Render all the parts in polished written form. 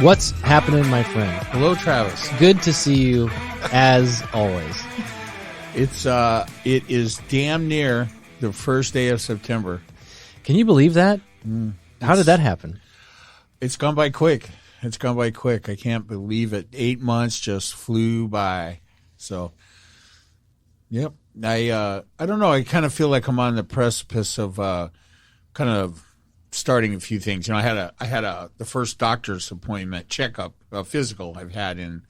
What's happening, my friend? Hello, Travis. Good to see you, as always. It is damn near the first day of September. Can you believe that? How did that happen? It's gone by quick. I can't believe it. 8 months just flew by. So, yep. I don't know. I kind of feel like I'm on the precipice of kind of starting a few things. You know, I had the first doctor's appointment checkup, a physical I've had in,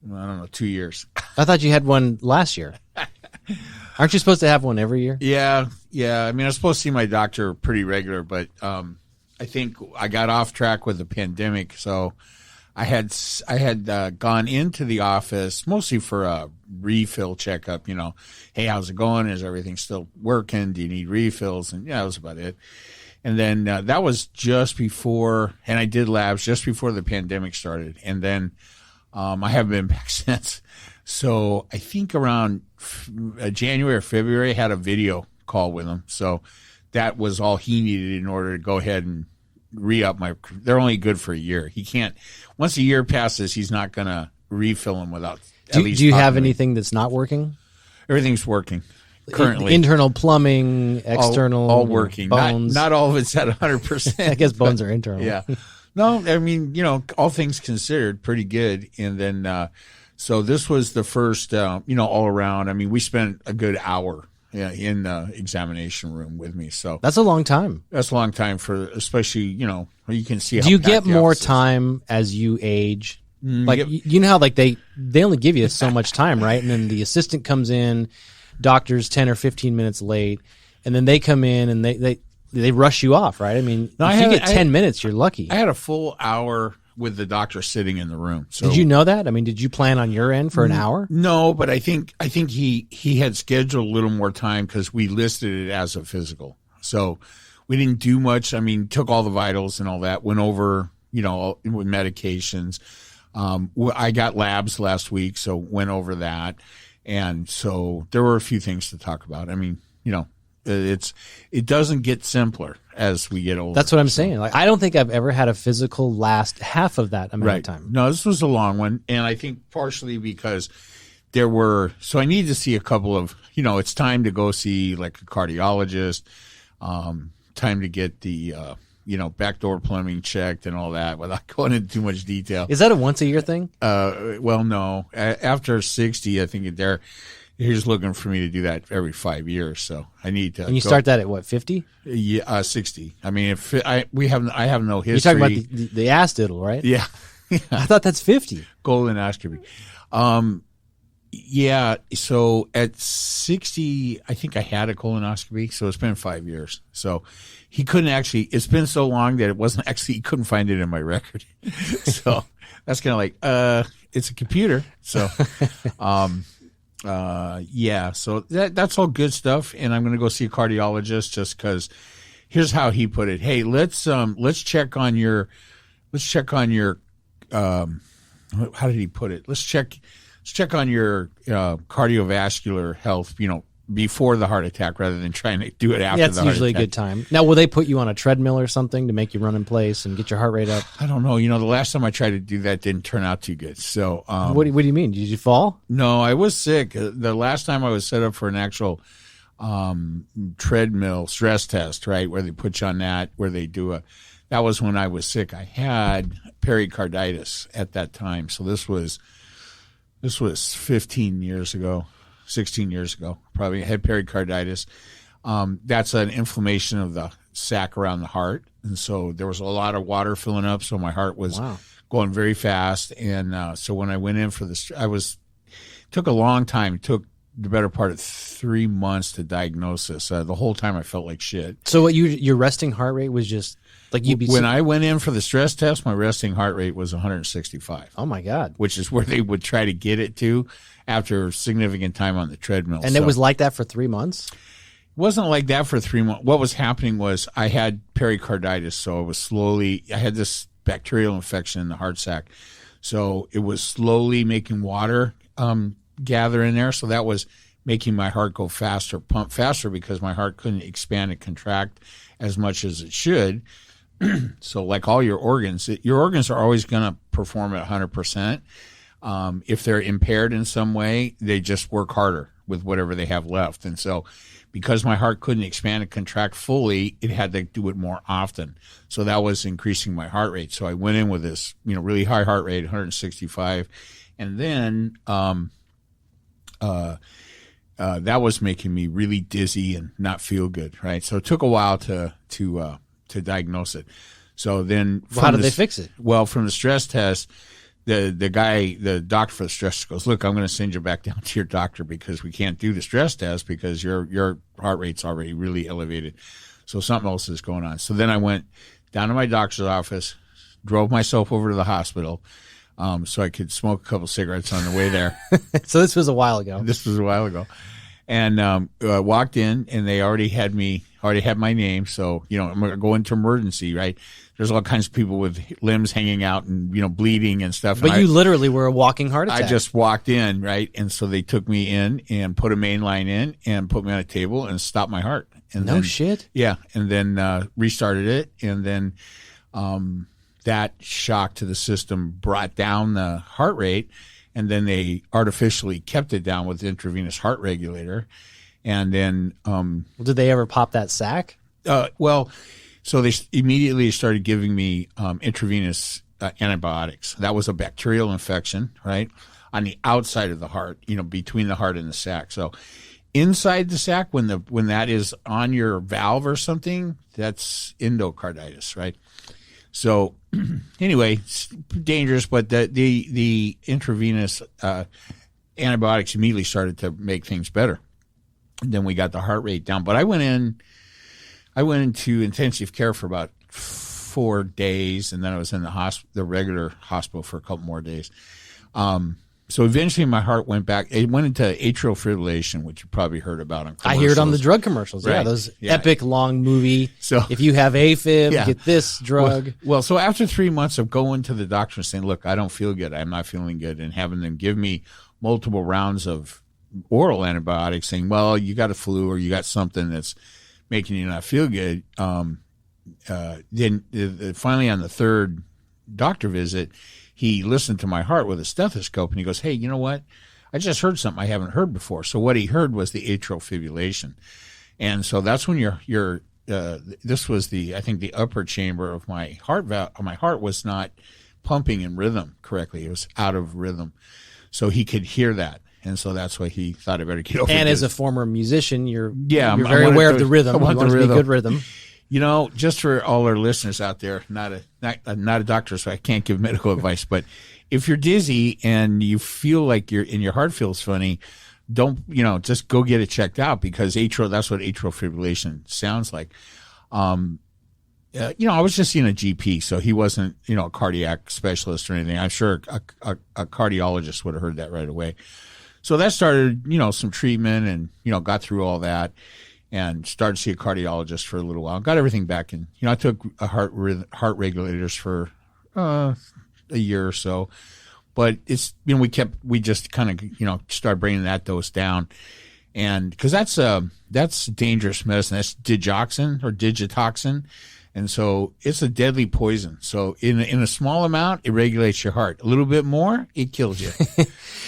I don't know, 2 years. I thought you had one last year. Aren't you supposed to have one every year? Yeah. I mean, I'm supposed to see my doctor pretty regular, but I think I got off track with the pandemic, so I had gone into the office mostly for a refill checkup. You know, hey, how's it going? Is everything still working? Do you need refills? And yeah, that was about it. And then that was just before, and I did labs just before the pandemic started. And then I haven't been back since. So I think around January or February, I had a video call with him. So that was all he needed in order to go ahead and re-up my. They're only good for a year. He can't. Once a year passes, he's not going to refill them without. Do you have anything that's not working? Everything's working. Currently, internal plumbing, external, all working. Bones. Not all of it's at 100%. I guess bones are internal. Yeah. No, I mean, you know, all things considered, pretty good. And then, so this was the first, all around. I mean, we spent a good hour in the examination room with me. So that's a long time. That's a long time for, especially, you can see. Do you get more time as you age? Like, you know how like they only give you so much time, right? And then the assistant comes in. Doctor's 10 or 15 minutes late, and then they come in and they rush you off, right? I mean, if you get 10 minutes, you're lucky. I had a full hour with the doctor sitting in the room. So, did you know that? I mean, did you plan on your end for an hour? No, but I think he had scheduled a little more time because we listed it as a physical. So we didn't do much. I mean, took all the vitals and all that, went over, with medications. I got labs last week, so went over that. And so there were a few things to talk about. I mean, it doesn't get simpler as we get older. That's what I'm saying. Like, I don't think I've ever had a physical last half of that amount of time. No, this was a long one. And I think partially because so I need to see a couple of, it's time to go see like a cardiologist, time to get the, backdoor plumbing checked and all that without going into too much detail. Is that a once a year thing? Well, no. After 60, I think he's looking for me to do that every 5 years. So I need to. And you start that at what, 50? Yeah, 60. I mean, I have no history. You're talking about the ass diddle, right? Yeah. I thought that's 50. Colonoscopy. Yeah. So at 60, I think I had a colonoscopy. So it's been 5 years. So he couldn't actually, it's been so long that it wasn't actually, he couldn't find it in my record. So that's kind of like, it's a computer. So, yeah, so that's all good stuff. And I'm going to go see a cardiologist just because here's how he put it. Hey, let's check on your, how did he put it? Let's check on your, cardiovascular health, before the heart attack rather than trying to do it after the heart attack. That's usually a good time. Now, will they put you on a treadmill or something to make you run in place and get your heart rate up? I don't know. The last time I tried to do that didn't turn out too good. So, what do you mean? Did you fall? No, I was sick. The last time I was set up for an actual treadmill stress test, right, where they put you on that, where they do that was when I was sick. I had pericarditis at that time. So this was 15 years ago. 16 years ago, probably had pericarditis. That's an inflammation of the sac around the heart. And so there was a lot of water filling up. So my heart was going very fast. And so when I went in for this, took a long time. It took the better part of 3 months to diagnose this. The whole time I felt like shit. So your resting heart rate was just like when I went in for the stress test, my resting heart rate was 165. Oh my God. Which is where they would try to get it to after significant time on the treadmill. And it was like that for 3 months? It wasn't like that for 3 months. What was happening was I had pericarditis, so I had this bacterial infection in the heart sac. So it was slowly making water gather in there. So that was making my heart go faster, pump faster, because my heart couldn't expand and contract as much as it should. So like all your organs are always going to perform at 100%. If they're impaired in some way, they just work harder with whatever they have left. And so because my heart couldn't expand and contract fully, it had to do it more often. So that was increasing my heart rate. So I went in with this, really high heart rate, 165. And then that was making me really dizzy and not feel good, right? So it took a while to diagnose it. So then, how did they fix it? Well, from the stress test, the doctor for the stress goes, look, I'm going to send you back down to your doctor because we can't do the stress test because your heart rate's already really elevated. So something else is going on. So then I went down to my doctor's office, drove myself over to the hospital, so I could smoke a couple cigarettes on the way there. So this was a while ago. And walked in, and they already had my name. So, I'm going to go into emergency, right? There's all kinds of people with limbs hanging out and, bleeding and stuff. But you literally were a walking heart attack. I just walked in, right? And so they took me in and put a main line in and put me on a table and stopped my heart. And no shit? Yeah. And then restarted it. And then that shock to the system brought down the heart rate. And then they artificially kept it down with the intravenous heart regulator. And then did they ever pop that sac? So they immediately started giving me intravenous antibiotics. That was a bacterial infection, right, on the outside of the heart, between the heart and the sac. So inside the sac, when that is on your valve or something, that's endocarditis, right? So anyway, it's dangerous, but the intravenous antibiotics immediately started to make things better. And then we got the heart rate down. But I went into intensive care for about 4 days, and then I was in the regular hospital for a couple more days. So eventually my heart went back. It went into atrial fibrillation, which you probably heard about on commercials. I hear it on the drug commercials. Right. Yeah, those epic long movie. So if you have AFib, get this drug. Well, so after 3 months of going to the doctor and saying, look, I don't feel good, I'm not feeling good, and having them give me multiple rounds of oral antibiotics saying, well, you got a flu or you got something that's making you not feel good. Then finally on the third doctor visit, he listened to my heart with a stethoscope and he goes, hey, you know what? I just heard something I haven't heard before. So what he heard was the atrial fibrillation. And so that's when this was I think the upper chamber of my heart valve. My heart was not pumping in rhythm correctly. It was out of rhythm. So he could hear that. And so that's why he thought I better get over it. And as a former musician, you're very aware of the rhythm. You want it to be good rhythm. Just for all our listeners out there, not a doctor, so I can't give medical advice, but if you're dizzy and you feel like your heart feels funny, don't, just go get it checked out because that's what atrial fibrillation sounds like. I was just seeing a GP, so he wasn't, a cardiac specialist or anything. I'm sure a cardiologist would have heard that right away. So that started, some treatment and, got through all that and started to see a cardiologist for a little while. Got everything back in. I took heart regulators for a year or so. But it's, we just kind of, started bringing that dose down. And because that's dangerous medicine. That's digoxin or digitoxin. And so it's a deadly poison. So in a small amount, it regulates your heart. A little bit more, it kills you.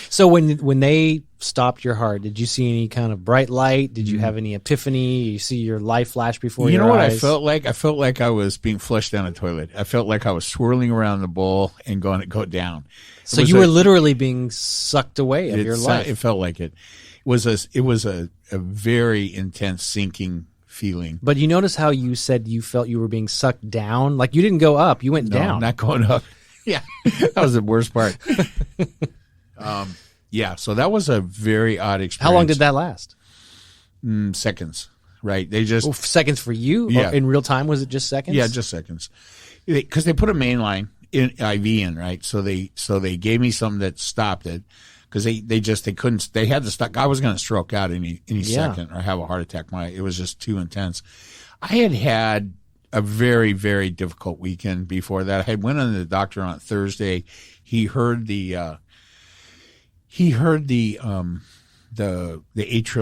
So when they stopped your heart, did you see any kind of bright light? Did you have any epiphany? You see your life flash before your eyes? You know what I felt like? I felt like I was being flushed down a toilet. I felt like I was swirling around the bowl and going to go down. So you were literally being sucked away of your life. It felt like it. It was a very intense sinking feeling. But you notice how you said you felt you were being sucked down? Like you didn't go up, you went down. Not going up. Yeah, that was the worst part. Yeah, so that was a very odd experience. How long did that last? Seconds, right? They just seconds for you? Yeah. Or in real time, was it just seconds? Yeah, just seconds. Because they put a main line IV in, right? So they gave me something that stopped it. Because they had to stop. I was going to stroke out any second or have a heart attack. It was just too intense. I had a very, very difficult weekend before that. I had went to the doctor on Thursday. He heard the atrial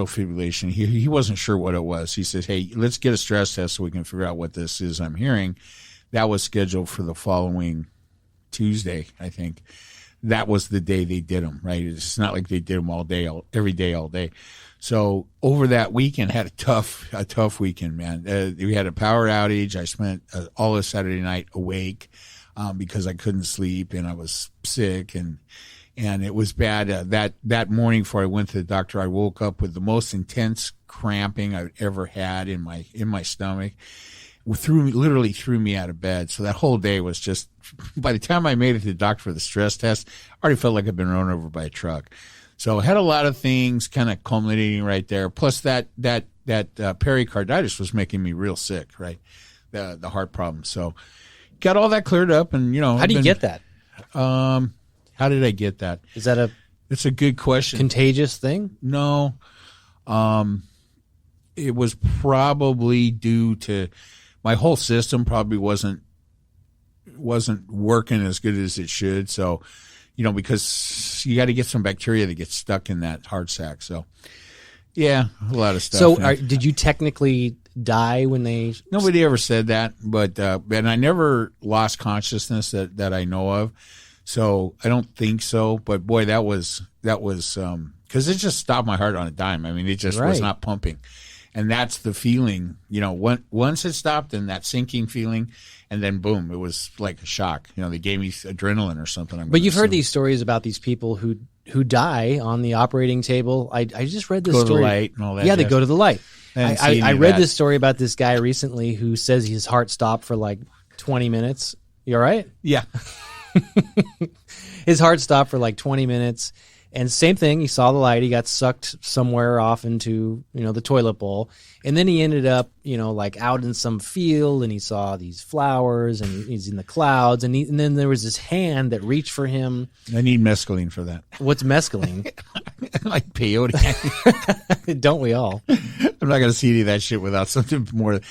fibrillation. He wasn't sure what it was. He said, "Hey, let's get a stress test so we can figure out what this is I'm hearing." that was scheduled for the following Tuesday, I think. That was the day they did them, right? It's not like they did them all day, every day, all day. So over that weekend, had a tough weekend, man. We had a power outage. I spent all of Saturday night awake because I couldn't sleep and I was sick and it was bad. That morning before I went to the doctor, I woke up with the most intense cramping I've ever had in my stomach. Literally threw me out of bed. So that whole day was just, by the time I made it to the doctor for the stress test, I already felt like I'd been run over by a truck. So I had a lot of things kind of culminating right there. Plus that pericarditis was making me real sick, right? The heart problem. So got all that cleared up and, How do you get that? How did I get that? Is that it's a good question. Contagious thing? No. It was probably due to my whole system probably wasn't working as good as it should. So, because you got to get some bacteria that gets stuck in that heart sac. So, yeah, a lot of stuff. So, did you technically die when they? Nobody ever said that, but and I never lost consciousness that I know of. So I don't think so. But boy, that was because it just stopped my heart on a dime. I mean, it just was not pumping. And that's the feeling, once it stopped and that sinking feeling, and then boom, it was like a shock. They gave me adrenaline or something. But you've heard these stories about these people who die on the operating table. I just read this story. Go to the light and all that. Yeah, they go to the light. I read this story about this guy recently who says his heart stopped for like 20 minutes. You all right? Yeah. His heart stopped for like 20 minutes. And same thing, he saw the light, he got sucked somewhere off into, the toilet bowl. And then he ended up, like out in some field and he saw these flowers and he's in the clouds. And then there was this hand that reached for him. I need mescaline for that. What's mescaline? Like peyote. Don't we all? I'm not going to see any of that shit without something more.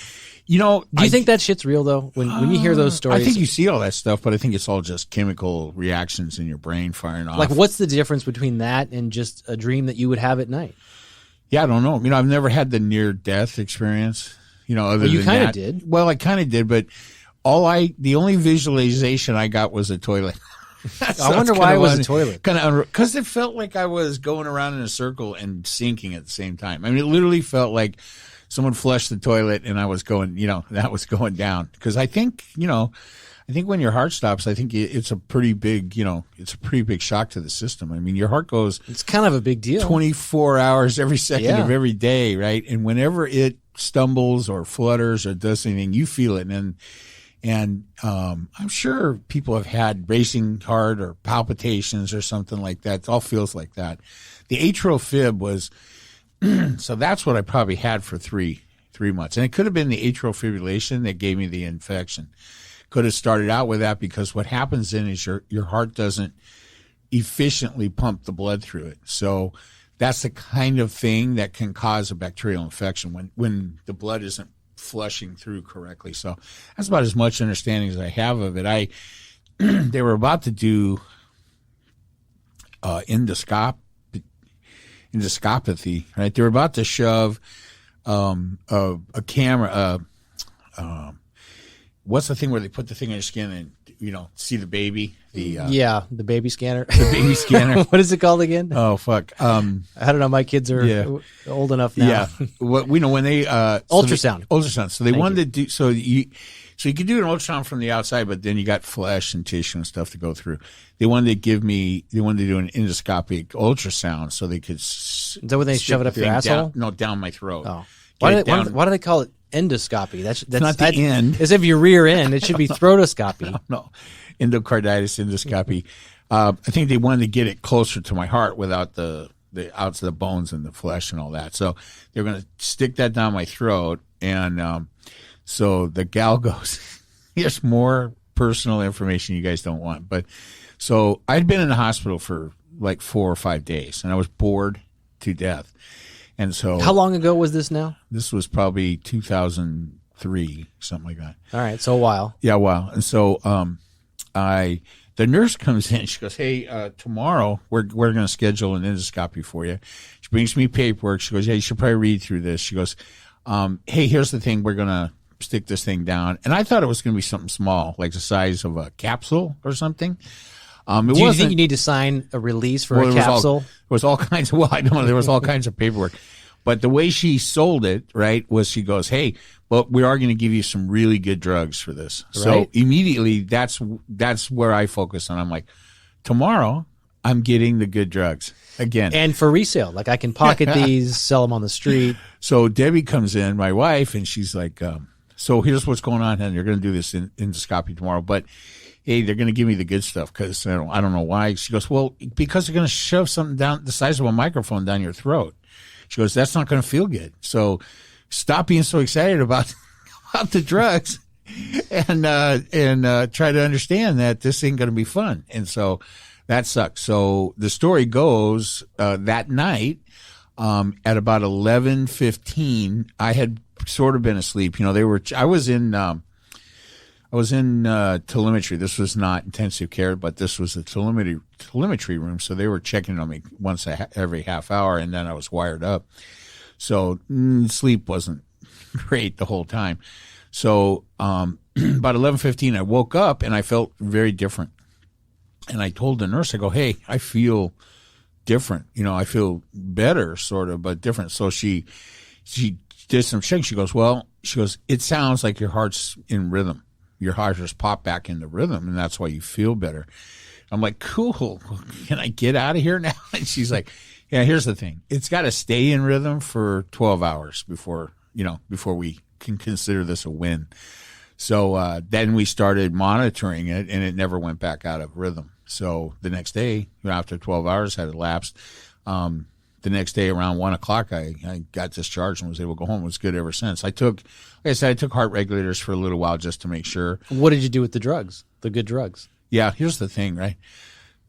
Do you think that shit's real though? When you hear those stories, I think you see all that stuff, but I think it's all just chemical reactions in your brain firing off. Like, what's the difference between that and just a dream that you would have at night? Yeah, I don't know. I've never had the near-death experience. Other than you kind of of did. Well, I kind of did, but the only visualization I got was a toilet. I wonder why it was a toilet. Because it felt like I was going around in a circle and sinking at the same time. I mean, it literally felt like someone flushed the toilet and I was going, that was going down. Because I think when your heart stops, I think it's a pretty big, shock to the system. I mean, your heart goes. It's kind of a big deal. 24 hours every second of every day, right? And whenever it stumbles or flutters or does anything, you feel it. And I'm sure people have had racing heart or palpitations or something like that. It all feels like that. The atrial fib was. So that's what I probably had for three months. And it could have been the atrial fibrillation that gave me the infection. Could have started out with that because what happens then is your heart doesn't efficiently pump the blood through it. So that's the kind of thing that can cause a bacterial infection when the blood isn't flushing through correctly. So that's about as much understanding as I have of it. They were about to do endoscopy, right? They're about to shove a camera. What's the thing where they put the thing on your skin and see the baby? The baby scanner. The baby scanner. What is it called again? Oh fuck. I don't know. My kids are old enough now. Yeah. What we know when they ultrasound. Ultrasound. So they wanted to do so you could do an ultrasound from the outside, but then you got flesh and tissue and stuff to go through. They wanted to do an endoscopic ultrasound so they could. Is that when they shove it up your asshole? Down my throat. Oh. Why do they call it endoscopy? That's not the end. As if your rear end. It should be throatoscopy. No. Endocarditis endoscopy. I think they wanted to get it closer to my heart without the outs of the bones and the flesh and all that. So they're going to stick that down my throat. And so the gal goes, here's more personal information you guys don't want. But so I'd been in the hospital for like 4 or 5 days and I was bored to death. And so how long ago was this now? This was probably 2003, something like that. All right. So a while. Yeah, a while. And so the nurse comes in. She goes, "Hey, tomorrow we're going to schedule an endoscopy for you." She brings me paperwork. She goes, "Yeah, you should probably read through this." She goes, "Hey, here's the thing. We're going to stick this thing down. And I thought it was going to be something small, like the size of a capsule or something. Do you think you need to sign a release for a capsule? There was all kinds of, there was all kinds of paperwork. But the way she sold it, right, was she goes, hey, but we are going to give you some really good drugs for this. Right. So immediately that's where I focus on. I'm like, tomorrow I'm getting the good drugs again. And for resale. Like I can pocket these, sell them on the street. So Debbie comes in, my wife, and she's like, so here's what's going on, and you're going to do this endoscopy tomorrow. But hey, they're going to give me the good stuff because I don't know why. She goes, well, because they're going to shove something down the size of a microphone down your throat. She goes, that's not going to feel good. So stop being so excited about the drugs and try to understand that this ain't going to be fun. And so that sucks. So the story goes that night at about 11:15, I had sort of been asleep. I was in telemetry. This was not intensive care, but this was a telemetry room. So they were checking on me once every half hour, and then I was wired up. So sleep wasn't great the whole time. So about 11:15, I woke up and I felt very different. And I told the nurse, I go, hey, I feel different. I feel better, sort of, but different. So she did some checking. She goes, it sounds like your heart's in rhythm. Your heart just popped back into rhythm, and that's why you feel better. I'm like, cool. Can I get out of here now? And she's like, yeah, here's the thing. It's got to stay in rhythm for 12 hours before we can consider this a win. So then we started monitoring it, and it never went back out of rhythm. So the next day, after 12 hours had elapsed, the next day around 1 o'clock, I got discharged and was able to go home. It was good ever since. I took heart regulators for a little while just to make sure. What did you do with the drugs, the good drugs? Yeah, here's the thing, right?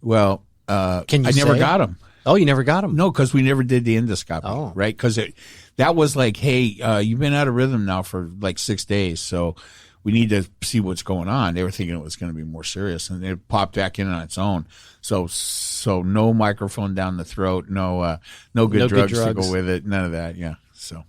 Well, I never got them. Oh, you never got them? No, because we never did the endoscopy, right? Because that was like, hey, you've been out of rhythm now for like 6 days, so we need to see what's going on. They were thinking it was going to be more serious, and it popped back in on its own. So no microphone down the throat, no good drugs to go with it, none of that. Yeah. So,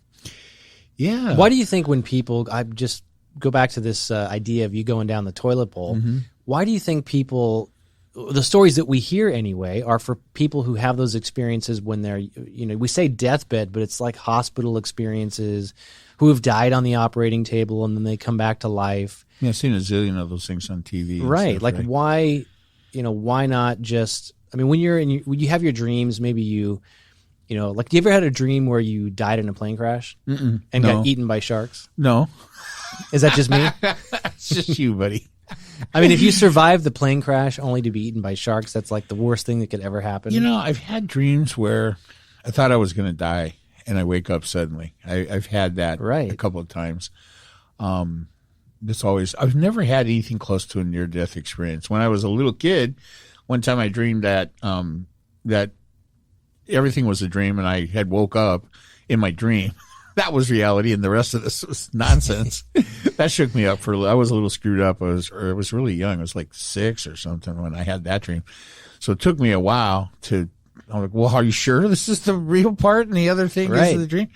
yeah. Why do you think when people, I just go back to this idea of you going down the toilet bowl, mm-hmm. Why do you think people, the stories that we hear anyway, are for people who have those experiences when they're, we say deathbed, but it's like hospital experiences, who have died on the operating table and then they come back to life. Yeah, I've seen a zillion of those things on TV. Right. Stuff, like right? Why not just, when you have your dreams, maybe do you ever had a dream where you died in a plane crash and got eaten by sharks? No. Is that just me? It's just you, buddy. If you survive the plane crash only to be eaten by sharks, that's like the worst thing that could ever happen. I've had dreams where I thought I was going to die and I wake up suddenly. I've had that a couple of times. I've never had anything close to a near-death experience. When I was a little kid, one time I dreamed that that everything was a dream and I had woke up in my dream. That was reality, and the rest of this was nonsense. That shook me up I was a little screwed up. I was really young. I was like 6 or something when I had that dream. So it took me a while I'm like, well, are you sure this is the real part and the other thing is the dream?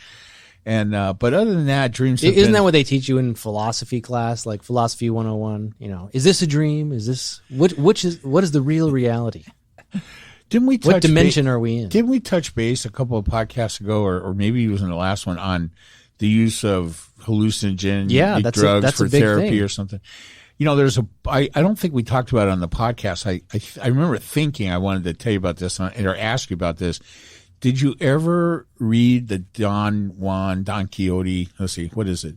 And but other than that, dreams isn't that what they teach you in philosophy class, like Philosophy 101? Is this a dream? Is this what is the real reality? What dimension are we in? Didn't we touch base a couple of podcasts ago, or maybe it was in the last one, on the use of hallucinogen drugs for therapy or something? I don't think we talked about it on the podcast. I remember thinking I wanted to tell you about this or ask you about this. Did you ever read the Don Quixote? Let's see, what is it?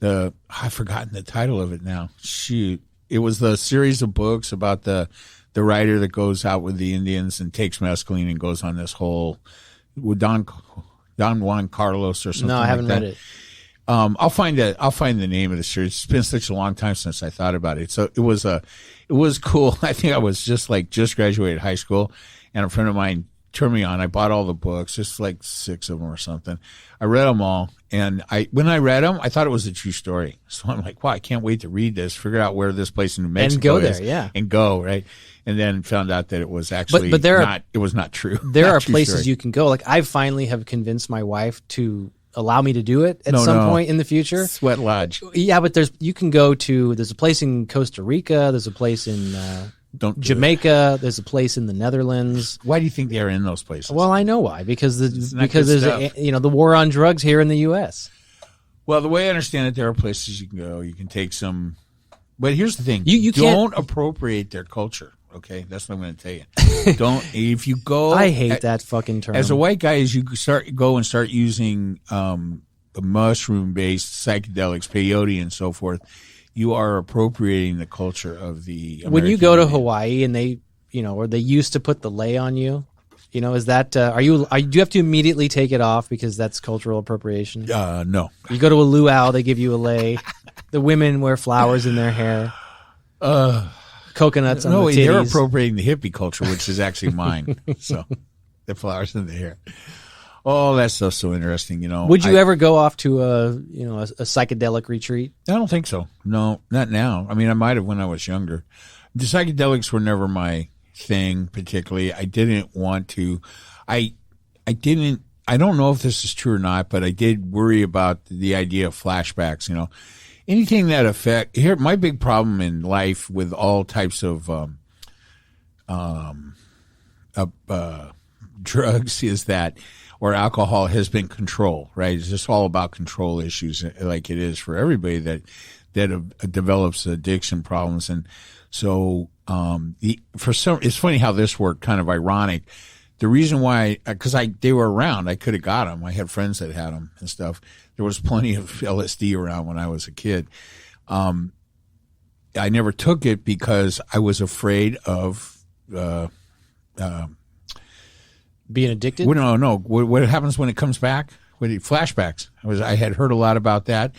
I've forgotten the title of it now. Shoot. It was the series of books about the writer that goes out with the Indians and takes mescaline and goes on this whole Don Juan Carlos or something. No, I haven't read it. I'll find the name of the series. It's been such a long time since I thought about it. So it was cool. I think I was just graduated high school, and a friend of mine turned me on. I bought all the books, just like 6 of them or something. I read them all, and when I read them, I thought it was a true story. So I'm like, wow, I can't wait to read this, figure out where this place in New Mexico and go is, there, yeah, and go right. And then found out that it was actually it was not true. There are places you can go. Like I finally have convinced my wife to allow me to do it at some point in the future. Sweat Lodge. Yeah, but there's a place in Costa Rica. There's a place in Jamaica. There's a place in the Netherlands. Why do you think they're in those places? Well, I know why. Because there's the war on drugs here in the U.S. Well, the way I understand it, there are places you can go. You can take some. But here's the thing: you don't appropriate their culture. Okay, that's what I'm going to tell you. Don't if you go. I hate that fucking term. As a white guy, as you start using mushroom-based psychedelics, peyote, and so forth, you are appropriating the culture of the American when you go to Indian. Hawaii and they, or they used to put the lei on you, is that do you have to immediately take it off because that's cultural appropriation? No. You go to a luau, they give you a lei. The women wear flowers in their hair. Coconuts on the titties. They're appropriating the hippie culture, which is actually mine. So the flowers in the hair. Oh, that stuff's so interesting. Would you ever go off to a psychedelic retreat? I don't think so. No, not now. I mean, I might have when I was younger. The psychedelics were never my thing particularly. I didn't want to. I don't know if this is true or not, but I did worry about the idea of flashbacks. Anything that affect here. My big problem in life with all types of drugs is that, or alcohol, has been control. Right? It's just all about control issues, like it is for everybody that develops addiction problems. And so, it's funny how this worked. Kind of ironic. The reason why, because they were around, I could have got them. I had friends that had them and stuff. There was plenty of LSD around when I was a kid. I never took it because I was afraid of being addicted. No. What happens when it comes back? Flashbacks. I had heard a lot about that.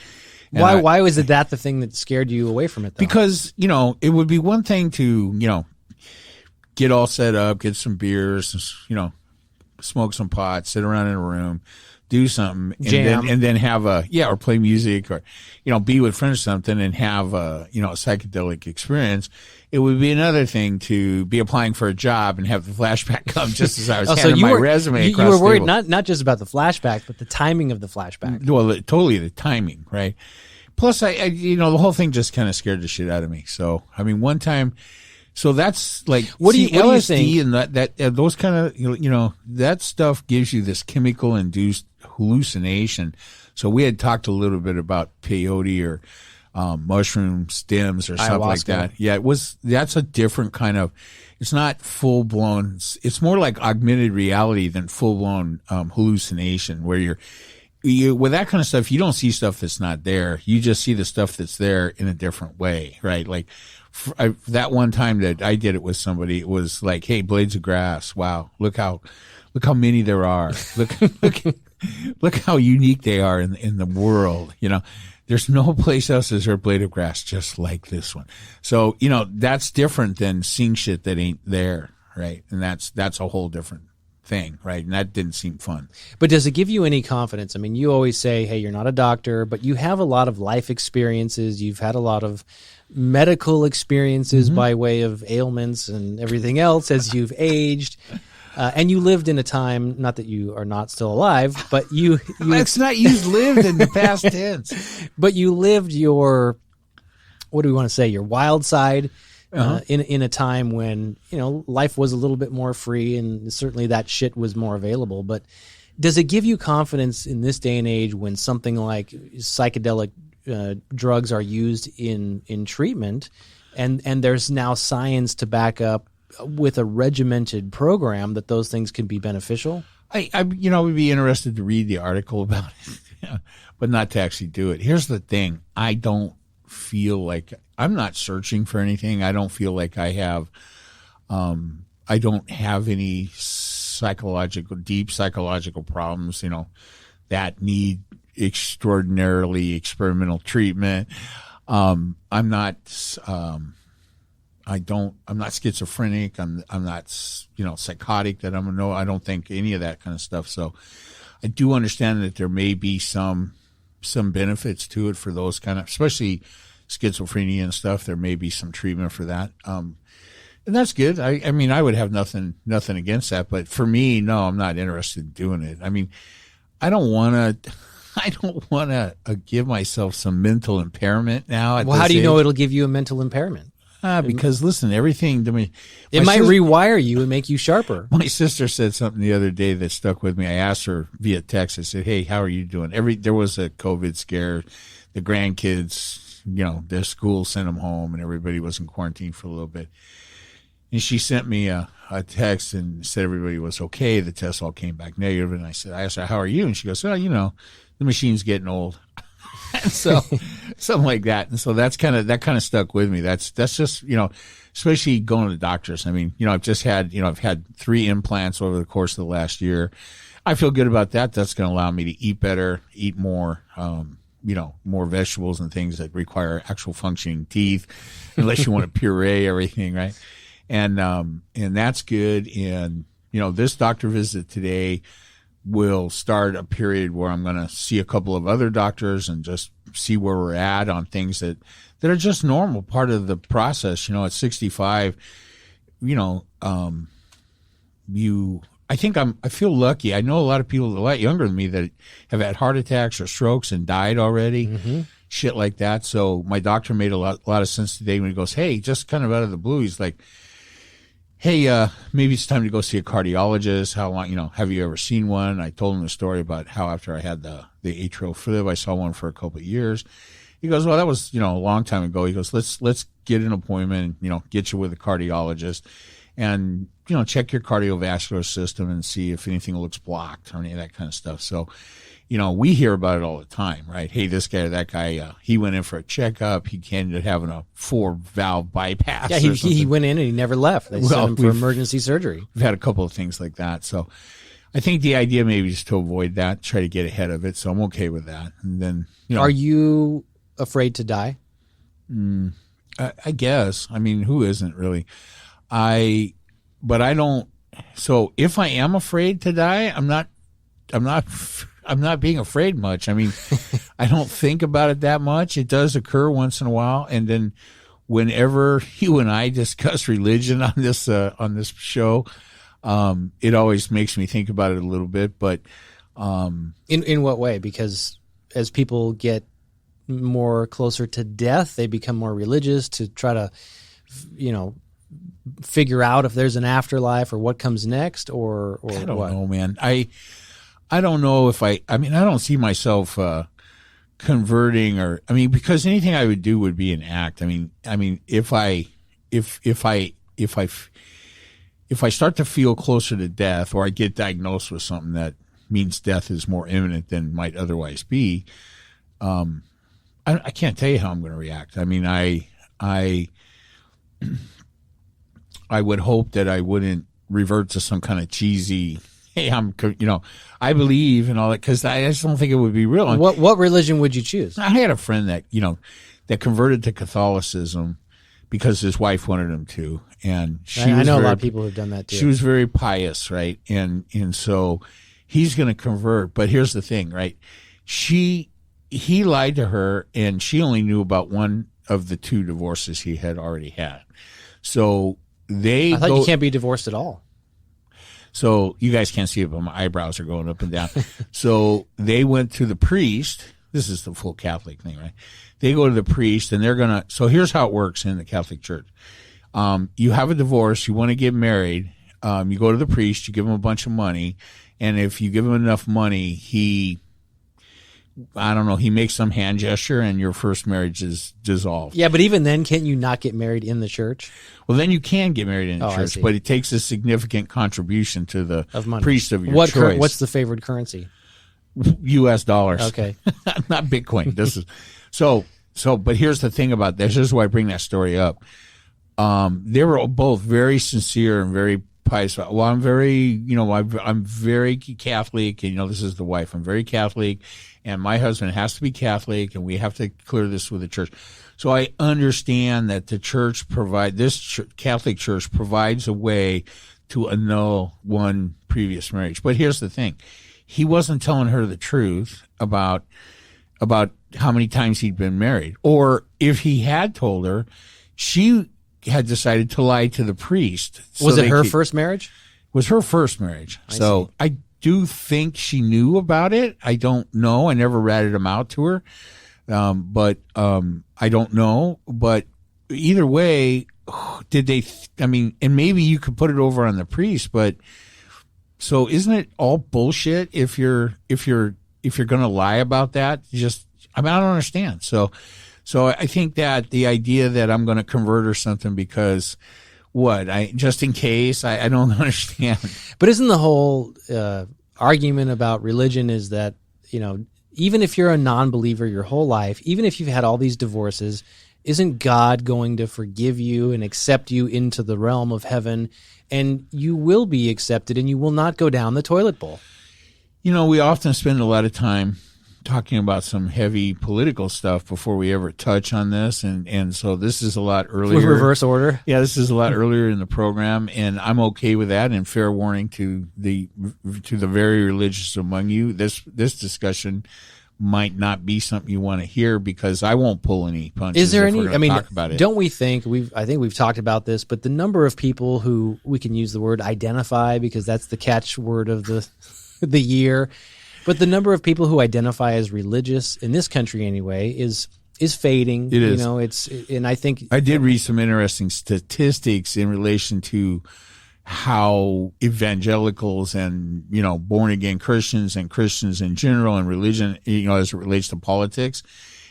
Why was it that the thing that scared you away from it, though? Because it would be one thing to get all set up, get some beers, smoke some pot, sit around in a room, do something, and then have or play music, or be with friends or something, and have a psychedelic experience. It would be another thing to be applying for a job and have the flashback come just as I was handing my resume across. You were worried the table. not just about the flashback, but the timing of the flashback. Well, totally the timing, right? Plus, I the whole thing just kind of scared the shit out of me. So, I mean, one time. So that's like what do you LSD and that those kind of that stuff gives you this chemical induced hallucination. So we had talked a little bit about peyote or mushroom stems or something like that. Yeah, that's a different kind of. It's not full blown. It's more like augmented reality than full blown hallucination, where you with that kind of stuff, you don't see stuff that's not there. You just see the stuff that's there in a different way, right? Like. That one time that I did it with somebody, it was like, "Hey, blades of grass! Wow, look how many there are. Look how unique they are in the world. There's no place else is there a blade of grass just like this one. So that's different than seeing shit that ain't there, right? And that's a whole different thing, right? And that didn't seem fun. But does it give you any confidence? I mean, you always say, "Hey, you're not a doctor," but you have a lot of life experiences. You've had a lot of medical experiences by way of ailments and everything else as you've aged. And you lived in a time, not that you are not still alive, but you let's not use lived in the past tense. But you lived your, what do we want to say, your wild side in a time when, life was a little bit more free, and certainly that shit was more available. But does it give you confidence in this day and age when something like psychedelic drugs are used in treatment, and there's now science to back up with a regimented program that those things can be beneficial? I would be interested to read the article about it, but not to actually do it. Here's the thing: I don't feel like I'm not searching for anything. I don't feel like I have. I don't have any deep psychological problems. That need extraordinarily experimental treatment. I'm not schizophrenic. I'm not psychotic that I don't think any of that kind of stuff. So I do understand that there may be some benefits to it for those kind of, especially schizophrenia and stuff. There may be some treatment for that. And that's good. I mean, I would have nothing against that, but for me, no, I'm not interested in doing it. I mean, I don't want to. I don't want to give myself some mental impairment now. Well, how do you know it'll give you a mental impairment? Because listen, everything. I mean, it might rewire you and make you sharper. My sister said something the other day that stuck with me. I asked her via text. I said, "Hey, how are you doing?" There was a COVID scare. The grandkids, their school sent them home, and everybody was in quarantine for a little bit. And she sent me a text and said everybody was okay. The tests all came back negative. And I asked her, "How are you?" And she goes, "Well, the machine's getting old." And so something like that. And so that kind of stuck with me. That's just, especially going to the doctors. I mean, I've had 3 implants over the course of the last year. I feel good about that. That's going to allow me to eat better, eat more, more vegetables and things that require actual functioning teeth, unless you want to puree everything, right? And that's good. And, this doctor visit today will start a period where I'm going to see a couple of other doctors and just see where we're at on things that are just normal part of the process. At 65, I feel lucky. I know a lot of people a lot younger than me that have had heart attacks or strokes and died already, shit like that. So my doctor made a lot of sense today when he goes, "Hey," just kind of out of the blue, he's like, "Hey, maybe it's time to go see a cardiologist. How long, have you ever seen one?" I told him the story about how after I had the atrial fib, I saw one for a couple of years. He goes, "Well, that was, a long time ago." He goes, let's get an appointment, get you with a cardiologist and, check your cardiovascular system and see if anything looks blocked or any of that kind of stuff. So, we hear about it all the time, right? Hey, this guy or that guy, he went in for a checkup. He ended up having a 4-valve bypass. Yeah, he went in and he never left. They sent him for emergency surgery. We've had a couple of things like that. So I think the idea maybe is to avoid that, try to get ahead of it. So I'm okay with that. And then, Are you afraid to die? I guess. I mean, who isn't really? But I don't. So if I am afraid to die, I'm not being afraid much. I mean, I don't think about it that much. It does occur once in a while. And then whenever you and I discuss religion on this show, it always makes me think about it a little bit. But in what way? Because as people get more closer to death, they become more religious to try to, figure out if there's an afterlife or what comes next, or I don't know, man. I don't know if I don't see myself converting because anything I would do would be an act. I mean, if I start to feel closer to death, or I get diagnosed with something that means death is more imminent than might otherwise be, I can't tell you how I'm going to react. I mean, I would hope that I wouldn't revert to some kind of cheesy, "Hey, I believe," and all that, because I just don't think it would be real. What religion would you choose? I had a friend that that converted to Catholicism because his wife wanted him to, and I know a lot of people who've done that too. She was very pious, right, and so he's going to convert. But here's the thing, right? He lied to her, and she only knew about one of the 2 divorces he had already had. So I thought you can't be divorced at all. So you guys can't see it, but my eyebrows are going up and down. So they went to the priest. This is the full Catholic thing, right? They go to the priest, and so here's how it works in the Catholic Church. You have a divorce, you want to get married, you go to the priest, you give him a bunch of money, and if you give him enough money, he makes some hand gesture and your first marriage is dissolved. Yeah, but even then, can't you not get married in the church? Well, then you can get married in the church, but it takes a significant contribution to the priest of your choice. What's the favored currency? U.S. dollars. Okay. Not Bitcoin. This is but here's the thing about this. This is why I bring that story up. They were both very sincere and very pious. Well, I'm very Catholic, and this is the wife. I'm very Catholic, and my husband has to be Catholic, and we have to clear this with the church. So I understand that the church Catholic Church provides a way to annul one previous marriage. But here's the thing. He wasn't telling her the truth about how many times he'd been married. Or if he had told her, she had decided to lie to the priest. Was it her first marriage? Was her first marriage. do think she knew about it. I don't know. I never ratted them out to her. But I don't know. But either way, did they, and maybe you could put it over on the priest, but so isn't it all bullshit if you're going to lie about that? I don't understand. So I think that the idea that I'm going to convert or something because just in case, I don't understand. But isn't the whole argument about religion is that, even if you're a non-believer your whole life, even if you've had all these divorces, isn't God going to forgive you and accept you into the realm of heaven, and you will be accepted and you will not go down the toilet bowl? We often spend a lot of time talking about some heavy political stuff before we ever touch on this, and so this is a lot earlier. With reverse order? Yeah, this is a lot earlier in the program, and I'm okay with that, and fair warning to the very religious among you, this discussion might not be something you want to hear because I won't pull any punches. Is there any? Talk about it. Don't we think I think we've talked about this, but the number of people who we can use the word identify because that's the catchword of the year. But the number of people who identify as religious in this country anyway is fading. It is. And I think I did read some interesting statistics in relation to how evangelicals and, born again Christians and Christians in general and religion, as it relates to politics.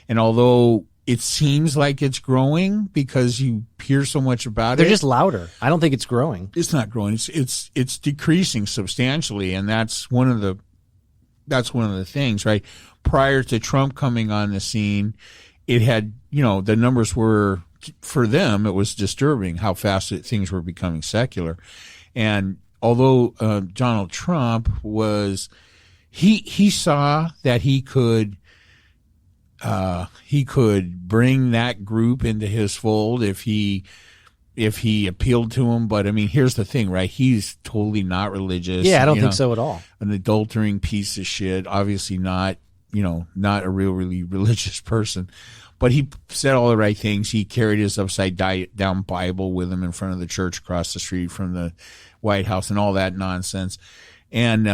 And although it seems like it's growing because you hear so much about they're just louder. I don't think it's growing. It's not growing. It's decreasing substantially. And that's one of the things, right? Prior to Trump coming on the scene, it had, the numbers were, for them, it was disturbing how fast things were becoming secular. And although Donald Trump he saw that he could bring that group into his fold if he appealed to him. But here's the thing, right? He's totally not religious. Yeah, I don't think so at all. An adultering piece of shit. Obviously not a really religious person. But he said all the right things. He carried his upside down Bible with him in front of the church across the street from the White House and all that nonsense. And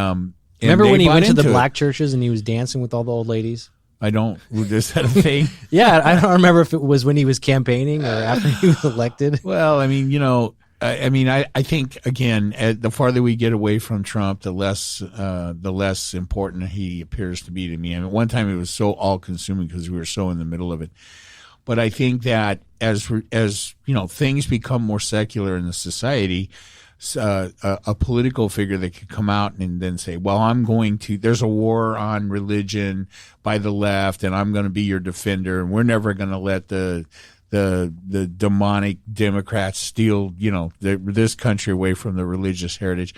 remember when he went to the black churches and he was dancing with all the old ladies? I don't. Is that a thing? Yeah, I don't remember if it was when he was campaigning or after he was elected. Well, I think again, the farther we get away from Trump, the less important he appears to be to me. One time it was so all-consuming because we were so in the middle of it. But I think that as things become more secular in the society, a political figure that could come out and then say, well, there's a war on religion by the left and I'm going to be your defender and we're never going to let the demonic Democrats steal, this country away from the religious heritage.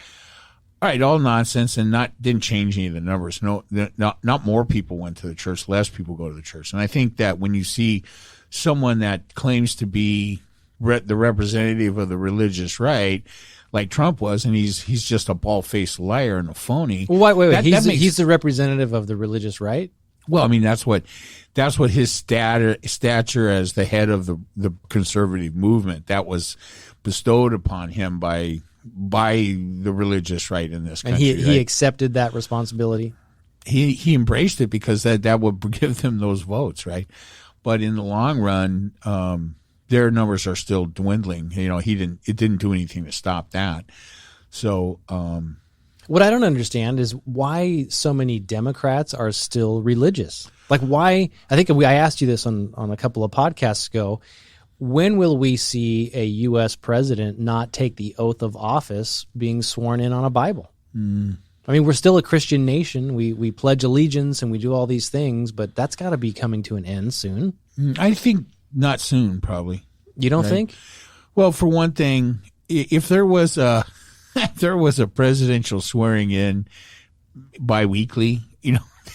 All right, all nonsense, and didn't change any of the numbers. No, not more people went to the church, less people go to the church. And I think that when you see someone that claims to be the representative of the religious right, like Trump was, and he's just a bald-faced liar and a phony. Well, wait. He's the representative of the religious right? Well, that's what his stature as the head of the conservative movement that was bestowed upon him by the religious right in this country. And he accepted that responsibility. He embraced it because that would give them those votes, right? But in the long run, their numbers are still dwindling. It didn't do anything to stop that. So. What I don't understand is why so many Democrats are still religious. Like why? I think I asked you this on a couple of podcasts ago. When will we see a U.S. president not take the oath of office being sworn in on a Bible? We're still a Christian nation. We pledge allegiance and we do all these things, but that's got to be coming to an end soon. I think not soon, probably. You don't think? Well, for one thing, if there was a presidential swearing in biweekly,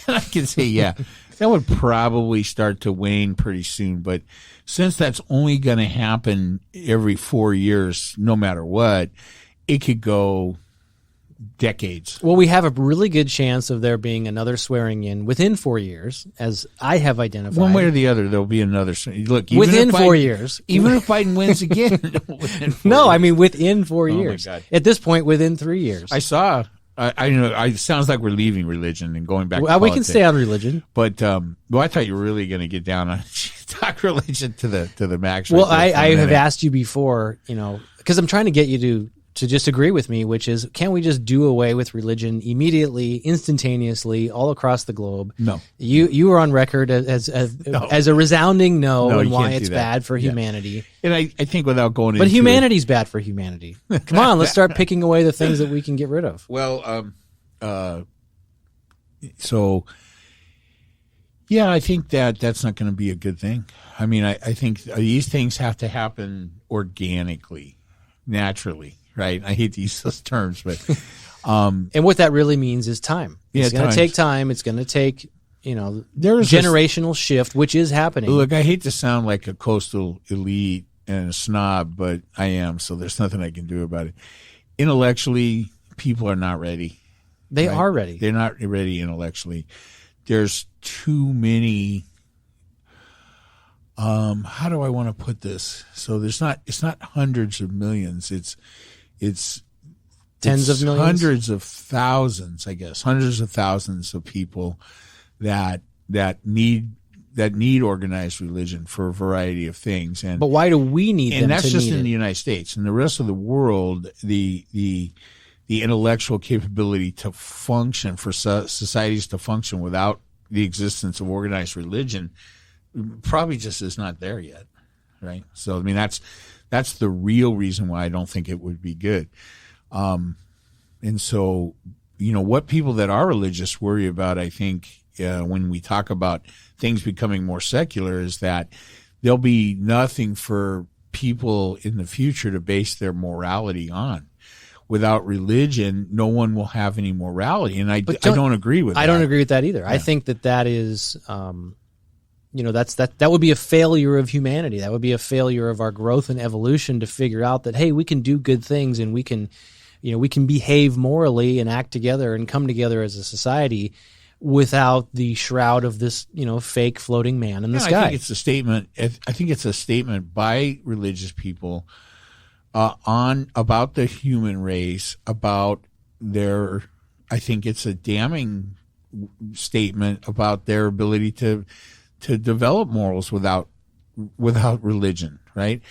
I could say, yeah, that would probably start to wane pretty soon. But since that's only going to happen every 4 years, no matter what, it could go decades. Well, we have a really good chance of there being another swearing in within 4 years, as I have identified. One way or the other, there'll be another. Look, within 4 years, even if Biden wins again. No, within 4 years. My God. At this point, within 3 years. I saw I know it sounds like we're leaving religion and going back. Well, to we can stay on religion, but I thought you were really going to get down on talk religion to the max. Well, I have asked you before, because I'm trying to get you to just agree with me, which is, can't we just do away with religion immediately, instantaneously, all across the globe? No. You were on record as a resounding no and why it's bad for Yeah. humanity. And I think without going into But humanity's bad for humanity. Come on, let's start picking away the things that we can get rid of. Well, so yeah, I think that's not going to be a good thing. I mean, I think these things have to happen organically, naturally. Right, I hate to use those terms, but and what that really means is time. It's going to take time. It's going to take there's generational shift, which is happening. Look, I hate to sound like a coastal elite and a snob, but I am. So there's nothing I can do about it. Intellectually, people are not ready. They are ready. They're not ready intellectually. There's too many. How do I want to put this? So it's not hundreds of millions. It's tens of millions, hundreds of thousands, I guess, hundreds of thousands of people that need organized religion for a variety of things. But why do we need them? And that's just in the United States. In the rest of the world, the intellectual capability to function, for societies to function without the existence of organized religion, probably just is not there yet, right? So I mean that's the real reason why I don't think it would be good. And so, what people that are religious worry about, I think, when we talk about things becoming more secular, is that there'll be nothing for people in the future to base their morality on. Without religion, no one will have any morality. And I don't agree with that. I don't agree with that either. Yeah. I think that is, that would be a failure of humanity. That would be a failure of our growth and evolution to figure out that, hey, we can do good things and we can behave morally and act together and come together as a society without the shroud of this, fake floating man in the sky. I think it's a statement. I think it's a statement by religious people about the human race, about their. I think it's a damning statement about their ability to develop morals without religion, right?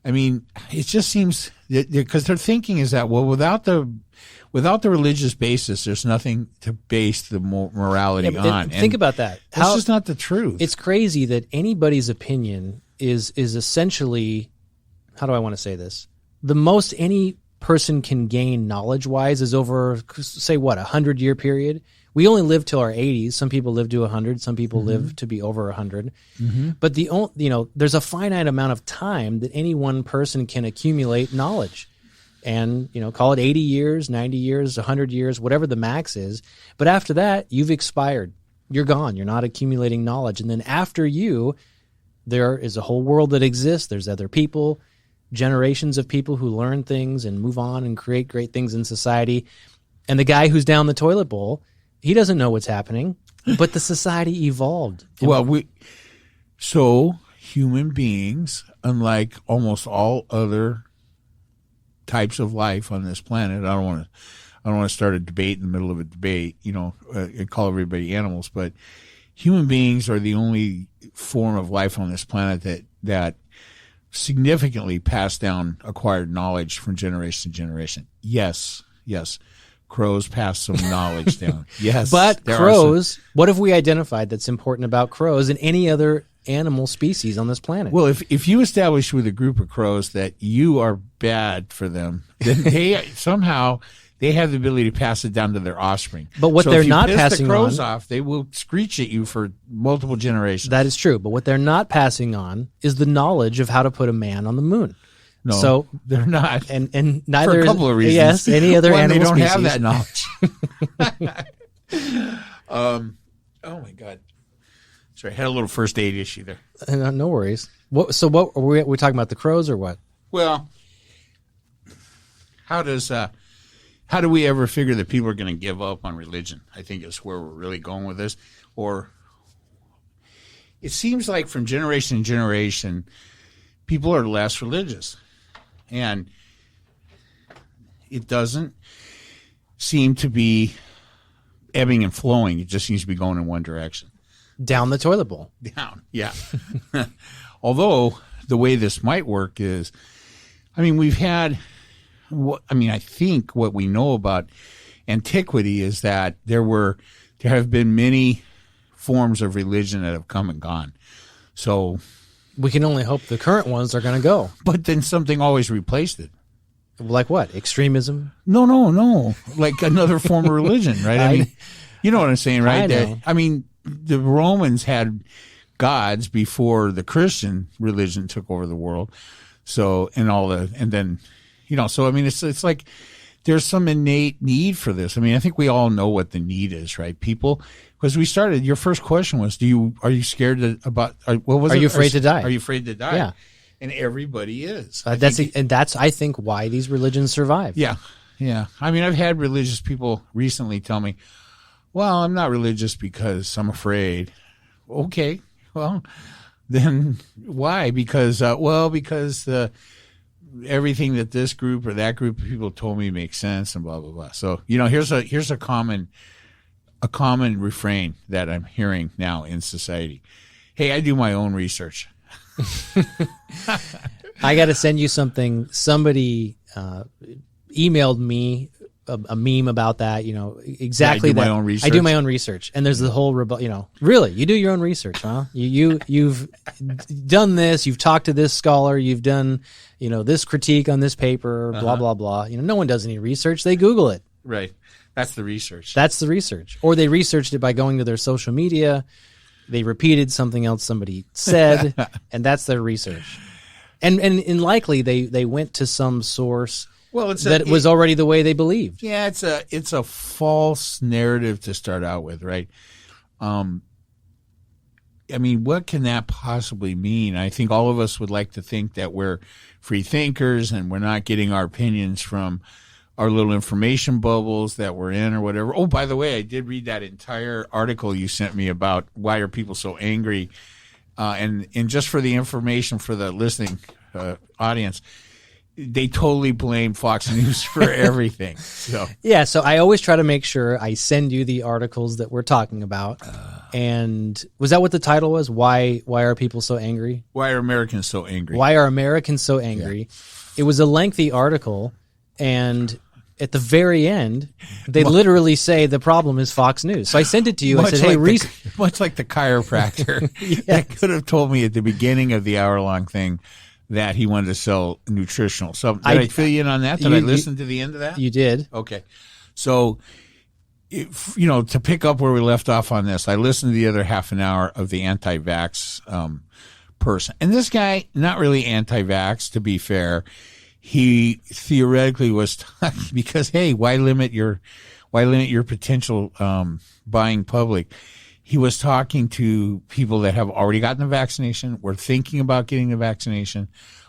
I mean, it just seems because their thinking is that, well, without the religious basis, there's nothing to base the morality on. Think about that. That's just not the truth. It's crazy that anybody's opinion is essentially, how do I want to say this? The most any person can gain knowledge-wise is over, say, 100-year period. We only live till our 80s. Some people live to 100. Some people live to be over 100. Mm-hmm. But there's a finite amount of time that any one person can accumulate knowledge, and call it 80 years, 90 years, 100 years, whatever the max is. But after that, you've expired. You're gone. You're not accumulating knowledge. And then after you, there is a whole world that exists. There's other people, generations of people who learn things and move on and create great things in society. And the guy who's down the toilet bowl, he doesn't know what's happening, but the society evolved. So human beings, unlike almost all other types of life on this planet, I don't want to start a debate in the middle of a debate, and call everybody animals, but human beings are the only form of life on this planet that significantly pass down acquired knowledge from generation to generation. Yes. Crows pass some knowledge down. Yes. But crows, what have we identified that's important about crows and any other animal species on this planet? Well, if you establish with a group of crows that you are bad for them, then they somehow they have the ability to pass it down to their offspring. But what they're not passing the crows on, off, they will screech at you for multiple generations. That is true. But what they're not passing on is the knowledge of how to put a man on the moon. No, so they're not, and neither for a couple of reasons. Yes, any other One, animal they don't species. have that knowledge. Oh my God! Sorry, I had a little first aid issue there. No worries. What are we talking about? The crows or what? Well, how do we ever figure that people are going to give up on religion? I think is where we're really going with this. Or it seems like from generation to generation, people are less religious. And it doesn't seem to be ebbing and flowing. It just seems to be going in one direction. Down the toilet bowl. Down, yeah. Although the way this might work is, I mean, I think what we know about antiquity is that there have been many forms of religion that have come and gone. So we can only hope the current ones are going to go. But then something always replaced it. Like what? Extremism? No. Like another form of religion, right? I mean, you know what I'm saying, right? I know. The Romans had gods before the Christian religion took over the world. So, and then, so I mean, it's like there's some innate need for this. I mean, I think we all know what the need is, right? People, because we started, your first question was, are you scared what was it? Are you afraid to die? Are you afraid to die? Yeah. And everybody is. That's, I think, why these religions survive. Yeah. Yeah. I mean, I've had religious people recently tell me, well, I'm not religious because I'm afraid. Okay. Well, then why? Because everything that this group or that group of people told me makes sense and blah, blah, blah. So, here's a common refrain that I'm hearing now in society. Hey, I do my own research. I got to send you something. Somebody emailed me a meme about that. Exactly. Yeah, I do my own research. I do my own research, and there's the whole really, you do your own research, huh? You've done this. You've talked to this scholar. You've done this critique on this paper. Blah blah blah. No one does any research. They Google it. Right. That's the research. That's the research. Or they researched it by going to their social media. They repeated something else somebody said, and that's their research. And likely they went to some source that was already the way they believed. Yeah, it's a false narrative to start out with, right? I mean, what can that possibly mean? I think all of us would like to think that we're free thinkers and we're not getting our opinions from our little information bubbles that we're in or whatever. Oh, by the way, I did read that entire article you sent me about why are people so angry. And just for the information for the listening audience, they totally blame Fox News for everything. So I always try to make sure I send you the articles that we're talking about. And was that what the title was? Why are people so angry? Why are Americans so angry? Why are Americans so angry? Yeah. It was a lengthy article, and at the very end, they literally say the problem is Fox News. So I sent it to you. I said, hey, much like the chiropractor that could have told me at the beginning of the hour-long thing that he wanted to sell nutritional. So did I fill you in on that? Did I listen to the end of that? You did. Okay. So, to pick up where we left off on this, I listened to the other half an hour of the anti-vax person. And this guy, not really anti-vax, to be fair. He theoretically was because, hey, why limit your potential buying public? He was talking to people that have already gotten the vaccination, were thinking about getting the vaccination,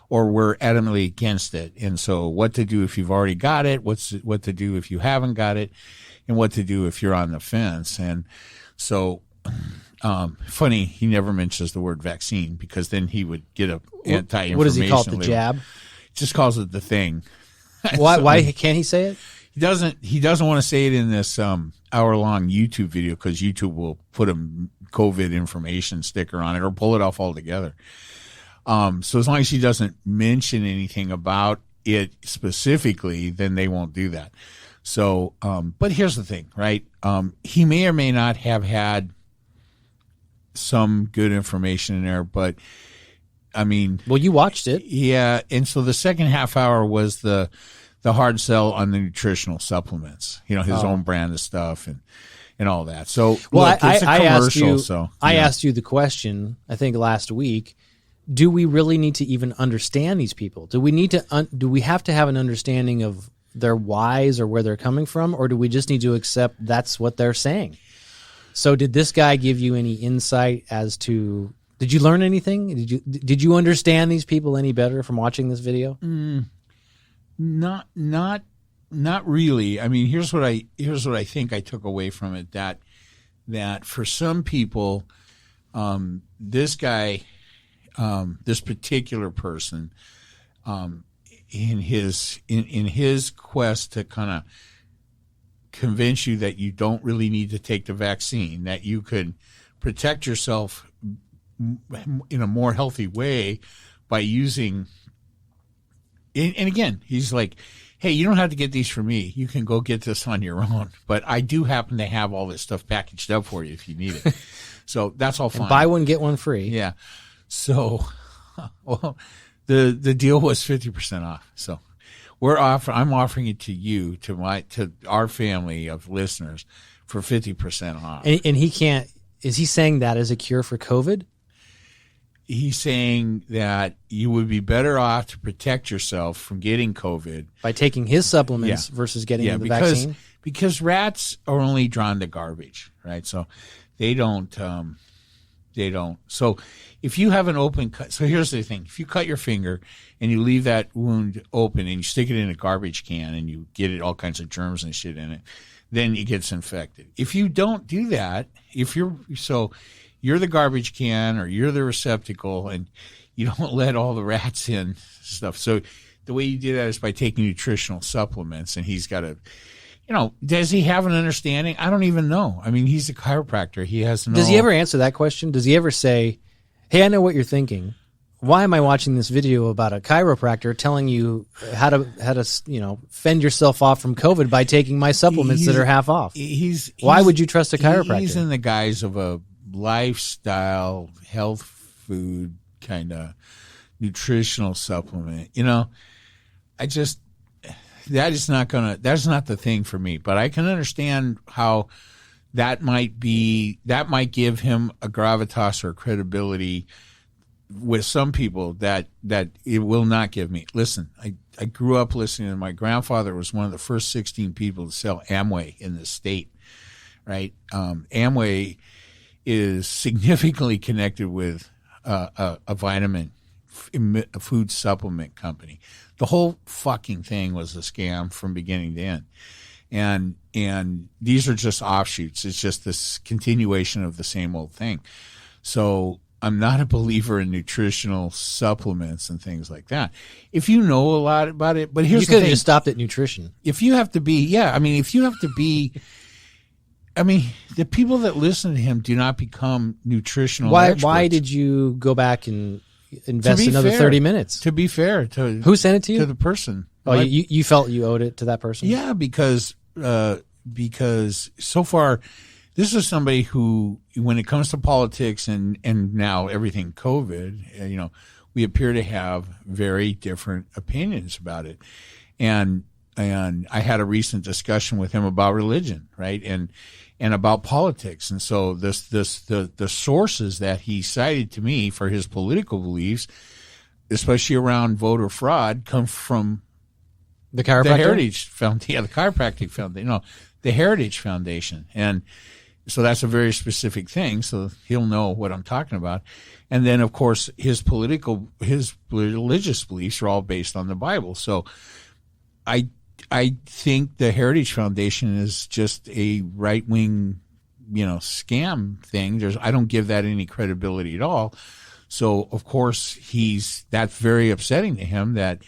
or were adamantly against it. And so what to do if you've already got it, what to do if you haven't got it, and what to do if you're on the fence. And so funny, he never mentions the word vaccine because then he would get a anti-information. What does he call it, the jab? Just calls it the thing. Why can't he say it? He doesn't want to say it in this hour-long YouTube video because YouTube will put a COVID information sticker on it or pull it off altogether. So as long as he doesn't mention anything about it specifically, then they won't do that. So, but here's the thing, right? He may or may not have had some good information in there, but I mean, well, you watched it. Yeah. And so the second half hour was the hard sell on the nutritional supplements, his own brand of stuff and all that. So, well, look, it's a commercial. I asked you the question, I think last week, do we really need to even understand these people? Do we have to have an understanding of their whys or where they're coming from, or do we just need to accept that's what they're saying? So did this guy give you any insight as to, did you learn anything? Did you understand these people any better from watching this video? Not really. I mean, here's what I think I took away from it, that for some people, this guy, this particular person, in his quest to kind convince you that you don't really need to take the vaccine, that you could protect yourself in a more healthy way by using. And again, he's like, hey, you don't have to get these from me. You can go get this on your own. But I do happen to have all this stuff packaged up for you if you need it. So that's all fine. And buy one, get one free. Yeah. So, well, the deal was 50% off. So I'm offering it to you, to our family of listeners for 50% off. And he can't, is he saying that as a cure for COVID? He's saying that you would be better off to protect yourself from getting COVID by taking his supplements versus getting the vaccine. Because rats are only drawn to garbage, right? So they don't. So if you have an open cut, so here's the thing: if you cut your finger and you leave that wound open and you stick it in a garbage can and you get it all kinds of germs and shit in it, then it gets infected. If you don't do that, you're the garbage can or you're the receptacle and you don't let all the rats in stuff. So the way you do that is by taking nutritional supplements, and he's got does he have an understanding? I don't even know. I mean, he's a chiropractor. He has no. Does he ever answer that question? Does he ever say, hey, I know what you're thinking. Why am I watching this video about a chiropractor telling you how to fend yourself off from COVID by taking my supplements that are half off? Why would you trust a chiropractor? He's in the guise of a lifestyle, health food kind of nutritional supplement. That's not the thing for me, but I can understand how that might give him a gravitas or credibility with some people that it will not give me. Listen, I grew up listening to my grandfather was one of the first 16 people to sell Amway in the state, right? Amway is significantly connected with a food supplement company. The whole fucking thing was a scam from beginning to end. And these are just offshoots. It's just this continuation of the same old thing. So I'm not a believer in nutritional supplements and things like that. If you know a lot about it, but here's the thing. You could have just stopped at nutrition. If you have to be, the people that listen to him do not become nutritional experts. Why did you go back and invest another 30 minutes? To be fair, who sent it to you? To the person. Oh, you felt you owed it to that person? Yeah, because so far, this is somebody who, when it comes to politics and now everything COVID, we appear to have very different opinions about it. And I had a recent discussion with him about religion, right? And about politics. And so the sources that he cited to me for his political beliefs, especially around voter fraud, come from the chiropractor? The Heritage Foundation. Yeah, the Chiropractic Foundation. The Heritage Foundation. And so that's a very specific thing. So he'll know what I'm talking about. And then, of course, his religious beliefs are all based on the Bible. So I think the Heritage Foundation is just a right-wing, scam thing. I don't give that any credibility at all. So, of course, that's very upsetting to him that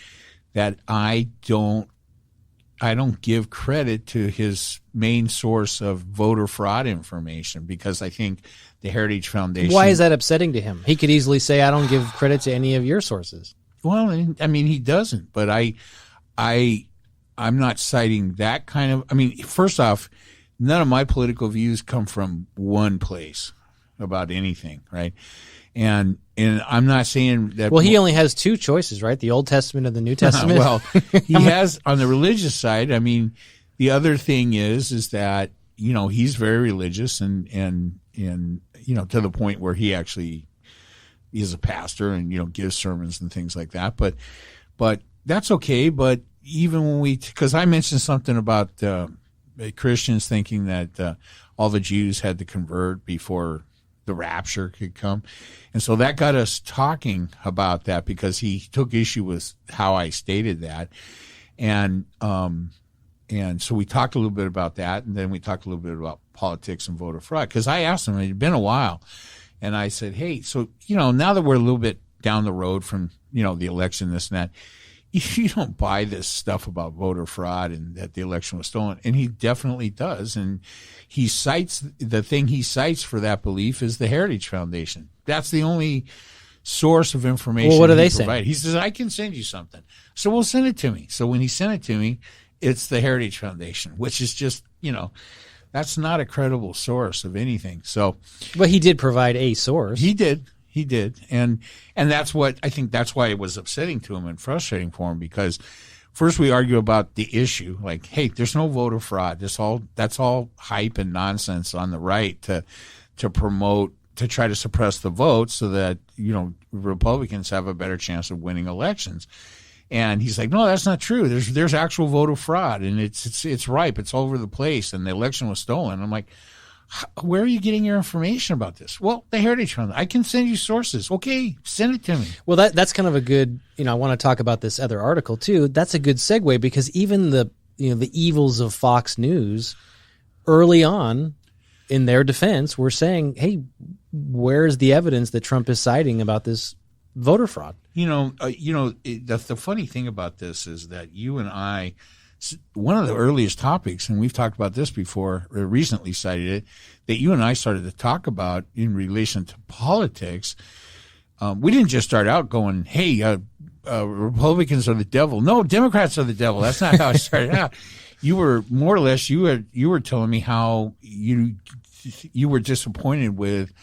I don't give credit to his main source of voter fraud information, because I think the Heritage Foundation. Why is that upsetting to him? He could easily say, I don't give credit to any of your sources. Well, I mean, he doesn't, but I'm not citing that kind of. First off, none of my political views come from one place about anything, right? And I'm not saying that. Well, he only has two choices, right? The Old Testament and the New Testament. Well, he has on the religious side. The other thing is that he's very religious and to the point where he actually is a pastor and gives sermons and things like that. But that's okay. But even when because I mentioned something about Christians thinking that all the Jews had to convert before the rapture could come. And so that got us talking about that, because he took issue with how I stated that. And so we talked a little bit about that, and then we talked a little bit about politics and voter fraud, because I asked him, it had been a while, and I said, hey, so, now that we're a little bit down the road from, the election, this and that, you don't buy this stuff about voter fraud and that the election was stolen. And he definitely does. And he cites, the thing he cites for that belief is the Heritage Foundation. That's the only source of information. Well, what do they say? He says, I can send you something. So we'll send it to me. So when he sent it to me, it's the Heritage Foundation, which is just, that's not a credible source of anything. So, but he did provide a source. He did. And that's what, I think that's why it was upsetting to him and frustrating for him, because first we argue about the issue, like, hey, there's no voter fraud. That's all hype and nonsense on the right to promote, to try to suppress the vote so that, Republicans have a better chance of winning elections. And he's like, no, that's not true. There's actual voter fraud, and it's ripe. It's all over the place, and the election was stolen. I'm like, where are you getting your information about this? Well, the Heritage Fund. I can send you sources. Okay, send it to me. Well, that's kind of a good, I want to talk about this other article too. That's a good segue, because even the evils of Fox News early on in their defense were saying, hey, where's the evidence that Trump is citing about this voter fraud? The funny thing about this is that you and I, one of the earliest topics, and we've talked about this before, or recently cited it, that you and I started to talk about in relation to politics. We didn't just start out going, hey, Republicans are the devil. No, Democrats are the devil. That's not how it started out. You were more or less, you were telling me how you were disappointed with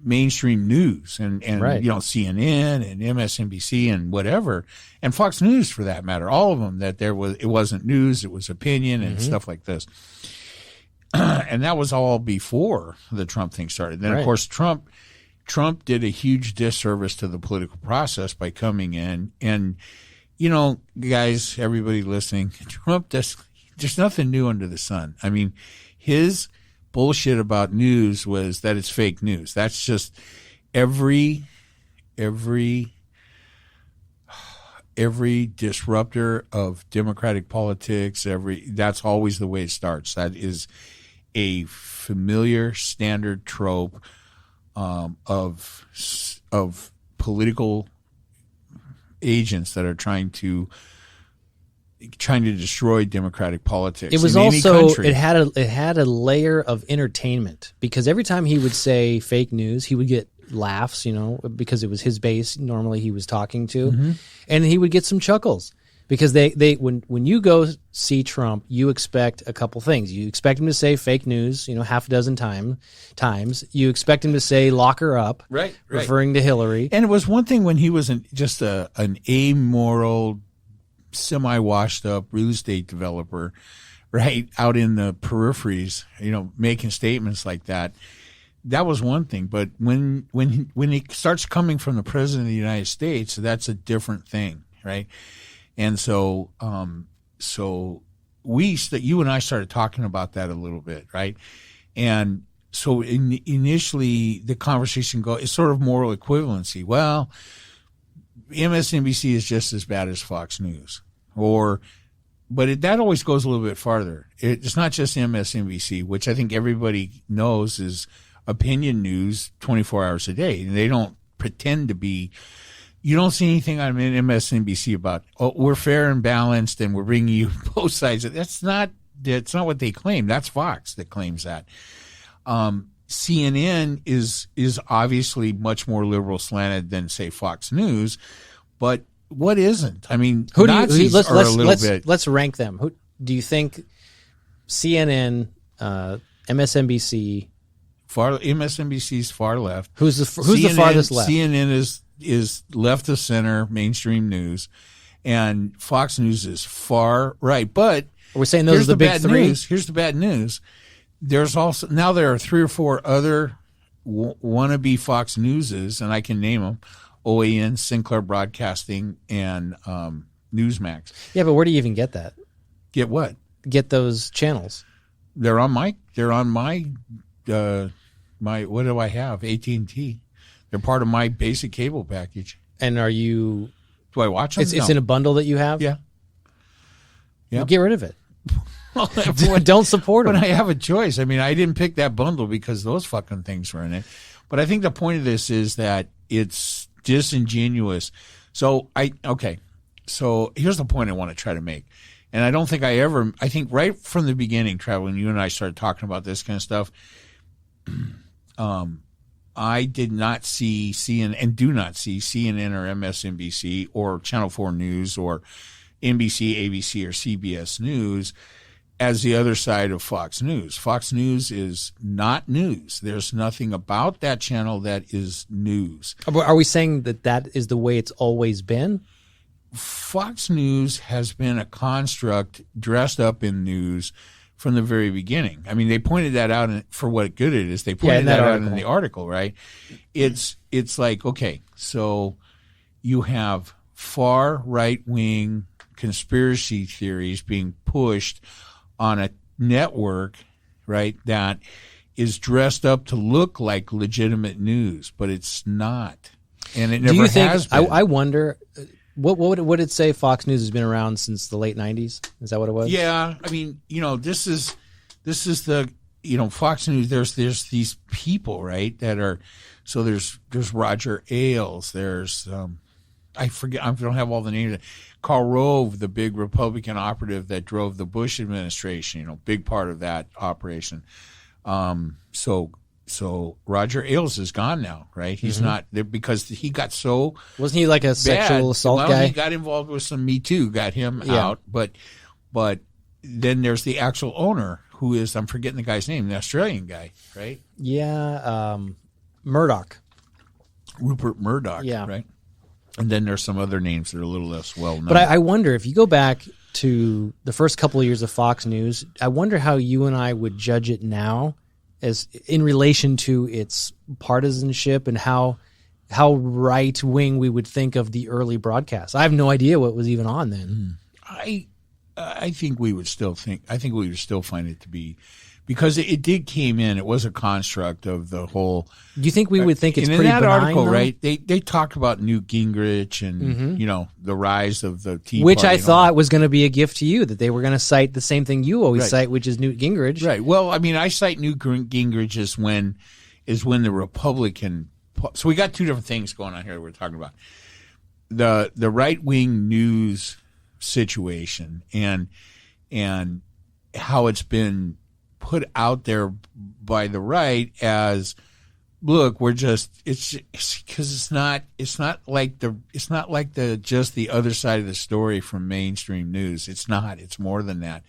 mainstream news and right. CNN and MSNBC and whatever, and Fox News for that matter, all of them, that it wasn't news, it was opinion and stuff like this. And that was all before the Trump thing started. Then, of course, Trump did a huge disservice to the political process by coming in. And, guys, everybody listening, there's nothing new under the sun. I mean, his bullshit about news was that it's fake news. That's just every disruptor of democratic politics. That's always the way it starts. That is a familiar standard trope of political agents that are trying to destroy democratic politics. It was also it had a layer of entertainment, because every time he would say fake news, he would get laughs, because it was his base normally he was talking to, and he would get some chuckles, because when you go see Trump, you expect a couple things. You expect him to say fake news, half a dozen times. You expect him to say lock her up, right, referring to Hillary. And it was one thing when he was just an amoral, semi-washed up real estate developer, right, out in the peripheries, making statements like that. That was one thing. But when it starts coming from the president of the United States, that's a different thing, right? And so, you and I started talking about that a little bit, right? And so initially the conversation is sort of moral equivalency. Well, MSNBC is just as bad as Fox News, but that always goes a little bit farther. It's not just MSNBC, which I think everybody knows is opinion news 24 hours a day. And they don't pretend to be. You don't see anything on MSNBC about, we're fair and balanced and we're bringing you both sides. That's not what they claim. That's Fox that claims that. CNN is obviously much more liberal slanted than, say, Fox News, but what isn't? I mean, Nazis are a little bit. Let's rank them. Who do you think? CNN, MSNBC. MSNBC's far left. Who's the farthest left? CNN is left of center, mainstream news, and Fox News is far right. But we're saying those are the big three. Here's the bad news. There's also now there are 3 or 4 other wannabe Fox Newses, and I can name them: OAN, Sinclair Broadcasting, and Newsmax. Yeah, but where do you even get that? Get what? Get those channels. They're on my what do I have? AT&T. They're part of my basic cable package. And do I watch them? It's in a bundle that you have? Yeah. Well, get rid of it. Don't support them. But I have a choice. I mean, I didn't pick that bundle because those fucking things were in it. But I think the point of this is that it's disingenuous. So So here's the point I want to try to make. And I don't think I think right from the beginning, Trevor, when you and I started talking about this kind of stuff, I did not see CNN and do not see CNN or MSNBC or Channel 4 News or NBC, ABC, or CBS News as the other side of Fox News. Fox News is not news. There's nothing about that channel that is news. Are we saying that is the way it's always been? Fox News has been a construct dressed up in news from the very beginning. I mean, they pointed that out for what good it is. They pointed that out in the article, right? It's like, okay, so you have far right-wing conspiracy theories being pushed on a network, right, that is dressed up to look like legitimate news, but it's not. And it never has been. I wonder, what would it say Fox News has been around since the late 90s? Is that what it was? Yeah. I mean, this is the, Fox News, there's these people, right, that are, so there's Roger Ailes, there's, I forget, I don't have all the names. Karl Rove, the big Republican operative that drove the Bush administration, big part of that operation. So Roger Ailes is gone now, right? He's not there because he got so wasn't he like a sexual assault guy? He got involved with some Me Too, got him out. But then there's the actual owner who is, I'm forgetting the guy's name, the Australian guy, right? Yeah, Murdoch. Rupert Murdoch, right? And then there's some other names that are a little less well known. But I wonder, if you go back to the first couple of years of Fox News, I wonder how you and I would judge it now as in relation to its partisanship and how right wing we would think of the early broadcasts. I have no idea what was even on then. I think we would still find it to be, because it did came in. It was a construct of the whole. Do you think we would think it's pretty benign? In that benign, article, though? right? They talked about Newt Gingrich and the rise of the Tea Which Party I thought was going to be a gift to you, that they were going to cite the same thing you always cite, which is Newt Gingrich. Right. Well, I mean, I cite Newt Gingrich is when the Republican. So we got two different things going on here that we're talking about. The right wing news situation and how it's been put out there by the right as, look, we're just, it's because it's not like just the other side of the story from mainstream news. It's not. It's more than that,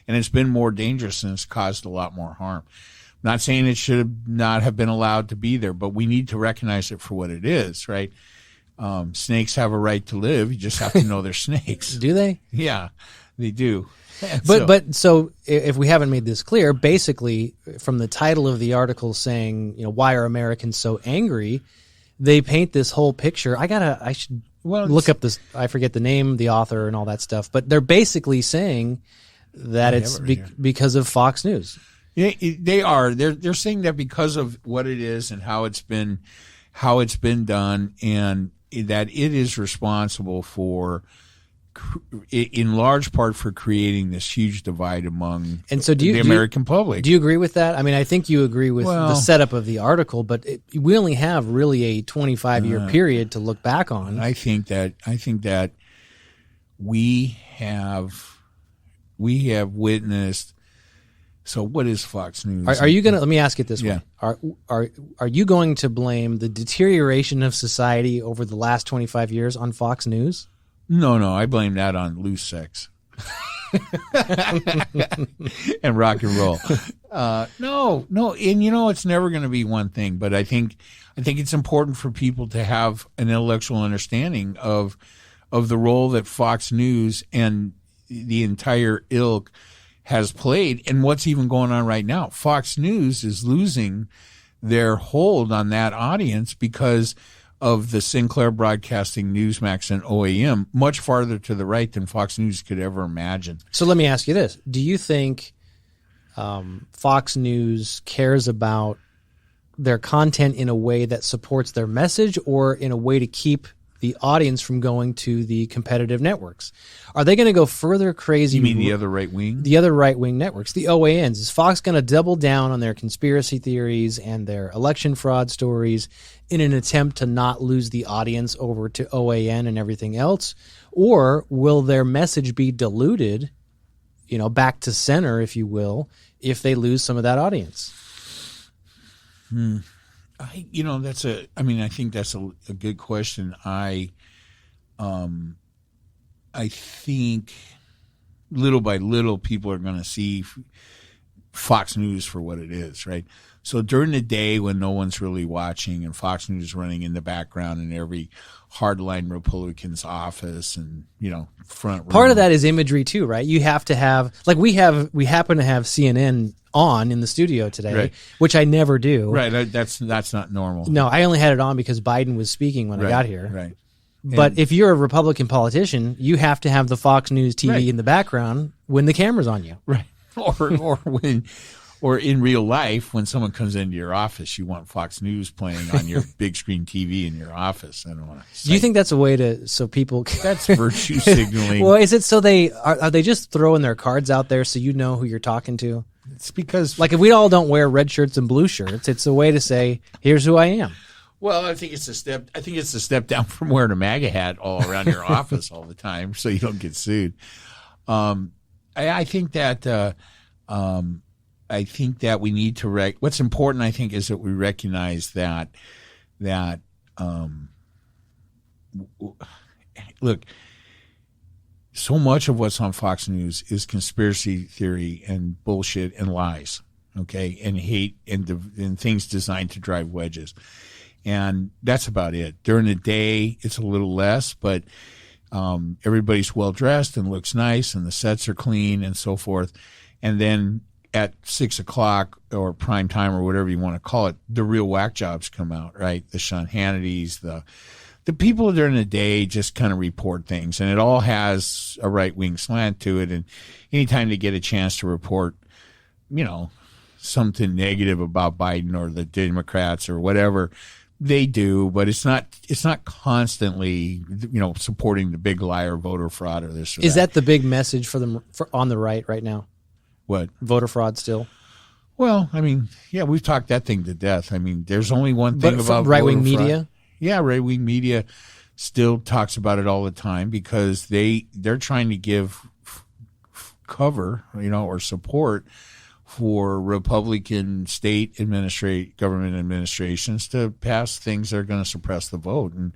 and it's been more dangerous and it's caused a lot more harm. I'm not saying it should not have been allowed to be there, but we need to recognize it for what it is, right? Snakes have a right to live. You just have to know they're snakes. Do they? Yeah, they do. So if we haven't made this clear, basically from the title of the article saying, why are Americans so angry, they paint this whole picture. I should look up this. I forget the name, the author, and all that stuff. But they're basically saying that it's because of Fox News. Yeah, they are. They're saying that because of what it is and how it's been done, and that it is responsible for, in large part, for creating this huge divide among the American public. Do you agree with that? I mean, I think you agree with the setup of the article, but we only have really a 25-year period to look back on. I think that we have witnessed. So what is Fox News? Are you going to, let me ask it this way. Are you going to blame the deterioration of society over the last 25 years on Fox News? No, I blame that on loose sex and rock and roll. No, and it's never going to be one thing. But I think it's important for people to have an intellectual understanding of the role that Fox News and the entire ilk has played, and what's even going on right now. Fox News is losing their hold on that audience because of the Sinclair Broadcasting, Newsmax, and OAM, much farther to the right than Fox News could ever imagine. So let me ask you this. Do you think Fox News cares about their content in a way that supports their message, or in a way to keep the audience from going to the competitive networks? Are they going to go further crazy? You mean the other right wing? The other right wing networks, the OANs. Is Fox going to double down on their conspiracy theories and their election fraud stories in an attempt to not lose the audience over to OAN and everything else? Or will their message be diluted, back to center, if you will, if they lose some of that audience? I think that's a good question. I think little by little people are going to see Fox News for what it is, right? So during the day when no one's really watching and Fox News is running in the background in every hardline Republican's office and, front room. Part of that is imagery too, right? You have to have, like we happen to have CNN on in the studio today, right, which I never do. Right. That's not normal. No, I only had it on because Biden was speaking when I got here. Right. But if you're a Republican politician, you have to have the Fox News TV in the background when the camera's on you. Right. Or in real life, when someone comes into your office, you want Fox News playing on your big screen TV in your office. I don't want to. Do you think that's a way so people? That's virtue signaling. Well, is it so are they just throwing their cards out there so you know who you're talking to? It's because, like, if we all don't wear red shirts and blue shirts, it's a way to say, "Here's who I am." Well, I think it's a step down from wearing a MAGA hat all around your office all the time, so you don't get sued. I think that. I think that we need to what's important, I think, is that we recognize that look, so much of what's on Fox News is conspiracy theory and bullshit and lies, okay, and hate and things designed to drive wedges. And that's about it. During the day, it's a little less, but everybody's well dressed and looks nice and the sets are clean and so forth. And then at 6 o'clock or prime time or whatever you want to call it, the real whack jobs come out, right? The Sean Hannitys, the people during the day just kind of report things, and it all has a right-wing slant to it. And anytime they get a chance to report, something negative about Biden or the Democrats or whatever, they do, but it's not constantly, supporting the big liar, voter fraud, or this or that. Is that the big message for them on the right now? What? Voter fraud still? Well, we've talked that thing to death. There's only one thing about right-wing media. Yeah, right-wing media still talks about it all the time because they're trying to give cover, or support for Republican state government administrations to pass things that are going to suppress the vote. And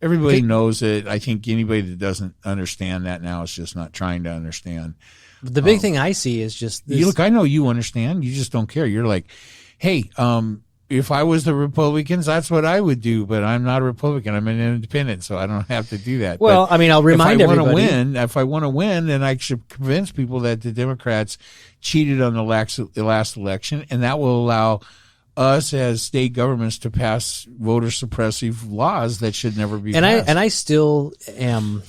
everybody knows it. I think anybody that doesn't understand that now is just not trying to understand. The big thing I see is just this. Look, I know you understand. You just don't care. You're like, hey, if I was the Republicans, that's what I would do. But I'm not a Republican. I'm an independent, so I don't have to do that. Well, I'll remind everybody. If I want to win, then I should convince people that the Democrats cheated on the last election, and that will allow us as state governments to pass voter suppressive laws that should never be passed. I still am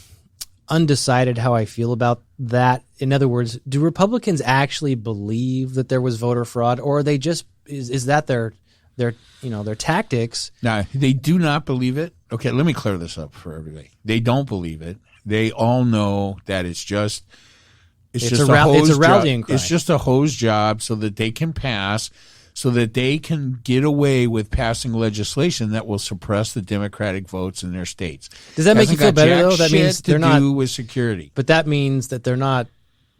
undecided how I feel about that. In other words, do Republicans actually believe that there was voter fraud, or are they just is that their tactics? No, they do not believe it. Okay, let me clear this up for everybody. They don't believe it. They all know that it's just a rallying cry. It's just a hose job so that they can pass, so that they can get away with passing legislation that will suppress the Democratic votes in their states. Does that make you feel better, though? That means they're not do with security. But that means that they're not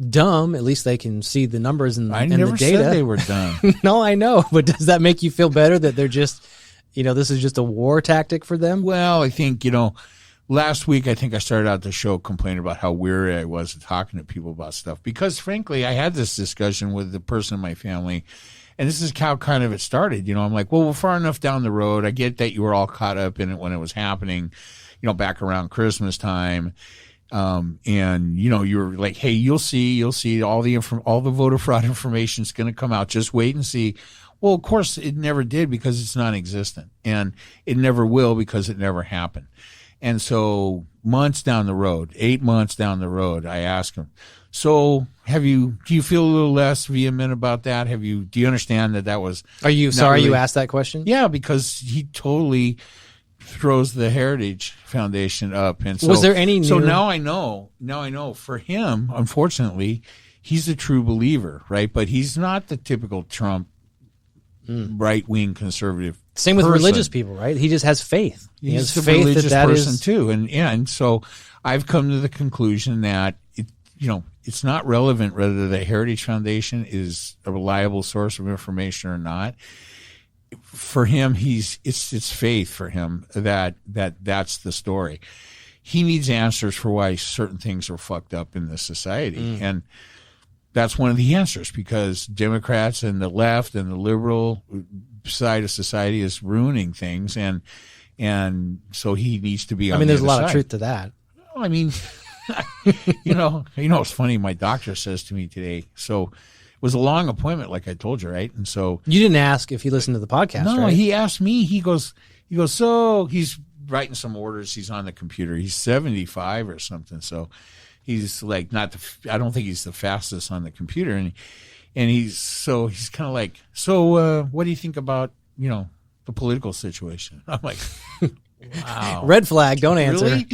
dumb. At least they can see the numbers and the data. I never said they were dumb. No, I know. But does that make you feel better that they're just, this is just a war tactic for them? Well, I think, last week I think I started out the show complaining about how weary I was talking to people about stuff. Because, frankly, I had this discussion with the person in my family. And this is how kind of it started. I'm like, well, we're far enough down the road. I get that you were all caught up in it when it was happening, back around Christmas time. And, you were like, hey, you'll see all the voter fraud information is going to come out. Just wait and see. Well, of course, it never did because it's non-existent. And it never will because it never happened. And so 8 months down the road, I asked him, so do you feel a little less vehement about that? Do you understand that was? Are you sorry you asked that question? Yeah, because he totally throws the Heritage Foundation up. And so, was there any So now I know for him, unfortunately, he's a true believer, right? But he's not the typical Trump right-wing conservative Same with religious people, right? He just has faith. He has a faith religious that person is too, and so I've come to the conclusion that it's not relevant whether the Heritage Foundation is a reliable source of information or not. For him, it's faith for him that's the story. He needs answers for why certain things are fucked up in this society, and that's one of the answers, because Democrats and the left and the liberal side of society is ruining things, and so he needs to be on there's a lot side. of truth to that. I mean, it's funny. My doctor says to me today, so it was a long appointment, like I told you, right? And so you didn't ask if he listened to the podcast, no, right? He asked me. He goes, so he's writing some orders. He's on the computer. He's 75 or something. So he's like I don't think he's the fastest on the computer. And he's kind of like, so what do you think about, the political situation? I'm like, wow. Red flag, don't answer. Really?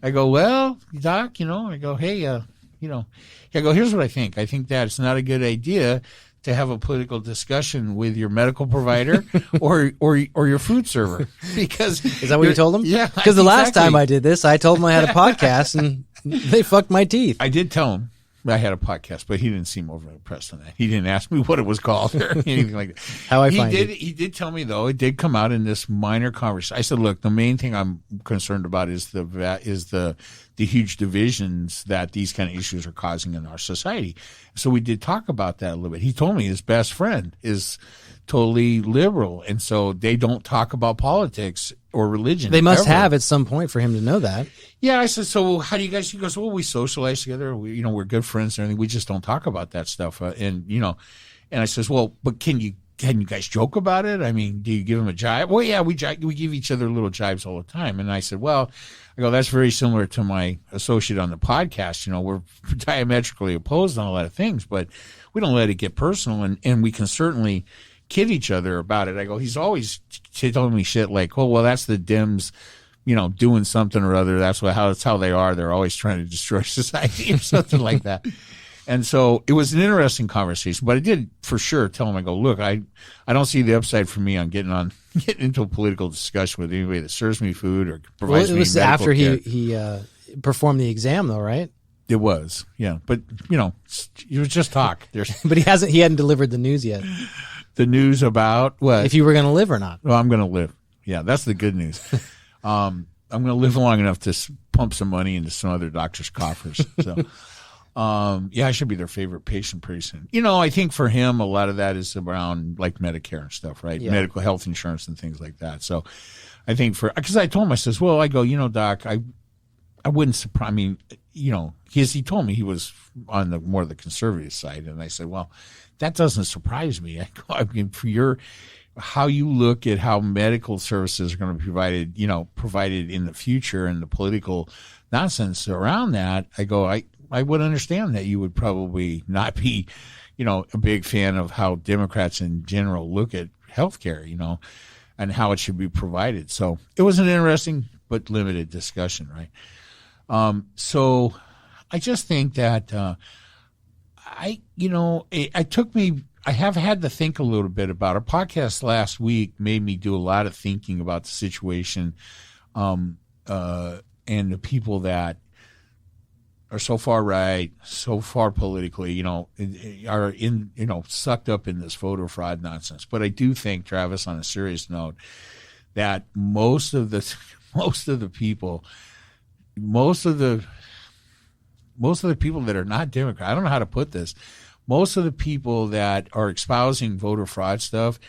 I go, well, Doc, I go, hey, I go, here's what I think. I think that it's not a good idea to have a political discussion with your medical provider or your food server, because is that what you told them? Yeah, because the last time I did this, I told them I had a podcast and they fucked my teeth. I did tell him I had a podcast, but he didn't seem overly impressed on that. He didn't ask me what it was called or anything like that. How I find it. He did tell me, though, it did come out in this minor conversation. I said, look, the main thing I'm concerned about is the huge divisions that these kind of issues are causing in our society. So we did talk about that a little bit. He told me his best friend is totally liberal, and so they don't talk about politics or religion. They must have at some point for him to know that. Yeah, I said, so how do you guys? He goes, well, we socialize together. We're good friends and everything. We just don't talk about that stuff. And I says, well, but can you guys joke about it? I mean, do you give him a jibe? Well, yeah, we give each other little jibes all the time. And I said, well, that's very similar to my associate on the podcast. We're diametrically opposed on a lot of things, but we don't let it get personal, and we can certainly kid each other about it. I go, he's always telling me shit like, oh, well, that's the Dems, doing something or other. That's how they are. They're always trying to destroy society or something like that. And so it was an interesting conversation, but I did for sure tell him, I go, look, I don't see the upside for me on getting into a political discussion with anybody that serves me food or provides me medical care. It was after he performed the exam, though, right? It was, yeah. But, it was just talk. But he hadn't delivered the news yet. The news about what? If you were going to live or not. Well, I'm going to live. Yeah, that's the good news. I'm going to live long enough to pump some money into some other doctor's coffers. So, I should be their favorite patient pretty soon. I think for him, a lot of that is around like Medicare and stuff, right? Yeah. Medical health insurance and things like that. So I think because I told him, I says, well, I go, Doc, I wouldn't surprise, I mean, he told me he was on the more of the conservative side. And I said, well, that doesn't surprise me. I mean, for how you look at how medical services are going to be provided in the future and the political nonsense around that, I go, I would understand that you would probably not be, a big fan of how Democrats in general look at healthcare, and how it should be provided. So it was an interesting but limited discussion, right? So I just think that I have had to think a little bit about our podcast last week. Made me do a lot of thinking about the situation, and the people that are so far right, so far politically, are sucked up in this voter fraud nonsense. But I do think, Travis, on a serious note, that most of the people that are not Democrat, I don't know how to put this, most of the people that are espousing voter fraud stuff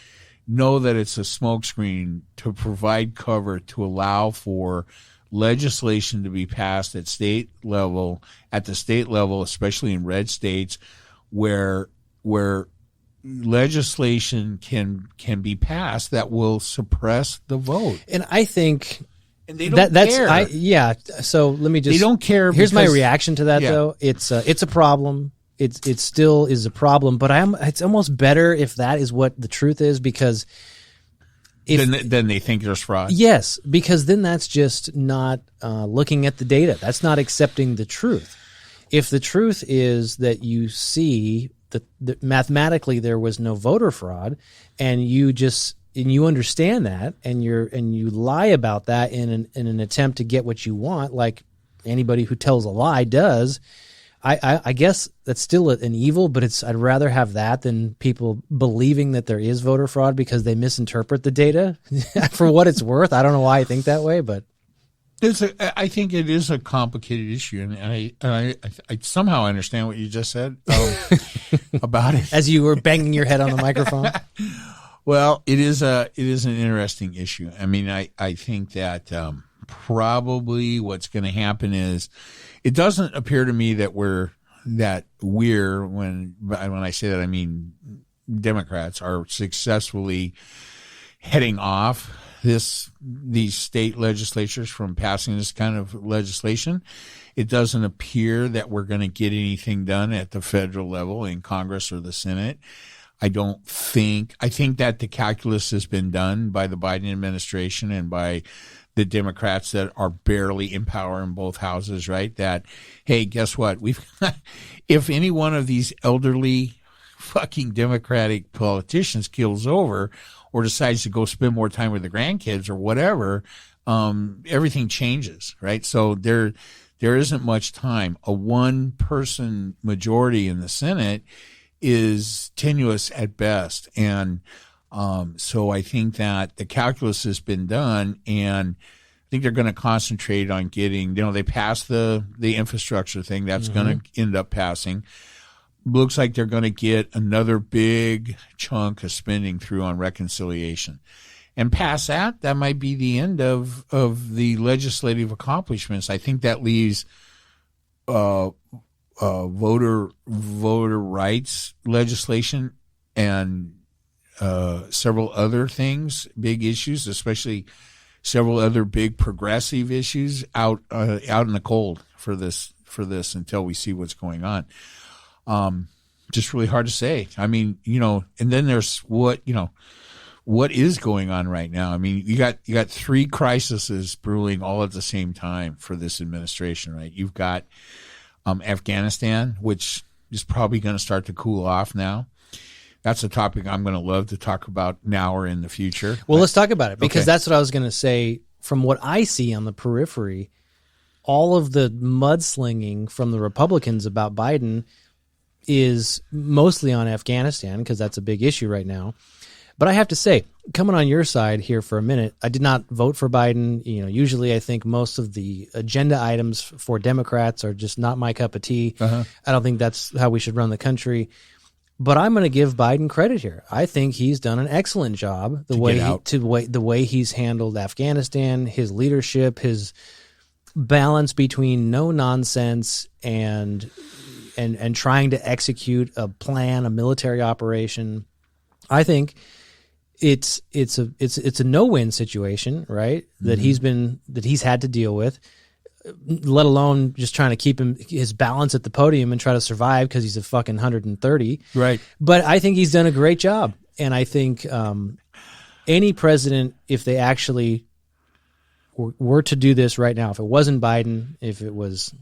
know that it's a smokescreen to provide cover to allow for legislation to be passed at the state level, especially in red states, where legislation can be passed that will suppress the vote. And I think they don't care. So let me just. They don't care. Here's my reaction to that, though. It's a problem. It still is a problem, but it's almost better if that is what the truth is, because then they think there's fraud. Yes, because then that's just not looking at the data. That's not accepting the truth. If the truth is that you see that mathematically there was no voter fraud, and you just you understand that, and you lie about that in an attempt to get what you want, like anybody who tells a lie does. I guess that's still an evil, but I'd rather have that than people believing that there is voter fraud because they misinterpret the data. For what it's worth, I don't know why I think that way, but I think it is a complicated issue, and I somehow understand what you just said about it. As you were banging your head on the microphone. Well, it is an interesting issue. I mean, I think that probably what's going to happen is it doesn't appear to me that we're when I say that, I mean Democrats are successfully heading off these state legislatures from passing this kind of legislation. It doesn't appear that we're going to get anything done at the federal level in Congress or the Senate. I think that the calculus has been done by the Biden administration and by the Democrats that are barely in power in both houses, right? That, hey, guess what? If any one of these elderly fucking Democratic politicians kills over or decides to go spend more time with the grandkids or whatever, everything changes, right? So there isn't much time. A one-person majority in the Senate is tenuous at best. And so I think that the calculus has been done, and I think they're going to concentrate on getting, they passed the infrastructure thing. That's going to end up passing. Looks like they're going to get another big chunk of spending through on reconciliation. And past that might be the end of the legislative accomplishments. I think that leaves voter rights legislation and several other things, big issues, especially several other big progressive issues out in the cold for this until we see what's going on. Just really hard to say. I mean, and then there's what is going on right now. I mean, you got three crises brewing all at the same time for this administration, right? You've got Afghanistan, which is probably going to start to cool off now. That's a topic I'm going to love to talk about now or in the future. Well, let's talk about it, because that's what I was going to say. From what I see on the periphery, all of the mudslinging from the Republicans about Biden is mostly on Afghanistan, because that's a big issue right now. But I have to say, coming on your side here for a minute, I did not vote for Biden. Usually I think most of the agenda items for Democrats are just not my cup of tea. I don't think that's how we should run the country. But I'm going to give Biden credit here. I think he's done an excellent job the way he's handled Afghanistan, his leadership, his balance between no nonsense and trying to execute a plan, a military operation. I think it's a no-win situation, right? That he's had to deal with, let alone just trying to keep his balance at the podium and try to survive because he's a fucking 130. Right. But I think he's done a great job. And I think any president, if they actually were to do this right now, if it wasn't Biden, if it was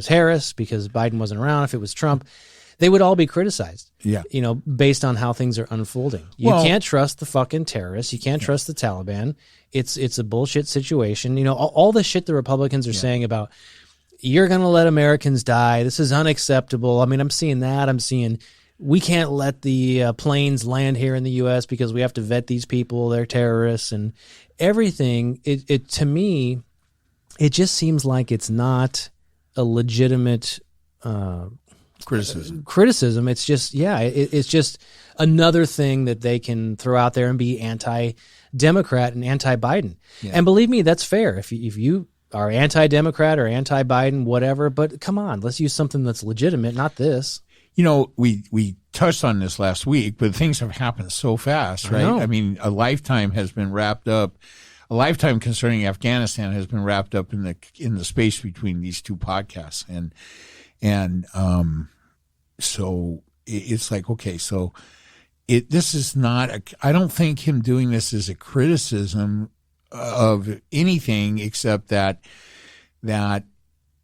Harris, because Biden wasn't around, if it was Trump, they would all be criticized. Yeah. Based on how things are unfolding. You can't trust the fucking terrorists. You can't trust the Taliban. It's a bullshit situation. All the shit the Republicans are saying about, you're going to let Americans die. This is unacceptable. I mean, I'm seeing that. I'm seeing we can't let the planes land here in the U.S. because we have to vet these people. They're terrorists and everything. It to me, it just seems like it's not a legitimate criticism. It's just, it's just another thing that they can throw out there and be anti-Democrat and anti-Biden. Yeah. And believe me, that's fair. If you are anti-Democrat or anti-Biden, whatever, but come on, let's use something that's legitimate, not this. We touched on this last week, but things have happened so fast, right? I mean, a lifetime has been wrapped up. A lifetime concerning Afghanistan has been wrapped up in the space between these two podcasts, and so it's like, okay, so this is not I don't think him doing this is a criticism of anything except that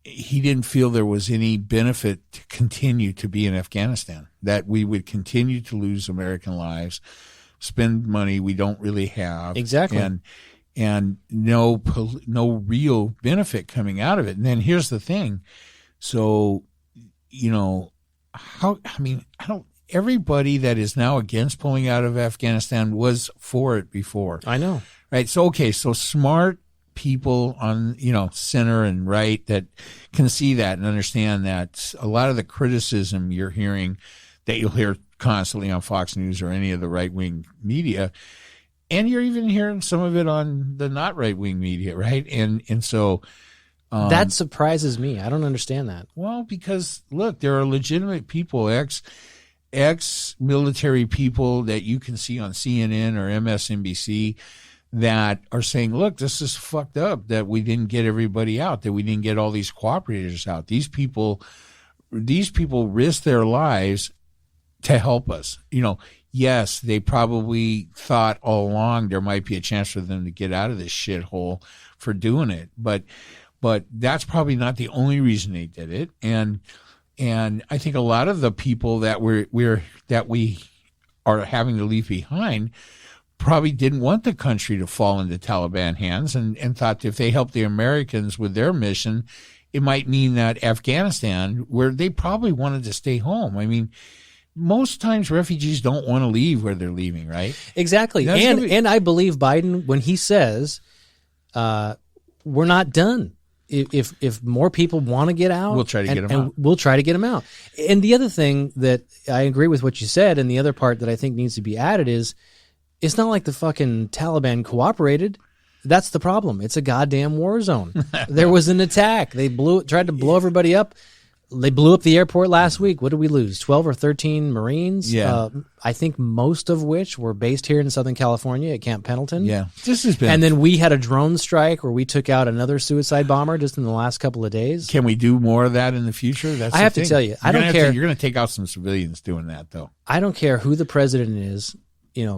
he didn't feel there was any benefit to continue to be in Afghanistan, that we would continue to lose American lives spend money we don't really have. Exactly. And no real benefit coming out of it. And then here's the thing. So, everybody that is now against pulling out of Afghanistan was for it before. I know. Right. So, okay. So smart people on, center and right that can see that and understand that a lot of the criticism you're hearing that you'll hear constantly on Fox News or any of the right-wing media, and you're even hearing some of it on the not right-wing media, right? And so that surprises me. I don't understand that. Well, because look, there are legitimate people, ex-military people that you can see on CNN or MSNBC that are saying, look, this is fucked up that we didn't get everybody out, that we didn't get all these cooperators out. These people risk their lives to help us. Yes, they probably thought all along there might be a chance for them to get out of this shithole for doing it. But that's probably not the only reason they did it. And I think a lot of the people that we are having to leave behind probably didn't want the country to fall into Taliban hands and thought if they helped the Americans with their mission, it might mean that Afghanistan, where they probably wanted to stay home. I mean, most times refugees don't want to leave where they're leaving, right? Exactly. And I believe Biden when he says, we're not done. If more people want to get out, we'll try to get them out. We'll try to get them out. And the other thing that I agree with what you said, and the other part that I think needs to be added is, it's not like the fucking Taliban cooperated. That's the problem. It's a goddamn war zone. There was an attack. They tried to blow everybody up. They blew up the airport last week. What did we lose? 12 or 13 Marines? Yeah. I think most of which were based here in Southern California at Camp Pendleton. Yeah. This has been. And then we had a drone strike where we took out another suicide bomber just in the last couple of days. Can we do more of that in the future? I have to tell you, I don't care. You're going to take out some civilians doing that, though. I don't care who the president is.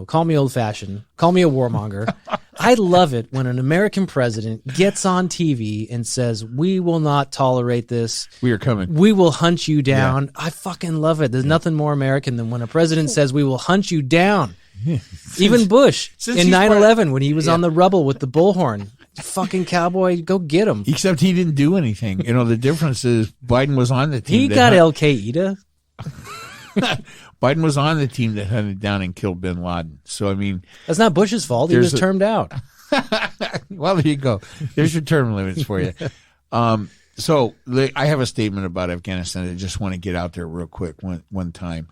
Call me old-fashioned, call me a warmonger. I love it when an American president gets on TV and says, we will not tolerate this. We are coming. We will hunt you down. Yeah. I fucking love it. There's nothing more American than when a president says, we will hunt you down. Even Bush in 9/11 when he was on the rubble with the bullhorn. Fucking cowboy, go get him. Except he didn't do anything. The difference is Biden was on the team. He got Al-Qaeda. Biden was on the team that hunted down and killed bin Laden. So, I mean... That's not Bush's fault. He was termed out. Well, there you go. There's your term limits for you. So, I have a statement about Afghanistan. I just want to get out there real quick one time.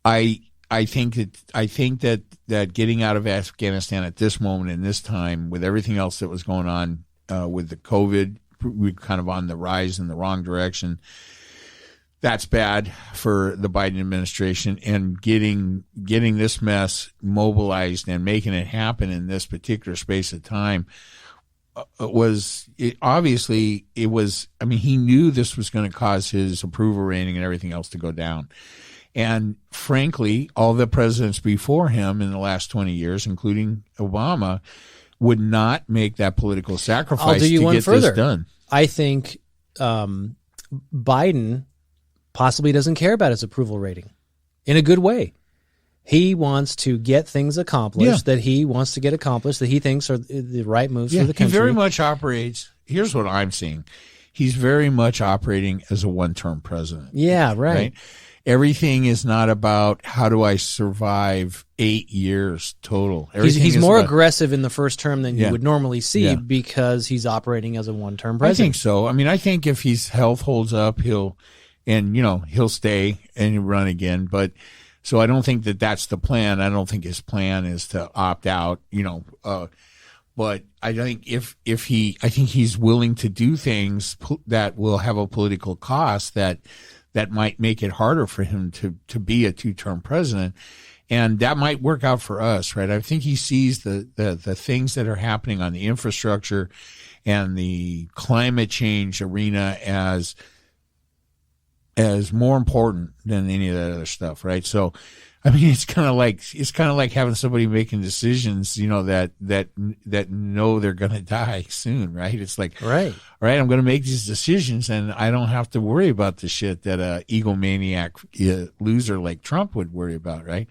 I think that getting out of Afghanistan at this moment in this time, with everything else that was going on with the COVID, we're kind of on the rise in the wrong direction. That's bad for the Biden administration, and getting this mess mobilized and making it happen in this particular space of time obviously it was. I mean, he knew this was going to cause his approval rating and everything else to go down. And frankly, all the presidents before him in the last 20 years, including Obama, would not make that political sacrifice to get this done. I think Biden possibly doesn't care about his approval rating in a good way. He wants to get things accomplished that he wants to get accomplished, that he thinks are the right moves for the country. He very much operates. Here's what I'm seeing. He's very much operating as a one-term president. Yeah, right. Everything is not about how do I survive 8 years total. He's more aggressive in the first term than you would normally see because he's operating as a one-term president. I think so. I mean, I think if his health holds up, he'll stay and run again. But so I don't think that that's the plan. I don't think his plan is to opt out. But I think I think he's willing to do things that will have a political cost that might make it harder for him to be a two-term president. And that might work out for us, right? I think he sees the things that are happening on the infrastructure and the climate change arena as more important than any of that other stuff, right? So, I mean, it's kind of like having somebody making decisions, that know they're going to die soon, right? It's like, right, I'm going to make these decisions, and I don't have to worry about the shit that a egomaniac loser like Trump would worry about, right?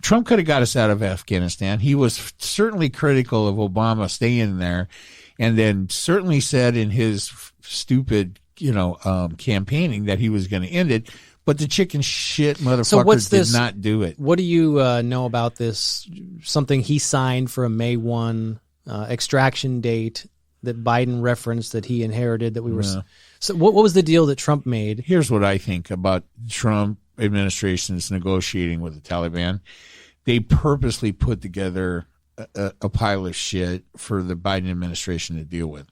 Trump could have got us out of Afghanistan. He was certainly critical of Obama staying there, and then certainly said in his stupid, campaigning that he was going to end it. But the chicken shit motherfucker did not do it. What do you know about this? Something he signed for a May 1 extraction date that Biden referenced that he inherited that we were. Yeah. So what was the deal that Trump made? Here's what I think about Trump administration's negotiating with the Taliban. They purposely put together a pile of shit for the Biden administration to deal with.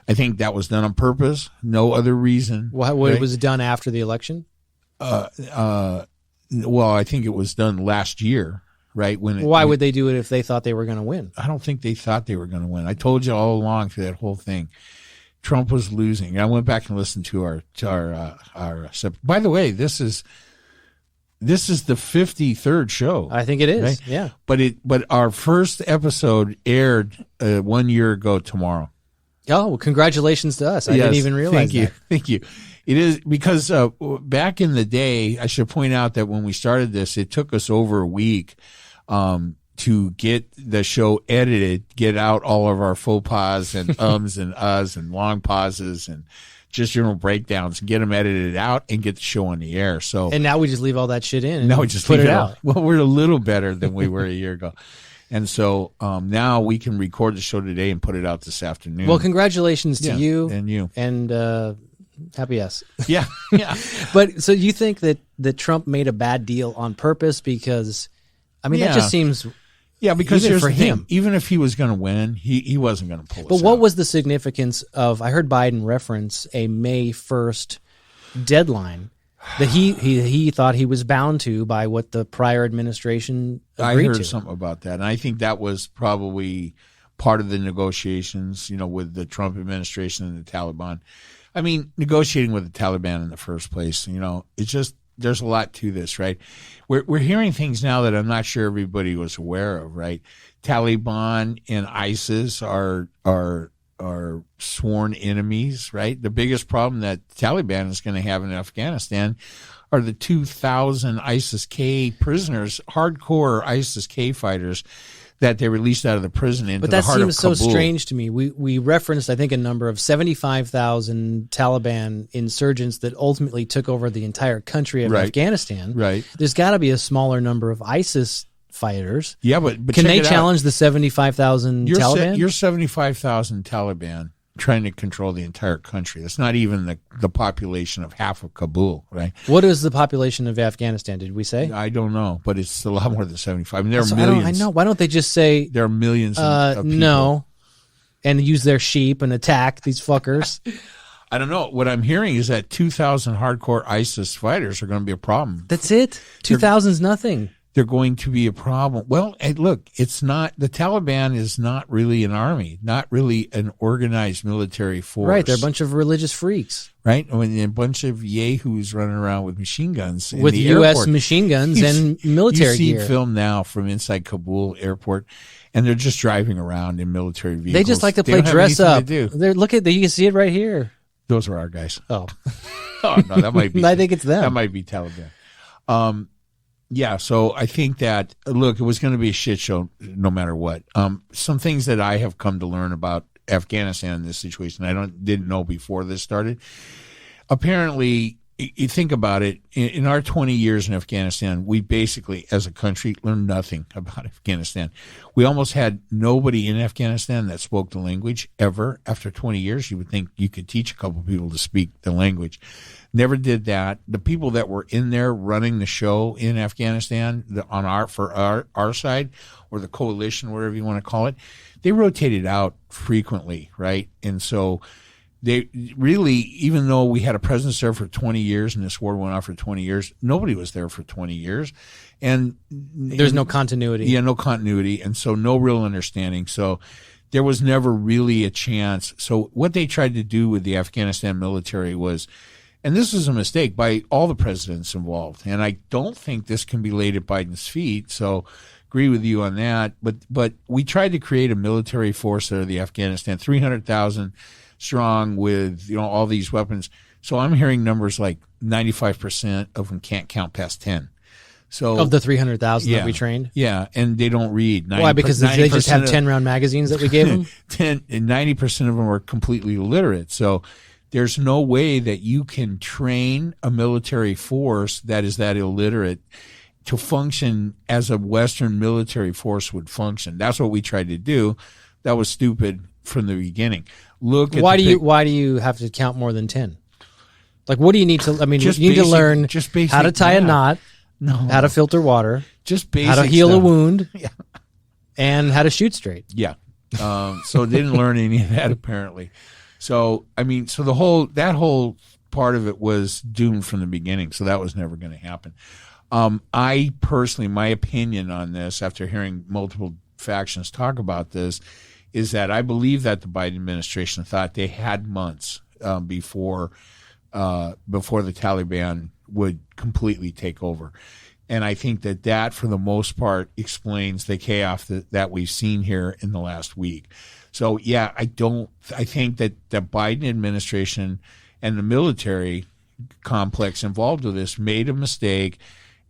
I think that was done on purpose. No other reason. What was it done after the election? Well, I think it was done last year, right? Why would they do it if they thought they were going to win? I don't think they thought they were going to win. I told you all along through that whole thing, Trump was losing. I went back and listened to our. By the way, this is the 53rd show. I think it is. Right? Yeah. But our first episode aired 1 year ago tomorrow. Oh, well, congratulations to us. I didn't even realize that. Thank you. It is because back in the day, I should point out that when we started this, it took us over a week to get the show edited, get out all of our faux pas and ums and uhs and long pauses and just general breakdowns, get them edited out and get the show on the air. So and now we just leave all that shit in. And now we just put it out. Well, we're a little better than we were a year ago. And so now we can record the show today and put it out this afternoon. Well, congratulations to you. And happy yes. Yeah. But so you think that Trump made a bad deal on purpose? Because, I mean, that just seems... Yeah, because here's for him, even if he was going to win, he wasn't going to pull us But what was the significance of, I heard Biden reference a May 1st deadline that he thought he was bound to by what the prior administration agreed to. I heard something about that, and I think that was probably part of the negotiations, with the Trump administration and the Taliban. I mean, negotiating with the Taliban in the first place, it's just, there's a lot to this, right? We're hearing things now that I'm not sure everybody was aware of, right? Taliban and ISIS are sworn enemies, right? The biggest problem that Taliban is going to have in Afghanistan are the 2,000 ISIS-K prisoners, hardcore ISIS-K fighters that they released out of the prison into the heart of Kabul. But that seems so strange to me. We referenced, I think, a number of 75,000 Taliban insurgents that ultimately took over the entire country of Afghanistan. Right. There's got to be a smaller number of ISIS fighters. Yeah, but can they challenge the 75,000 Taliban? You're 75,000 Taliban trying to control the entire country. That's not even the population of half of Kabul, right? What is the population of Afghanistan, did we say? I don't know, but it's a lot more than 75. I mean, there are millions. I know. Why don't they just say... There are millions of people. No, and use their sheep and attack these fuckers? I don't know. What I'm hearing is that 2,000 hardcore ISIS fighters are going to be a problem. That's it? 2,000's nothing. They're going to be a problem. Well, look, it's not, the Taliban is not really an army, not really an organized military force. Right, they're a bunch of religious freaks. Right, I mean, a bunch of yahoos running around with machine guns in with the U.S. airport. Machine guns and military gear. You see film now from inside Kabul airport, and they're just driving around in military vehicles. They just like to play dress up. You can see it right here. Those are our guys. Oh, oh no, that might be. I think it's them. That might be Taliban. Yeah, so I think that, look, it was going to be a shit show no matter what. Some things that I have come to learn about Afghanistan in this situation I didn't know before this started. Apparently, you think about it, in our 20 years in Afghanistan, we basically, as a country, learned nothing about Afghanistan. We almost had nobody in Afghanistan that spoke the language ever. After 20 years, you would think you could teach a couple people to speak the language. Never did that. The people that were in there running the show in Afghanistan for our side, or the coalition, whatever you want to call it, they rotated out frequently, right? And so they really, even though we had a presence there for 20 years and this war went on for 20 years, nobody was there for 20 years. And there's no continuity. Yeah, no continuity. And so no real understanding. So there was never really a chance. So what they tried to do with the Afghanistan military was, and this was a mistake by all the presidents involved, and I don't think this can be laid at Biden's feet, so agree with you on that. But we tried to create a military force out of the Afghanistan, 300,000 strong with all these weapons. So I'm hearing numbers like 95% of them can't count past 10. So of the 300,000 that we trained. Yeah, and they don't read. Why? Because they just have 10-round magazines that we gave them? 90% of them are completely illiterate. So there's no way that you can train a military force that is that illiterate to function as a Western military force would function. That's what we tried to do. That was stupid from the beginning. Look at why do you have to count more than 10? Like, what do you need to? I mean, you need to learn how to tie a knot, how to filter water, just basic how to heal stuff. a wound, and how to shoot straight. Yeah. So they didn't learn any of that apparently. So I mean, so that whole part of it was doomed from the beginning. So that was never going to happen. I personally, my opinion on this, after hearing multiple factions talk about this, is that I believe that the Biden administration thought they had months before the Taliban would completely take over. And I think that for the most part explains the chaos that we've seen here in the last week. So yeah, I think that the Biden administration and the military complex involved with this made a mistake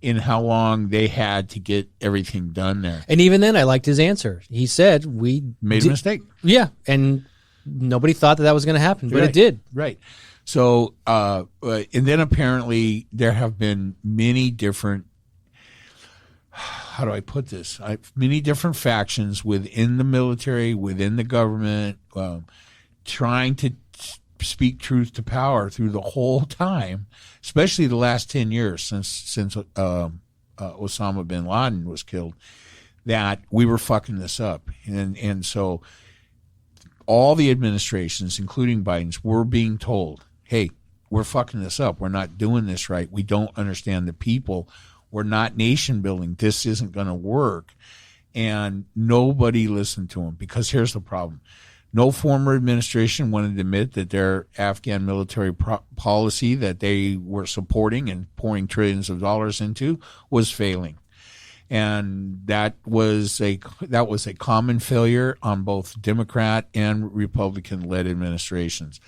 in how long they had to get everything done there. And even then, I liked his answer. He said, we made a mistake. Yeah, and nobody thought that was going to happen, but it did. Right. So, and then apparently there have been many different, how do I put this? Many different factions within the military, within the government, trying to speak truth to power through the whole time, especially the last 10 years since Osama bin Laden was killed, that we were fucking this up. And so all the administrations, including Biden's, were being told, hey, we're fucking this up. We're not doing this right. We don't understand the people. We're not nation building. This isn't going to work. And nobody listened to them, because here's the problem. No former administration wanted to admit that their Afghan military policy that they were supporting and pouring trillions of dollars into was failing. And that was a common failure on both Democrat and Republican-led administrations.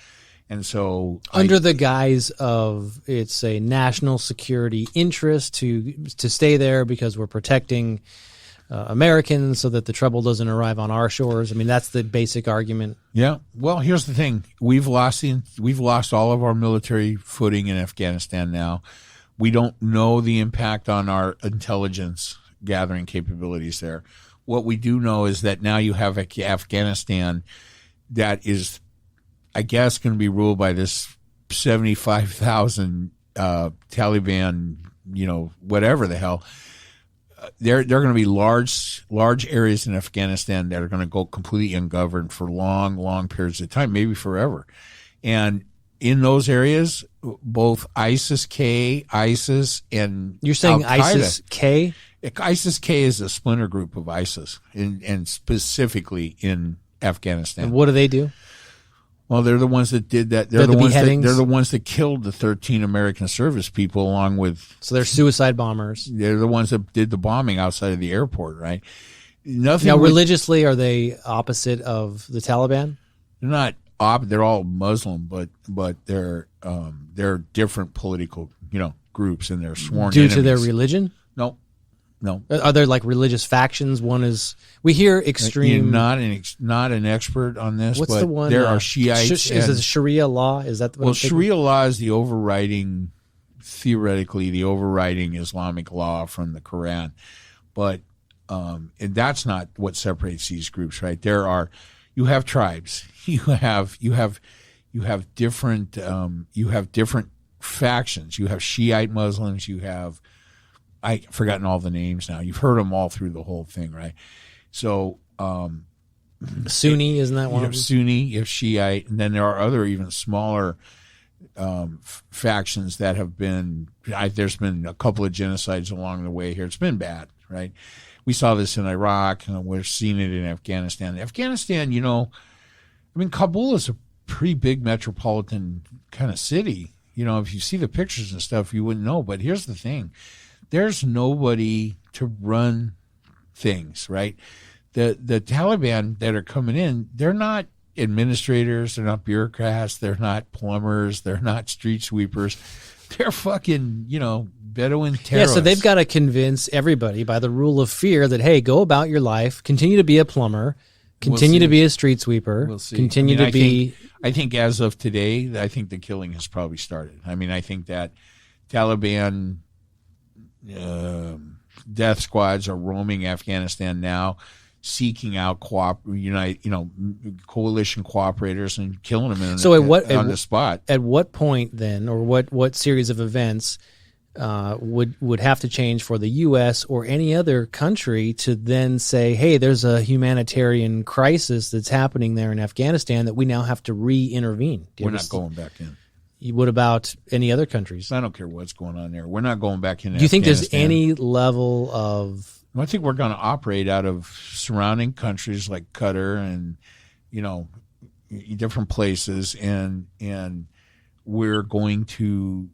And so under the guise of it's a national security interest to stay there because we're protecting Americans so that the trouble doesn't arrive on our shores. I mean, that's the basic argument. Yeah. Well, here's the thing. We've lost all of our military footing in Afghanistan now. We don't know the impact on our intelligence gathering capabilities there. What we do know is that now you have Afghanistan that is, I guess, going to be ruled by this 75,000 Taliban, whatever the hell. There are going to be large areas in Afghanistan that are going to go completely ungoverned for long periods of time, maybe forever. And in those areas, both ISIS-K, ISIS, and you're saying Al-Qaeda, ISIS-K? ISIS-K is a splinter group of ISIS, and specifically in Afghanistan. And what do they do? Well, they're the ones that did that. They're the ones that killed the 13 American service people, along with. So they're suicide bombers. They're the ones that did the bombing outside of the airport, right? Religiously, are they opposite of the Taliban? They're not. They're all Muslim, but they're different political, groups, and they're sworn due enemies. to their religion. No. Are there like religious factions? One is, we hear extreme. Not an expert on this. What's but the one? There are Shiites. Is it Sharia law? Is that well? Sharia law is theoretically the overriding Islamic law from the Quran, but and that's not what separates these groups, right? You have tribes. You have different factions. You have Shiite Muslims. You have, I've forgotten all the names now. You've heard them all through the whole thing, right? So Sunni, isn't that one? You have Sunni, you have Shiite, and then there are other even smaller factions that have been. There's been a couple of genocides along the way here. It's been bad, right? We saw this in Iraq, and we're seeing it in Afghanistan. Afghanistan, Kabul is a pretty big metropolitan kind of city. If you see the pictures and stuff, you wouldn't know. But here's the thing. There's nobody to run things, right? The Taliban that are coming in, they're not administrators, they're not bureaucrats, they're not plumbers, they're not street sweepers. They're fucking, Bedouin terrorists. Yeah, so they've got to convince everybody by the rule of fear that, hey, go about your life, continue to be a plumber, continue to be a street sweeper, we'll see. continue to be... I think as of today, I think the killing has probably started. I mean, I think that Taliban death squads are roaming Afghanistan now, seeking out coalition cooperators and killing them on the spot. At what point then, or what series of events would have to change for the U.S. or any other country to then say, hey, there's a humanitarian crisis that's happening there in Afghanistan that we now have to re-intervene? We're not going back in. What about any other countries? I don't care what's going on there. We're not going back in. Do you think there's any level of... I think we're going to operate out of surrounding countries like Qatar and, different places, and we're going to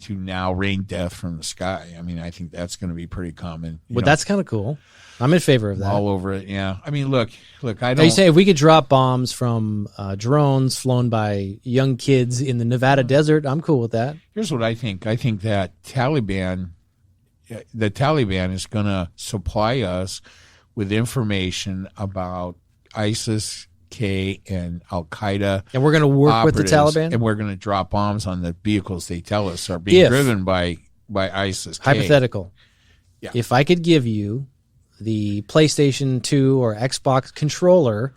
now rain death from the sky. I mean, I think that's going to be pretty common. That's kind of cool. I'm in favor of that. All over it, yeah. I mean, look. I don't. Now you say if we could drop bombs from drones flown by young kids in the Nevada desert, I'm cool with that. Here's what I think. I think that the Taliban is going to supply us with information about ISIS, K, and Al Qaeda, and we're going to work with the Taliban, and we're going to drop bombs on the vehicles they tell us are being driven by ISIS. Hypothetical. Yeah. If I could give you the PlayStation 2 or Xbox controller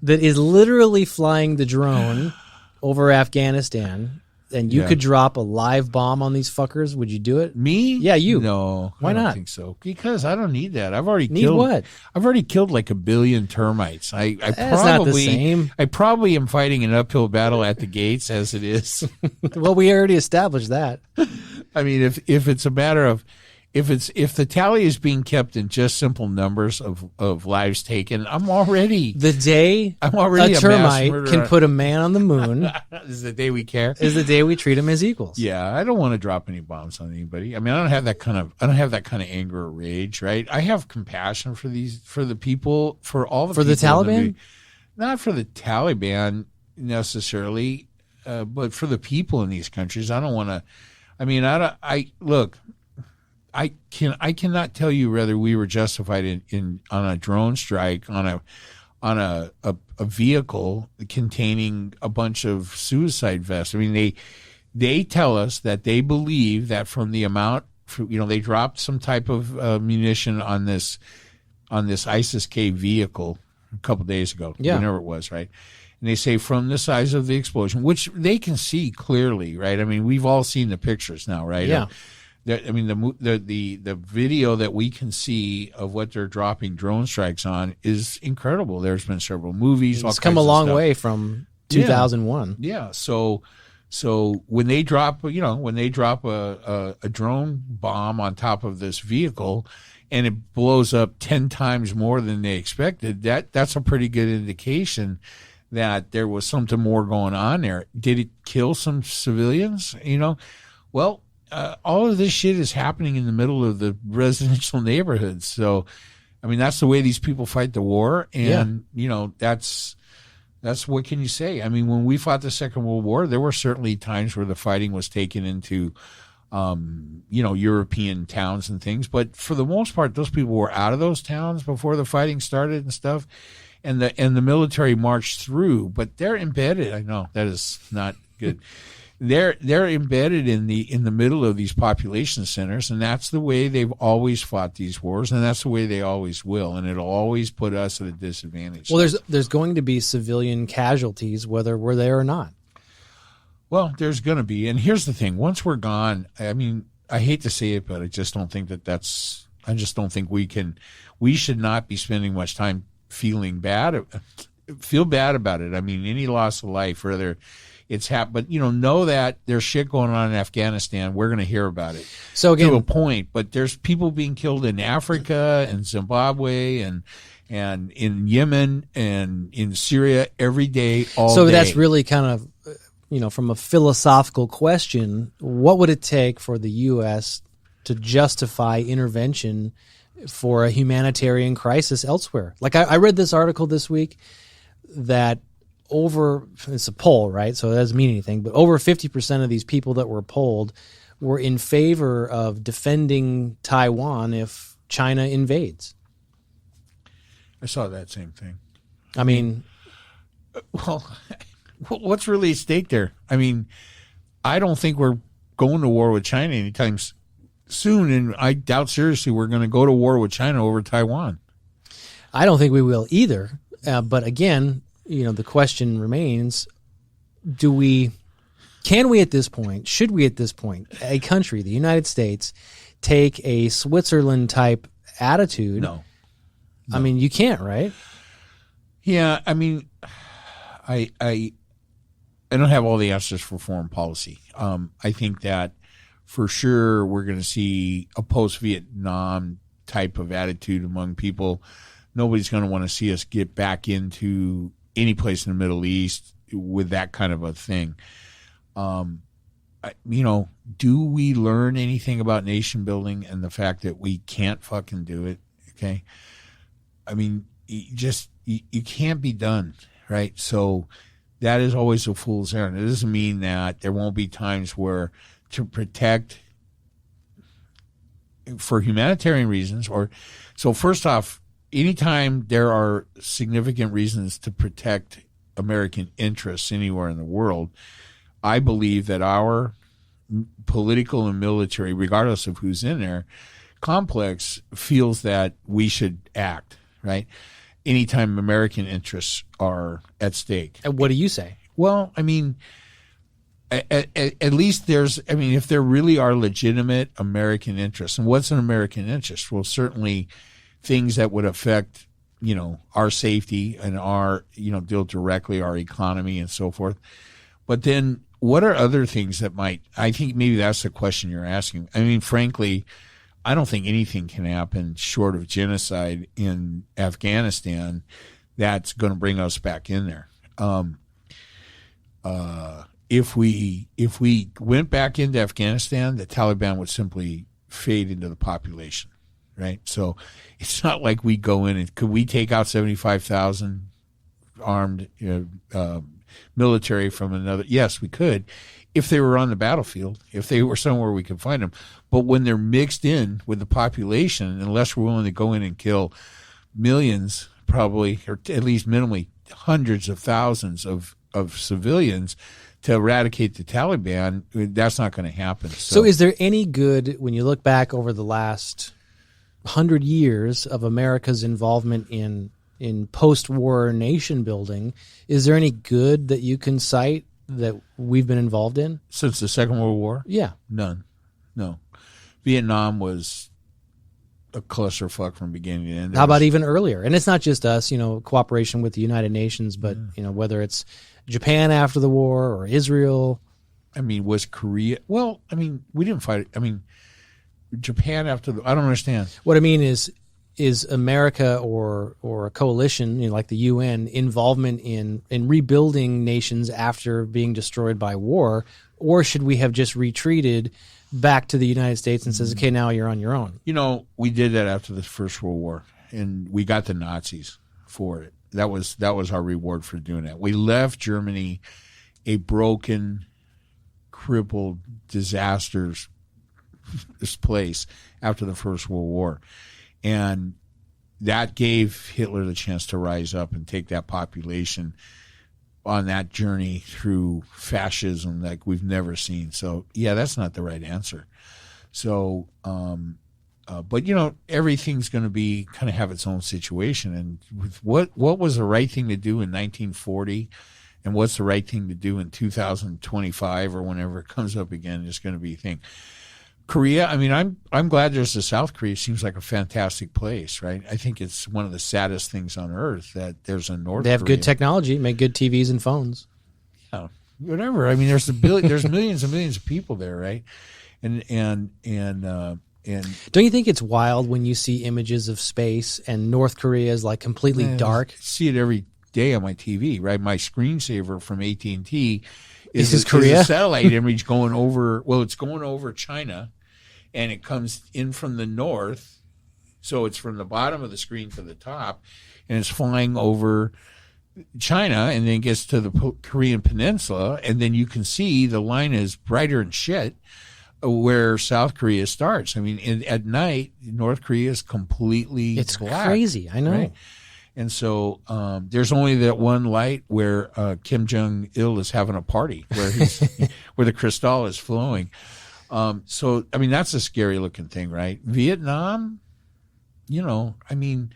that is literally flying the drone over Afghanistan, and you could drop a live bomb on these fuckers, would you do it? Me? Yeah, you. No. Why not? I don't think so. Because I don't need that. I've already killed like 1 billion termites. That's not the same. I probably am fighting an uphill battle at the gates as it is. Well, we already established that. I mean, if it's a matter of if the tally is being kept in just simple numbers of lives taken, I'm already a termite can put a man on the moon. Is the day we care. Is the day we treat him as equals. Yeah, I don't want to drop any bombs on anybody. I mean, I don't have that kind of anger or rage, right? I have compassion for the people, for all the people the Taliban. Not for the Taliban necessarily, but for the people in these countries. I don't want to. I mean, look. I cannot tell you whether we were justified on a drone strike on a vehicle containing a bunch of suicide vests. I mean, they tell us that they believe that from the amount, they dropped some type of munition on this ISIS-K vehicle a couple days ago, whenever it was, right? And they say from the size of the explosion, which they can see clearly, right? I mean, we've all seen the pictures now, right? Yeah. I mean, the video that we can see of what they're dropping drone strikes on is incredible. There's been several movies. It's come a long way from 2001. Yeah. So when they drop, a drone bomb on top of this vehicle, and it blows up 10 times more than they expected, that's a pretty good indication that there was something more going on there. Did it kill some civilians? Well. All of this shit is happening in the middle of the residential neighborhoods. So, I mean, that's the way these people fight the war. And, that's what can you say? I mean, when we fought the Second World War, there were certainly times where the fighting was taken into, European towns and things. But for the most part, those people were out of those towns before the fighting started and stuff. And the military marched through, but they're embedded. I know that is not good. They're embedded in the middle of these population centers, and that's the way they've always fought these wars, and that's the way they always will, and it'll always put us at a disadvantage. Well, there's going to be civilian casualties whether we're there or not. Well, there's going to be, and here's the thing: once we're gone, I mean, I hate to say it, but I just don't think that's. I just don't think we can. We should not be spending much time feel bad about it. I mean, any loss of life, whether it's happened, but know that there's shit going on in Afghanistan. We're going to hear about it. So again, to a point, but there's people being killed in Africa and Zimbabwe and in Yemen and in Syria every day, all day. So that's really kind of, from a philosophical question, what would it take for the U.S. to justify intervention for a humanitarian crisis elsewhere? Like I read this article this week that it's a poll, right? So it doesn't mean anything, but over 50% of these people that were polled were in favor of defending Taiwan if China invades. I saw that same thing. I mean, well, what's really at stake there? I mean, I don't think we're going to war with China anytime soon, and I doubt seriously we're going to go to war with China over Taiwan. I don't think we will either. But again, the question remains: can we at this point, should we at this point, a country, the United States, take a Switzerland type attitude? No. I mean, you can't, right? Yeah, I mean, I don't have all the answers for foreign policy. I think that for sure we're going to see a post-Vietnam type of attitude among people. Nobody's going to want to see us get back into any place in the Middle East with that kind of a thing. Do we learn anything about nation building and the fact that we can't fucking do it? Okay. I mean, you can't be done, right? So that is always a fool's errand. It doesn't mean that there won't be times where to protect for humanitarian reasons so first off, anytime there are significant reasons to protect American interests anywhere in the world, I believe that our political and military, regardless of who's in there, complex feels that we should act, right? Anytime American interests are at stake. And what do you say? Well, I mean, at least if there really are legitimate American interests, and what's an American interest? Well, certainly things that would affect, our safety and deal directly our economy and so forth. But then what are other things that I think maybe that's the question you're asking. I mean, frankly, I don't think anything can happen short of genocide in Afghanistan that's going to bring us back in there. If we went back into Afghanistan, the Taliban would simply fade into the population, right? So it's not like we go in and could we take out 75,000 armed military from another? Yes, we could. If they were on the battlefield, if they were somewhere we could find them. But when they're mixed in with the population, unless we're willing to go in and kill millions, probably, or at least minimally hundreds of thousands of civilians to eradicate the Taliban, that's not going to happen. So is there any good, when you look back over the last 100 years of America's involvement in post-war nation building, is there any good that you can cite that we've been involved in? Since the Second World War? Yeah. None. No. Vietnam was a clusterfuck from beginning to end. How about even earlier? And it's not just us, cooperation with the United Nations, but, whether it's Japan after the war or Israel. I mean, was Korea? Well, I mean, we didn't fight. I mean, Japan after the, I don't understand. What I mean is America or a coalition, like the UN, involvement in rebuilding nations after being destroyed by war, or should we have just retreated back to the United States and says, okay, now you're on your own? We did that after the First World War, and we got the Nazis for it. That was our reward for doing that. We left Germany a broken, crippled, disastrous place after the First World War. And that gave Hitler the chance to rise up and take that population on that journey through fascism like we've never seen. So, yeah, that's not the right answer. So, but, everything's going to be kind of have its own situation. And with what was the right thing to do in 1940 and what's the right thing to do in 2025 or whenever it comes up again is going to be a thing. Korea, I mean, I'm glad there's a South Korea. It seems like a fantastic place, right? I think it's one of the saddest things on earth that there's a North Korea. They have good technology, make good TVs and phones. Yeah, whatever. I mean, there's there's millions and millions of people there, right? And don't you think it's wild when you see images of space and North Korea is like completely dark? I see it every day on my TV, right? My screensaver from AT&T is Korea? A satellite image going over. Well, it's going over China, and it comes in from the north, so it's from the bottom of the screen to the top, and it's flying over China, and then gets to the Korean Peninsula, and then you can see the line is brighter and shit where South Korea starts. I mean, at night, North Korea is completely black, crazy. I know. Right? And so there's only that one light where Kim Jong-il is having a party, where where the crystal is flowing. So, I mean, that's a scary looking thing, right? Vietnam, I mean,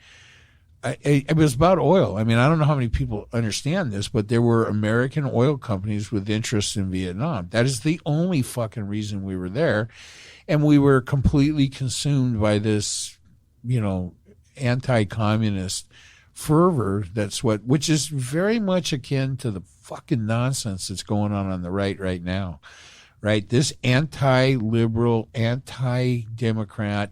it was about oil. I mean, I don't know how many people understand this, but there were American oil companies with interests in Vietnam. That is the only fucking reason we were there. And we were completely consumed by this, anti-communist fervor. Which is very much akin to the fucking nonsense that's going on the right now. Right? This anti-liberal, anti-democrat,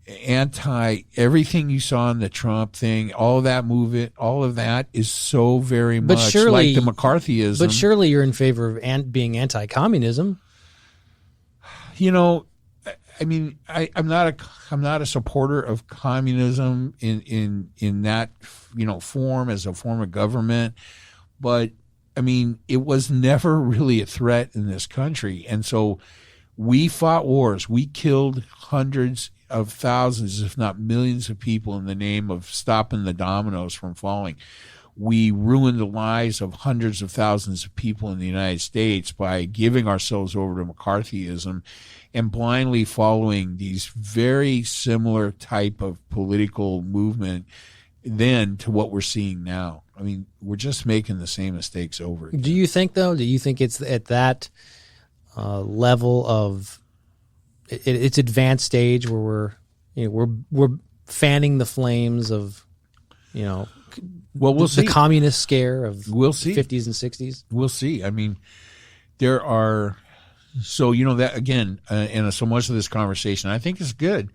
everything you saw in the Trump thing, all of that movement, all of that is so very much like the McCarthyism. But surely you're in favor of being anti-communism. I mean, I'm not a supporter of communism in that form, as a form of government, but I mean, it was never really a threat in this country, and so we fought wars. We killed hundreds of thousands, if not millions, of people in the name of stopping the dominoes from falling. We ruined the lives of hundreds of thousands of people in the United States by giving ourselves over to McCarthyism and blindly following these very similar type of political movement then to what we're seeing now. I mean, we're just making the same mistakes over again. Do you think it's at that level of its advanced stage where we're fanning the flames of we'll see. The communist scare of we'll see. The 50s and 60s? We'll see. I mean, there are that again, and so much of this conversation I think is good.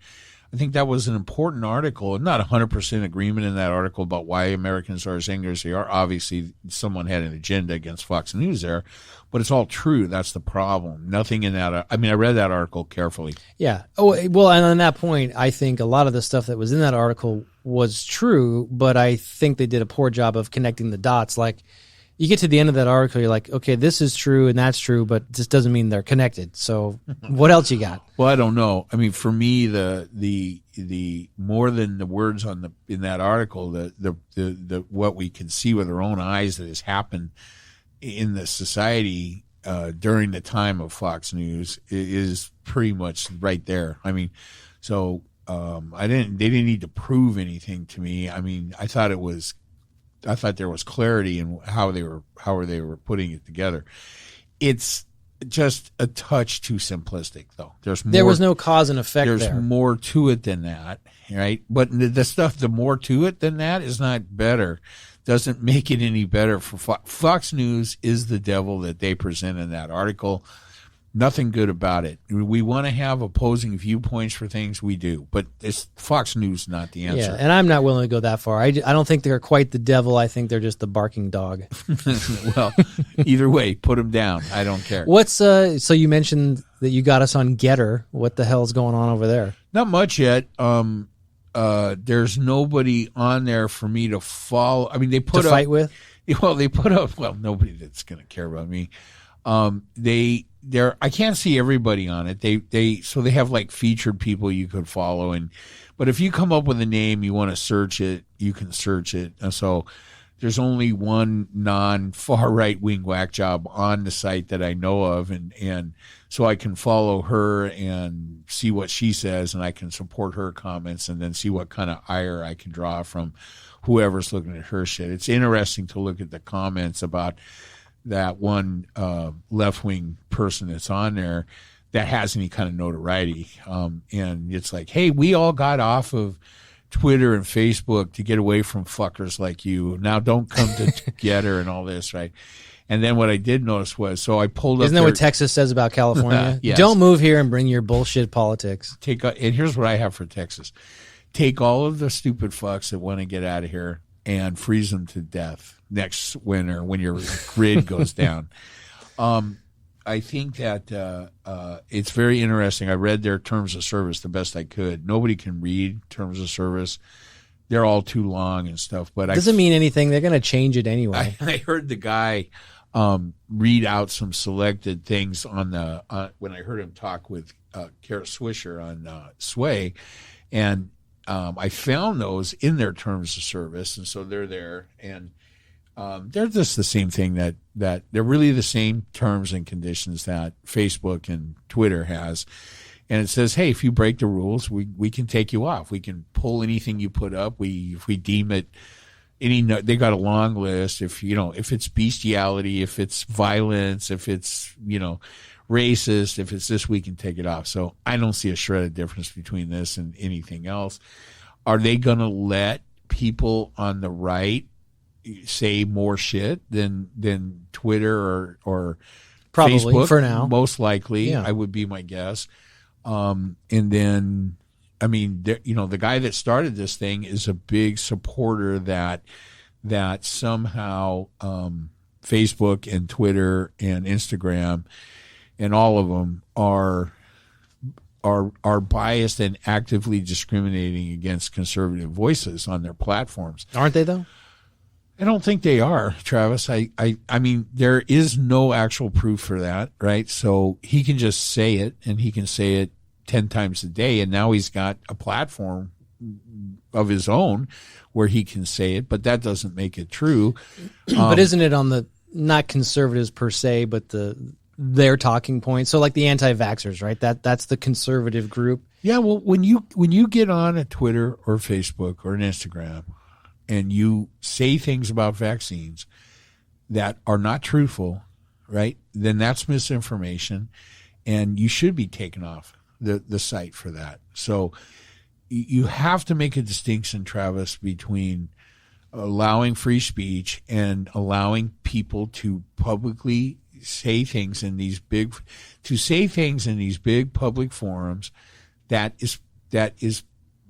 I think that was an important article. I'm not 100% agreement in that article about why Americans are as angry as they are. Obviously, someone had an agenda against Fox News there, but it's all true. That's the problem. Nothing in that. I mean, I read that article carefully. Yeah. Oh, well, and on that point, I think a lot of the stuff that was in that article was true, but I think they did a poor job of connecting the dots. Like, you get to the end of that article, you're like, okay, this is true and that's true, but this doesn't mean they're connected. So what else you got? Well, I don't know. I mean, for me, the more than the words in that article, the what we can see with our own eyes that has happened in the society during the time of Fox News is pretty much right there. I mean, so they didn't need to prove anything to me. I mean, I thought there was clarity in how they were putting it together. It's just a touch too simplistic, though. There was no cause and effect. There's more to it than that, right? But the more to it than that is not better. Doesn't make it any better for Fox News is the devil that they present in that article. Nothing good about it. We want to have opposing viewpoints for things, we do, but it's Fox News not the answer. Yeah, and I'm not willing to go that far. I don't think they're quite the devil. I think they're just the barking dog. Well, either way, put them down. I don't care. What's so you mentioned that you got us on Getter. What the hell's going on over there? Not much yet. There's nobody on there for me to follow. I mean, they put fight with. Well, they put up. Well, nobody that's going to care about me. I can't see everybody on it. They have like featured people you could follow, but if you come up with a name, you want to search it, you can search it. And so there's only one non-far right wing whack job on the site that I know of, and so I can follow her and see what she says, and I can support her comments, and then see what kind of ire I can draw from whoever's looking at her shit. It's interesting to look at the comments about that one left-wing person that's on there that has any kind of notoriety. And it's like, hey, we all got off of Twitter and Facebook to get away from fuckers like you. Now don't come to Getter and all this, right? And then what I did notice was, so I pulled up. Isn't that what Texas says about California? Yes. Don't move here and bring your bullshit politics. And here's what I have for Texas. Take all of the stupid fucks that want to get out of here and freeze them to death next winter when your grid goes down. I think that it's very interesting. I read their terms of service the best I could. Nobody can read terms of service. They're all too long and stuff. But doesn't mean anything. They're going to change it anyway. I heard the guy read out some selected things on the when I heard him talk with Kara Swisher on Sway, and I found those in their terms of service, and so they're there, and they're just the same thing that they're really the same terms and conditions that Facebook and Twitter has. And it says, hey, if you break the rules, we can take you off. We can pull anything you put up. If we deem it they got a long list. If it's bestiality, if it's violence, if it's, racist, if it's this, we can take it off. So I don't see a shred of difference between this and anything else. Are they going to let people on the right say more shit than Twitter or probably Facebook? For now? Most likely, yeah. I would be my guess. And then, I mean, the guy that started this thing is a big supporter that somehow Facebook and Twitter and Instagram and all of them are biased and actively discriminating against conservative voices on their platforms. Aren't they, though? I don't think they are, Travis. I mean, there is no actual proof for that, right? So he can just say it, and he can say it 10 times a day, and now he's got a platform of his own where he can say it, but that doesn't make it true. But isn't it on the, not conservatives per se, but their talking points? So like the anti-vaxxers, right? That's the conservative group. Yeah, well, when you get on a Twitter or Facebook or an Instagram and you say things about vaccines that are not truthful, right, then that's misinformation, and you should be taken off the site for that. So you have to make a distinction, Travis, between allowing free speech and allowing people to publicly say things in these big public forums that is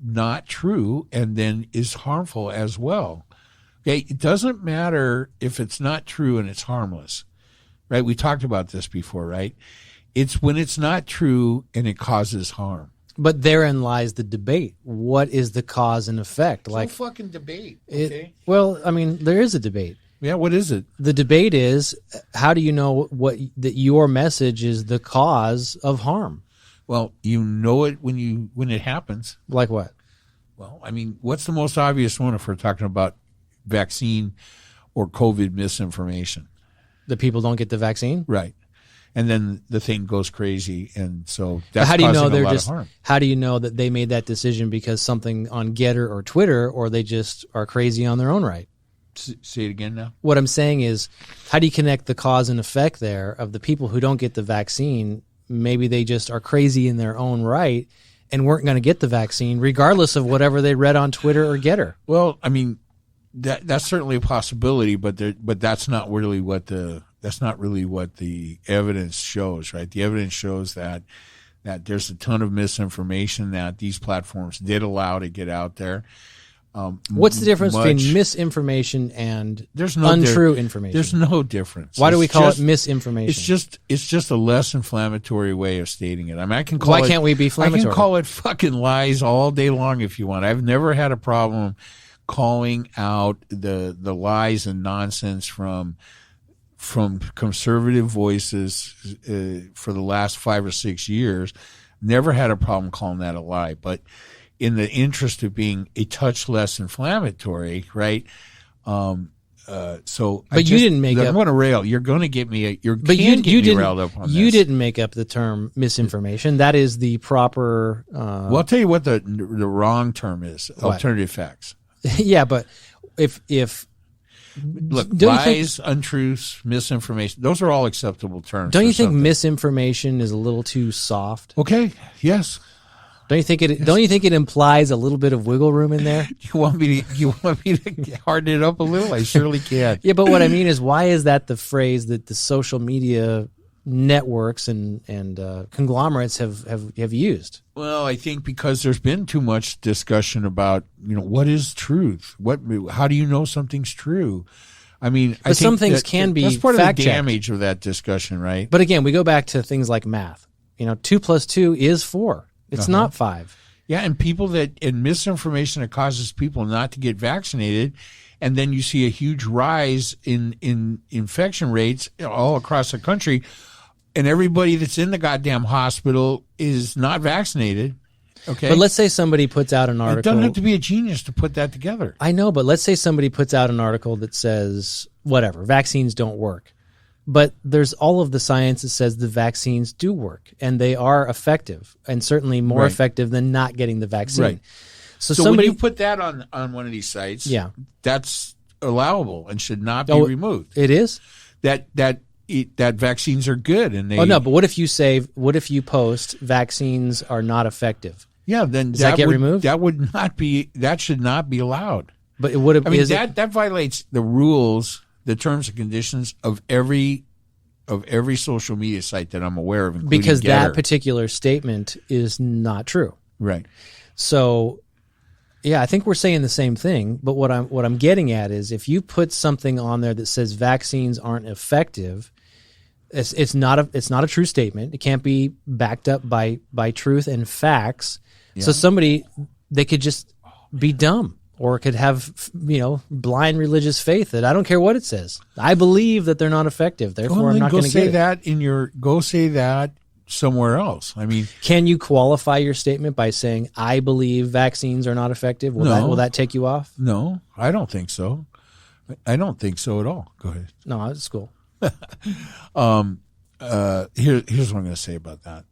not true and then is harmful as well. Okay, it doesn't matter if it's not true and it's harmless, right? We talked about this before, right? It's when it's not true and it causes harm. But therein lies the debate. What is the cause and effect? It's like no fucking debate. Okay. Well, I mean, there is a debate. Yeah, what is it? The debate is, how do you know that your message is the cause of harm? Well, you know it when it happens. Like what? Well, I mean, what's the most obvious one if we're talking about vaccine or COVID misinformation? That people don't get the vaccine? Right. And then the thing goes crazy, and so that's how do you know causing they're a lot just of harm. How do you know that they made that decision because something on Getter or Twitter, or they just are crazy on their own right? Say it again now. What I'm saying is, how do you connect the cause and effect there of the people who don't get the vaccine? Maybe they just are crazy in their own right and weren't going to get the vaccine regardless of whatever they read on Twitter or Getter. Well, I mean, that's certainly a possibility, but that's not really what the evidence shows, right? The evidence shows that there's a ton of misinformation that these platforms did allow to get out there. What's the difference between misinformation and untrue information? There's no difference. Why do we call it misinformation? It's just a less inflammatory way of stating it. I mean, I can call Why can't we be inflammatory? I can call it fucking lies all day long if you want. I've never had a problem calling out the lies and nonsense from conservative voices for the last 5 or 6 years. Never had a problem calling that a lie, but in the interest of being a touch less inflammatory, right? So, but you didn't make up. I'm going to rail. You're going to get me. You didn't railed up on this. You didn't make up the term misinformation. That is the proper. Well, I'll tell you what the wrong term is. What? Alternative facts. Yeah, but if look, lies, untruths, misinformation, those are all acceptable terms. Don't you think misinformation is a little too soft? Okay. Yes. Don't you think it? Yes. Don't you think it implies a little bit of wiggle room in there? You want me to harden it up a little? I surely can. Yeah, but what I mean is, why is that the phrase that the social media networks and conglomerates have used? Well, I think because there's been too much discussion about what is truth. How do you know something's true? I mean, but some things can be. That's part of the fact-checked. damage of that discussion, right? But again, we go back to things like math. 2 + 2 is 4. It's not 5. Yeah, and misinformation that causes people not to get vaccinated, and then you see a huge rise in infection rates all across the country, and everybody that's in the goddamn hospital is not vaccinated. Okay. But let's say somebody puts out an article. It doesn't have to be a genius to put that together. I know, but let's say somebody puts out an article that says, whatever, vaccines don't work. But there's all of the science that says the vaccines do work, and they are effective, and certainly more effective than not getting the vaccine. Right. So somebody, when you put that on one of these sites, that's allowable and should not be removed. It is? That vaccines are good, and they... Oh, no, but what if you post vaccines are not effective? Yeah, then does that get removed? That should not be allowed. But it would have. I mean, that violates the rules, the terms and conditions of every social media site that I'm aware of, including because Getter. That particular statement is not true. Right. So, yeah, I think we're saying the same thing. But what I'm getting at is, if you put something on there that says vaccines aren't effective, it's not a true statement. It can't be backed up by truth and facts. Yeah. So they could just be dumb, or could have blind religious faith that I don't care what it says. I believe that they're not effective. Therefore, I'm not going to get it. Go say that somewhere else. I mean, can you qualify your statement by saying I believe vaccines are not effective? Will that take you off? No, I don't think so. I don't think so at all. Go ahead. No, that's cool. Here's what I'm going to say about that.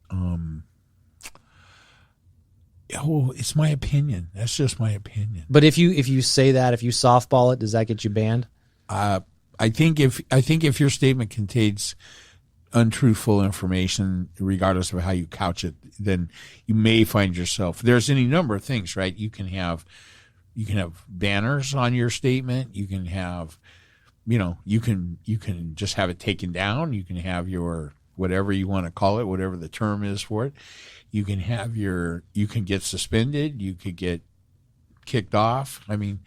It's my opinion. That's just my opinion. But if you say that, if you softball it, does that get you banned? I think if your statement contains untruthful information, regardless of how you couch it, then you may find yourself. There's any number of things, right? You can have banners on your statement. You can have, you can just have it taken down. You can have your whatever you want to call it, whatever the term is for it. You can get suspended. You could get kicked off. I mean,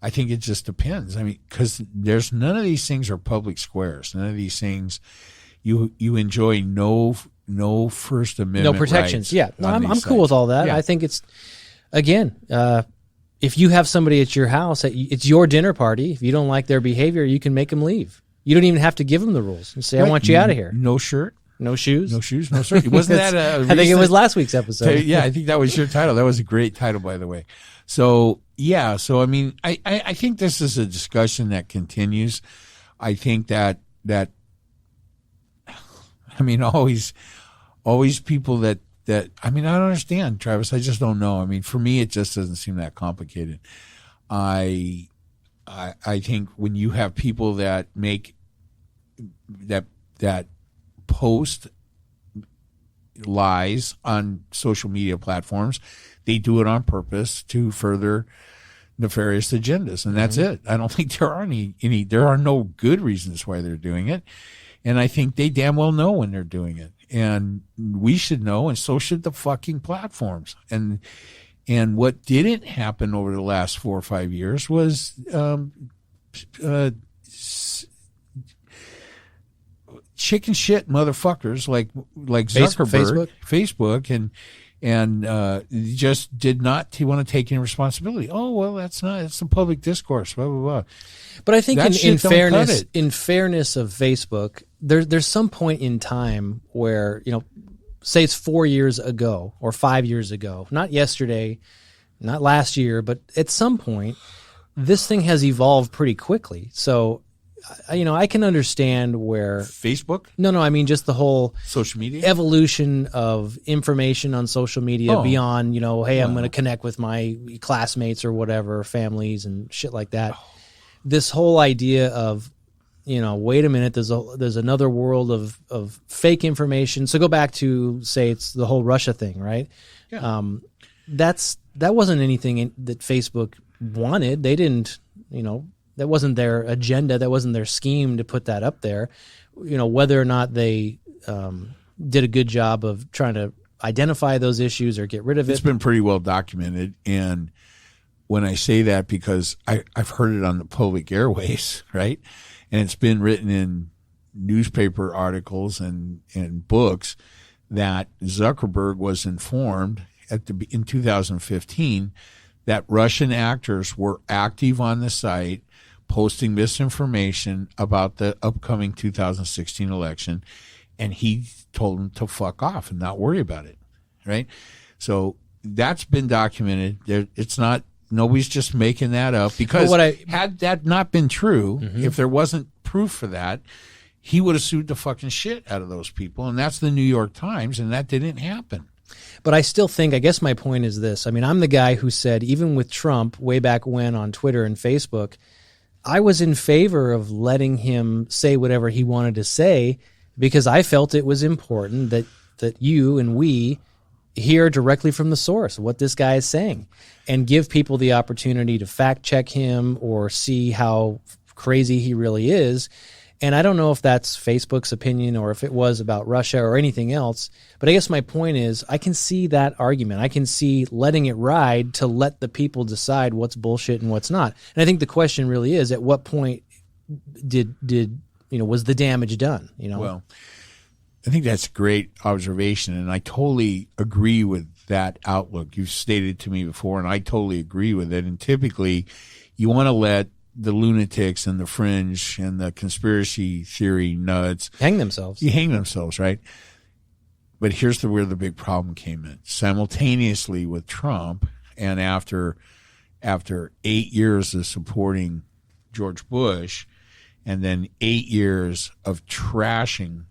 I think it just depends. I mean, because there's none of these things are public squares. None of these things you enjoy no First Amendment, no protections. Rights. Yeah, I'm cool with all that. Yeah. I think it's again. If you have somebody at your house, it's your dinner party. If you don't like their behavior, you can make them leave. You don't even have to give them the rules and say, "I want you out of here." No shirt. No shoes? No shoes, no shirt. Wasn't that I think it was last week's episode. Yeah, I think that was your title. That was a great title, by the way. So, yeah. So, I mean, I think this is a discussion that continues. I think that I mean, always people that I mean, I don't understand, Travis. I just don't know. I mean, for me, it just doesn't seem that complicated. I think when you have people that make that post lies on social media platforms, they do it on purpose to further nefarious agendas, and that's it. I don't think there are there are no good reasons why they're doing it, and I think they damn well know when they're doing it, and we should know, and so should the fucking platforms. And what didn't happen over the last 4 or 5 years was chicken shit motherfuckers like Zuckerberg, Facebook, and just did not want to take any responsibility. Oh well, it's the public discourse. Blah blah blah. But I think in fairness of Facebook, there's some point in time where, say it's 4 years ago or 5 years ago, not yesterday, not last year, but at some point, this thing has evolved pretty quickly. So, I can understand where Facebook. No, I mean just the whole social media evolution of information on social media beyond, hey, I'm going to connect with my classmates or whatever, families and shit like that. This whole idea of, wait a minute, there's another world of fake information. So go back to, say, it's the whole Russia thing, right? Yeah. That wasn't anything that Facebook wanted. They didn't, that wasn't their agenda. That wasn't their scheme to put that up there. Whether or not they did a good job of trying to identify those issues or get rid of it. It's been pretty well documented. And when I say that, because I've heard it on the public airways, right? And it's been written in newspaper articles and books that Zuckerberg was informed in 2015 that Russian actors were active on the site, posting misinformation about the upcoming 2016 election, and he told them to fuck off and not worry about it, right? So that's been documented. It's not, nobody's just making that up, because had that not been true, if there wasn't proof for that, he would have sued the fucking shit out of those people, and that's the New York Times, and that didn't happen. But I still think, I guess my point is this. I mean, I'm the guy who said, even with Trump, way back when on Twitter and Facebook, I was in favor of letting him say whatever he wanted to say, because I felt it was important that you and we hear directly from the source what this guy is saying, and give people the opportunity to fact check him or see how crazy he really is. And I don't know if that's Facebook's opinion or if it was about Russia or anything else. But I guess my point is, I can see that argument. I can see letting it ride to let the people decide what's bullshit and what's not. And I think the question really is, at what point was the damage done? Well, I think that's a great observation, and I totally agree with that outlook. You've stated to me before, and I totally agree with it. And typically, you want to let the lunatics and the fringe and the conspiracy theory nuts hang themselves. You hang themselves, right? But here's where the big problem came in. Simultaneously with Trump, and after 8 years of supporting George Bush, and then 8 years of trashing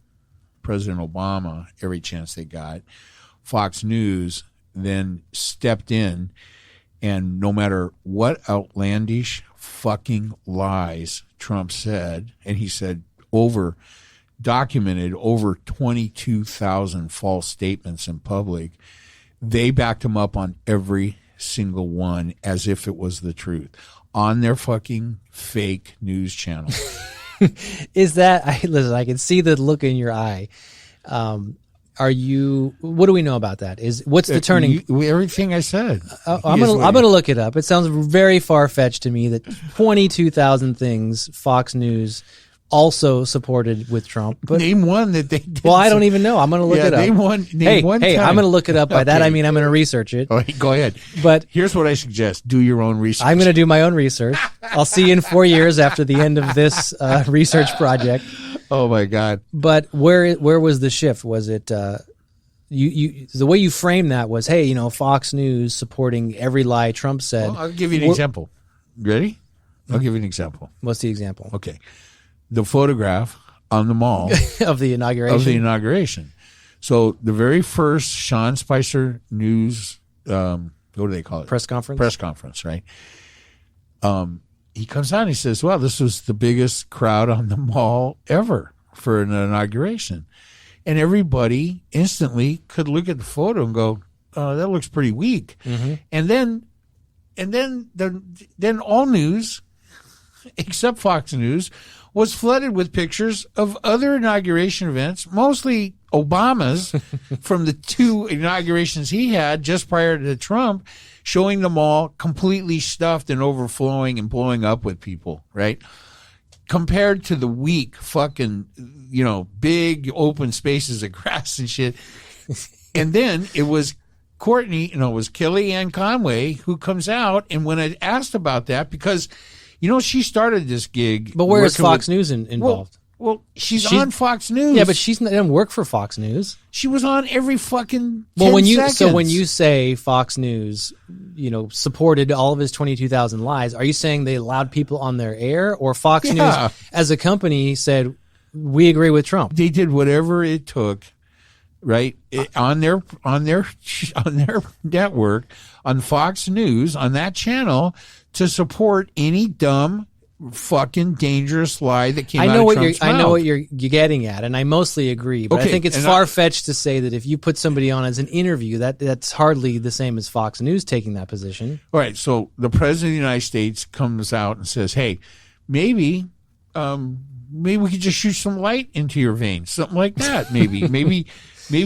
President Obama every chance they got, Fox News then stepped in, and no matter what outlandish fucking lies Trump said, and he said documented over 22,000 false statements in public, they backed him up on every single one as if it was the truth on their fucking fake news channel. Is that, listen, I can see the look in your eye. What do we know about that? What's the turning? Everything I said. I'm gonna look it up. It sounds very far-fetched to me that 22,000 things Fox News also supported with Trump. But name one that they did. Well, I don't even know. I'm gonna look it up. Name one. Hey, I'm gonna look it up. By that I mean I'm gonna research it. Oh, go ahead. But here's what I suggest: do your own research. I'm gonna do my own research. I'll see you in 4 years after the end of this research project. Oh my God! But where was the shift? Was it you? The way you framed that was, hey, Fox News supporting every lie Trump said. Well, I'll give you an example. Ready? I'll give you an example. What's the example? Okay, the photograph on the mall of the inauguration. So the very first Sean Spicer News, what do they call it? Press conference. Press conference, right? He comes out and he says, well, this was the biggest crowd on the mall ever for an inauguration. And everybody instantly could look at the photo and go, oh, that looks pretty weak. Mm-hmm. And then all news, except Fox News, was flooded with pictures of other inauguration events, mostly Obama's, from the 2 inaugurations he had just prior to Trump, showing them all completely stuffed and overflowing and blowing up with people, right? Compared to the weak fucking, big open spaces of grass and shit. And then it was it was Kellyanne Conway who comes out, and when I asked about that, because, she started this gig. But where is Fox News involved? Well, she's on Fox News. Yeah, but she doesn't work for Fox News. She was on every fucking 10 seconds. So when you say Fox News, supported all of his 22,000 lies, are you saying they allowed people on their air, or Fox News as a company said, we agree with Trump? They did whatever it took, right? On their network, on Fox News, on that channel, to support any dumb, fucking dangerous lie that came out of Trump's mouth. I know what you're getting at, and I mostly agree. But I think it's far-fetched to say that if you put somebody on as an interview, that's hardly the same as Fox News taking that position. All right, so the President of the United States comes out and says, hey, maybe we could just shoot some light into your veins, something like that, maybe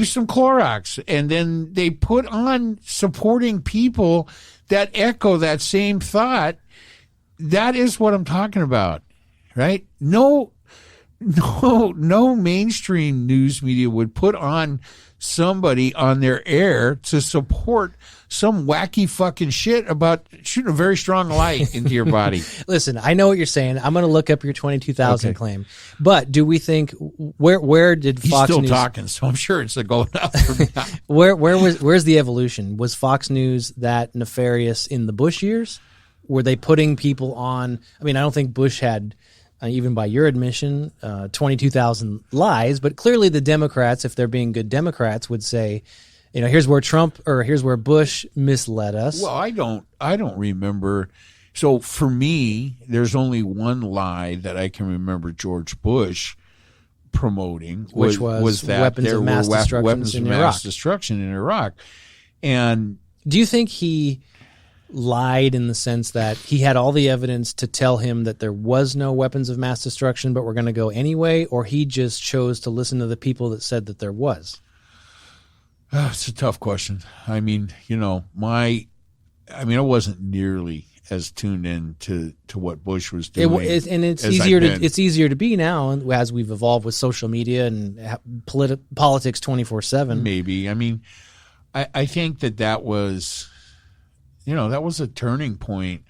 some Clorox. And then they put on supporting people that echo that same thought. That is what I'm talking about, right? No, no mainstream news media would put on somebody on their air to support some wacky fucking shit about shooting a very strong light into your body. Listen, I know what you're saying. I'm going to look up your 22,000 claim. But do we think where did He's Fox still News talking, so I'm sure it's going up from now. where's the evolution? Was Fox News that nefarious in the Bush years? Were they putting people on? I mean, I don't think Bush had, even by your admission, 22,000 lies, but clearly the Democrats, if they're being good Democrats, would say, here's where Bush misled us. Well, I don't remember. So for me, there's only one lie that I can remember George Bush promoting, which was that weapons of mass destruction in Iraq. And do you think he lied in the sense that he had all the evidence to tell him that there was no weapons of mass destruction, but we're going to go anyway, or he just chose to listen to the people that said that there was? It's a tough question. I mean, I wasn't nearly as tuned in to what Bush was doing. It's easier to be now as we've evolved with social media and politics 24/7. Maybe. I mean, I think that was, that was a turning point.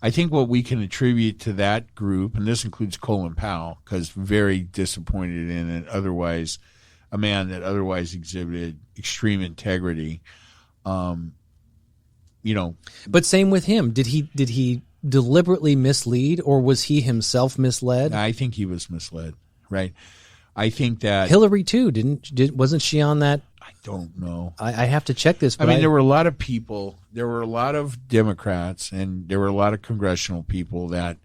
I think what we can attribute to that group, and this includes Colin Powell, because very disappointed in it. Otherwise, a man that otherwise exhibited extreme integrity. But same with him. Did he deliberately mislead, or was he himself misled? I think he was misled, right? I think that Hillary too wasn't she on that? I don't know. I have to check this. But there were a lot of people. There were a lot of Democrats, and there were a lot of congressional people that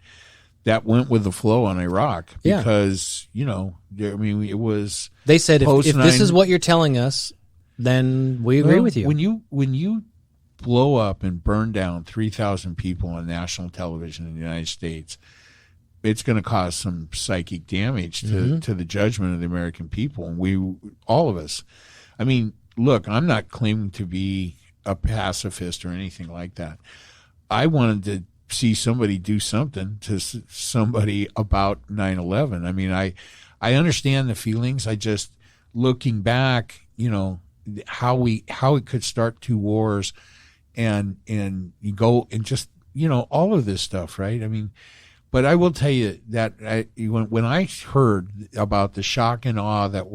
went with the flow on Iraq because it was. They said if this is what you're telling us, then we agree with you. When you blow up and burn down 3,000 people on national television in the United States, it's going to cause some psychic damage to the judgment of the American people, and all of us. I mean, look, I'm not claiming to be a pacifist or anything like that. I wanted to see somebody do something to somebody about 9/11. I mean, I understand the feelings. I just, looking back, how it could start two wars, and you go and just all of this stuff, right? I mean, but I will tell you that when I heard about the shock and awe that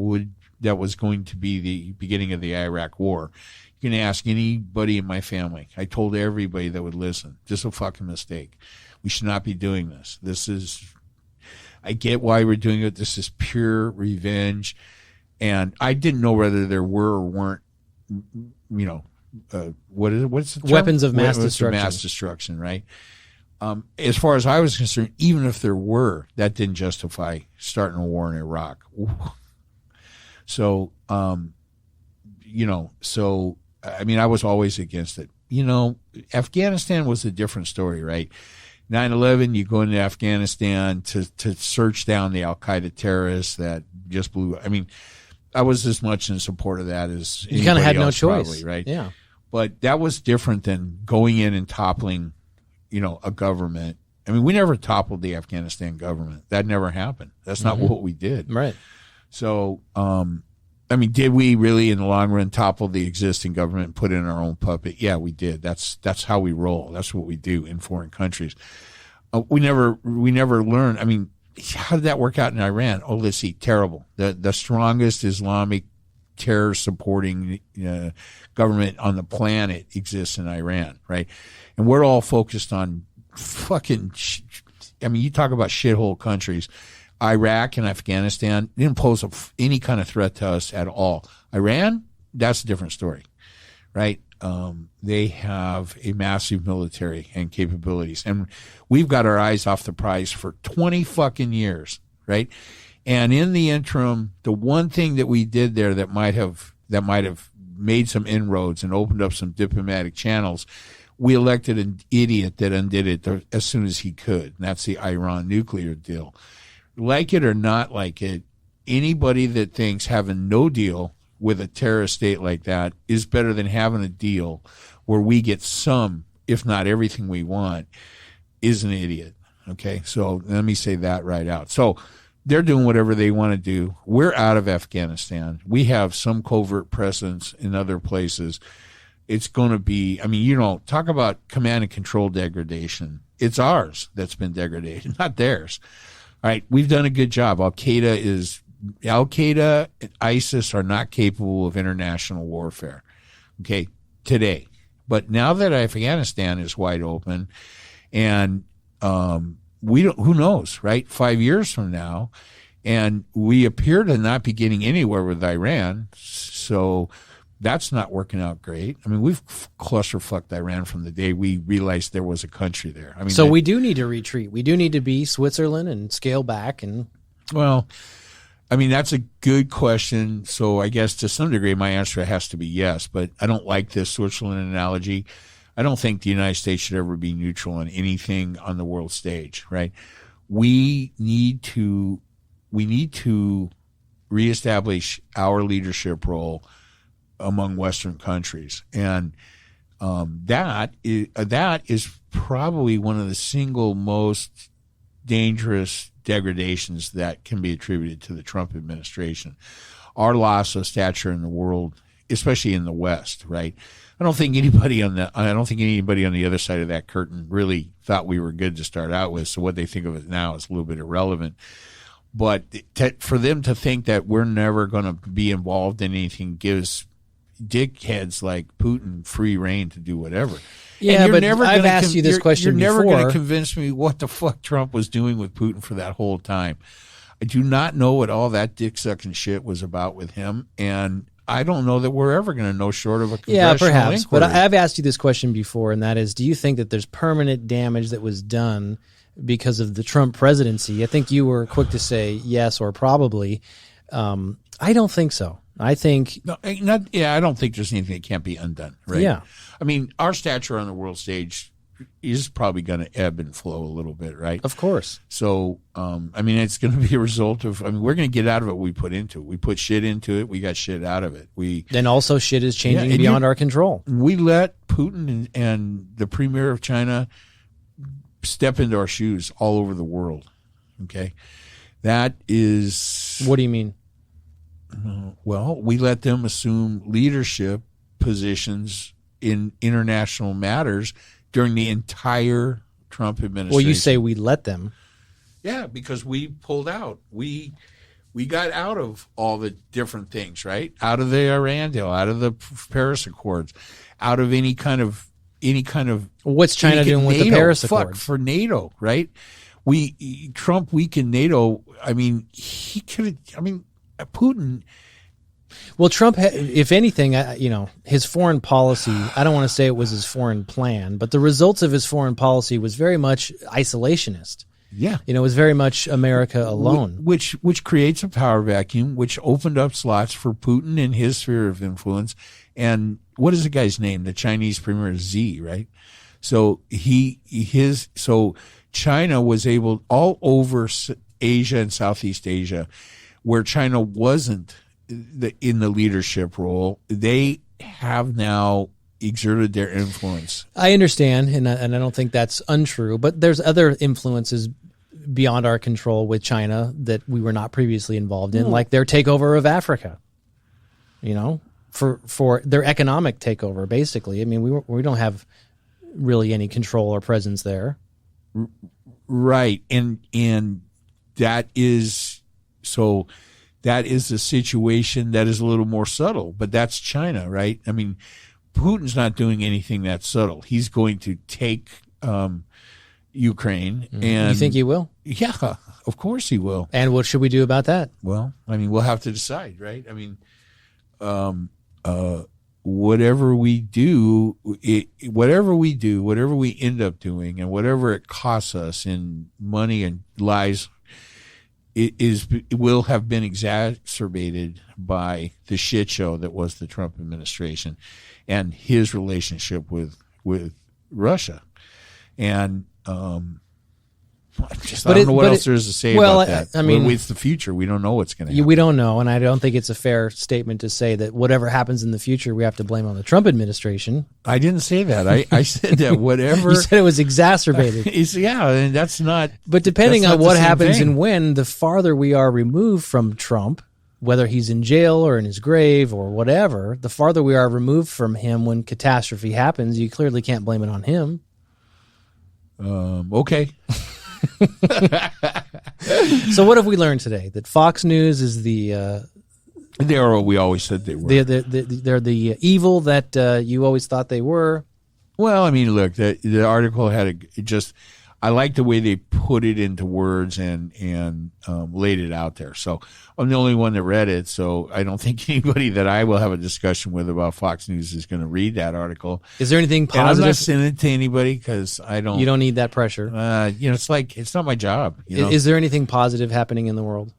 was going to be the beginning of the Iraq War, you can ask anybody in my family. I told everybody that would listen, this is a fucking mistake. We should not be doing this. I get why we're doing it. This is pure revenge. And I didn't know whether there were or weren't, what's the term? Weapons of mass destruction. Mass destruction, right? As far as I was concerned, even if there were, that didn't justify starting a war in Iraq. So, I was always against it. Afghanistan was a different story, right? 9/11, you go into Afghanistan to search down the Al-Qaeda terrorists that just blew. I mean, I was as much in support of that as you kind of had no choice, probably, right? Yeah. But that was different than going in and toppling, a government. I mean, we never toppled the Afghanistan government. That never happened. That's not what we did. Right. So, did we really, in the long run, topple the existing government and put in our own puppet? Yeah, we did. That's how we roll. That's what we do in foreign countries. We never learned. I mean, how did that work out in Iran? Oh, let's see, terrible. The strongest Islamic terror-supporting government on the planet exists in Iran, right? And we're all focused on fucking. You talk about shithole countries. Iraq and Afghanistan didn't pose any kind of threat to us at all. Iran, that's a different story, right? They have a massive military and capabilities, and we've got our eyes off the prize for 20 fucking years, right? And in the interim, the one thing that we did there that might have made some inroads and opened up some diplomatic channels, we elected an idiot that undid it as soon as he could, and that's the Iran nuclear deal. Like it or not like it, anybody that thinks having no deal with a terrorist state like that is better than having a deal where we get some, if not everything, we want, is an idiot. Okay, so let me say that right out. So, they're doing whatever they want to do. We're out of Afghanistan. We have some covert presence in other places. It's going to be, I mean, talk about command and control degradation. It's ours that's been degraded, not theirs. All right, we've done a good job. Al-Qaeda and ISIS are not capable of international warfare, okay, today. But now that Afghanistan is wide open, and who knows, right? 5 years from now, and we appear to not be getting anywhere with Iran, so that's not working out great. I mean, we've clusterfucked Iran from the day we realized there was a country there. I mean, so we do need to retreat. We do need to be Switzerland and scale back. And well, I mean, that's a good question. So I guess to some degree, my answer has to be yes. But I don't like this Switzerland analogy. I don't think the United States should ever be neutral on anything on the world stage. Right? We need to reestablish our leadership role among Western countries, and that is probably one of the single most dangerous degradations that can be attributed to the Trump administration. Our loss of stature in the world, especially in the West, right? I don't think anybody on the other side of that curtain really thought we were good to start out with. So what they think of it now is a little bit irrelevant. But for them to think that we're never going to be involved in anything gives dickheads like Putin free reign to do whatever. Yeah, but I've asked you this question before. You're never going to convince me what the fuck Trump was doing with Putin for that whole time. I do not know what all that dick-sucking shit was about with him, and I don't know that we're ever going to know short of a congressional perhaps. inquiry. But I've asked you this question before, and that is, do you think that there's permanent damage that was done because of the Trump presidency? I think you were quick to say yes or probably. I don't think so. I think I don't think there's anything that can't be undone, right? Yeah. I mean, our stature on the world stage is probably going to ebb and flow a little bit, right? Of course. So, I mean, it's going to be a result of, we're going to get out of it what we put into it. We put shit into it. We got shit out of it. Then also shit is changing beyond our control. We let Putin and the premier of China step into our shoes all over the world. Okay. That is. What do you mean? Well, we let them assume leadership positions in international matters during the entire Trump administration. Well, you say we let them. Yeah, because we pulled out. We got out of all the different things, right? Out of the Iran deal, out of the Paris Accords, out of any kind of. What's China doing with the Paris Accords? Fuck for NATO, right? Trump weakened NATO. I mean, he could have. I mean, Putin. Well, Trump, if anything, his foreign policy, I don't want to say it was his foreign plan, but the results of his foreign policy was very much isolationist. Yeah. It was very much America alone. Which creates a power vacuum, which opened up slots for Putin and his sphere of influence. And what is the guy's name? The Chinese premier, Xi, right? So so China was able all over Asia and Southeast Asia, where China wasn't in the leadership role, they have now exerted their influence. I understand, and I don't think that's untrue, but there's other influences beyond our control with China that we were not previously involved in, like their takeover of Africa, for their economic takeover, basically. I mean, we don't have really any control or presence there. Right, and that is so. That is a situation that is a little more subtle, but that's China, right? I mean, Putin's not doing anything that subtle. He's going to take Ukraine, and you think he will? Yeah, of course he will. And what should we do about that? Well, I mean, we'll have to decide, right? I mean, whatever we do, whatever we end up doing, and whatever it costs us in money and lives. It will have been exacerbated by the shit show that was the Trump administration and his relationship with Russia. And I don't know what else there is to say about that. I mean, it's the future. We don't know what's going to happen. We don't know, and I don't think it's a fair statement to say that whatever happens in the future, we have to blame on the Trump administration. I didn't say that. I said that whatever. You said it was exacerbated. And that's not. But depending on what happens and when, the farther we are removed from Trump, whether he's in jail or in his grave or whatever, the farther we are removed from him when catastrophe happens, you clearly can't blame it on him. Okay. So what have we learned today? That Fox News is the they are what we always said they were. They're the evil that you always thought they were. Well, I mean, look, the article had I like the way they put it into words and laid it out there. So I'm the only one that read it. So I don't think anybody that I will have a discussion with about Fox News is going to read that article. Is there anything positive? And I'm not sending it to anybody because I don't. You don't need that pressure. It's like it's not my job. Is there anything positive happening in the world?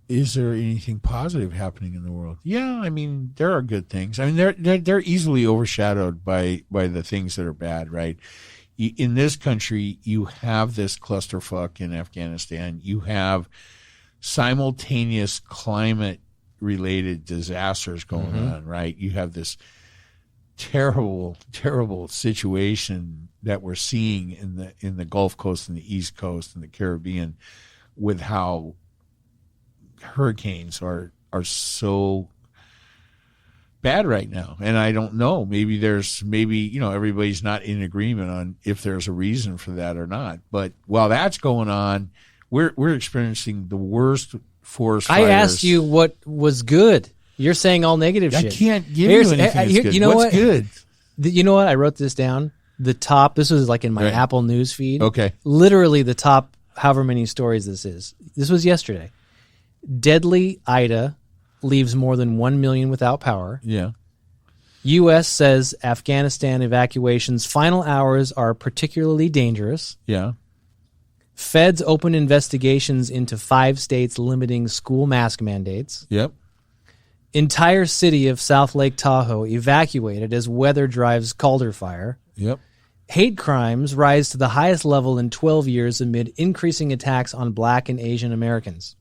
Is there anything positive happening in the world? Yeah, I mean there are good things. I mean they're easily overshadowed by the things that are bad, right? In this country, you have this clusterfuck in Afghanistan. You have simultaneous climate-related disasters going on, right? You have this terrible, terrible situation that we're seeing in the Gulf Coast and the East Coast and the Caribbean, with how hurricanes are so bad right now. And I don't know, maybe everybody's not in agreement on if there's a reason for that or not. But while that's going on, we're experiencing the worst forest fires. I asked you what was good. You're saying all negative shit. I can't give you anything that's good. You know What's good? You know what? I wrote this down. The top, this was like in my Apple News feed. Okay. Literally the top however many stories this is. This was yesterday. Deadly Ida leaves more than 1 million without power. Yeah. U.S. says Afghanistan evacuation's final hours are particularly dangerous. Yeah. Feds open investigations into 5 states limiting school mask mandates. Yep. Entire city of South Lake Tahoe evacuated as weather drives Calder fire. Yep. Hate crimes rise to the highest level in 12 years amid increasing attacks on Black and Asian Americans.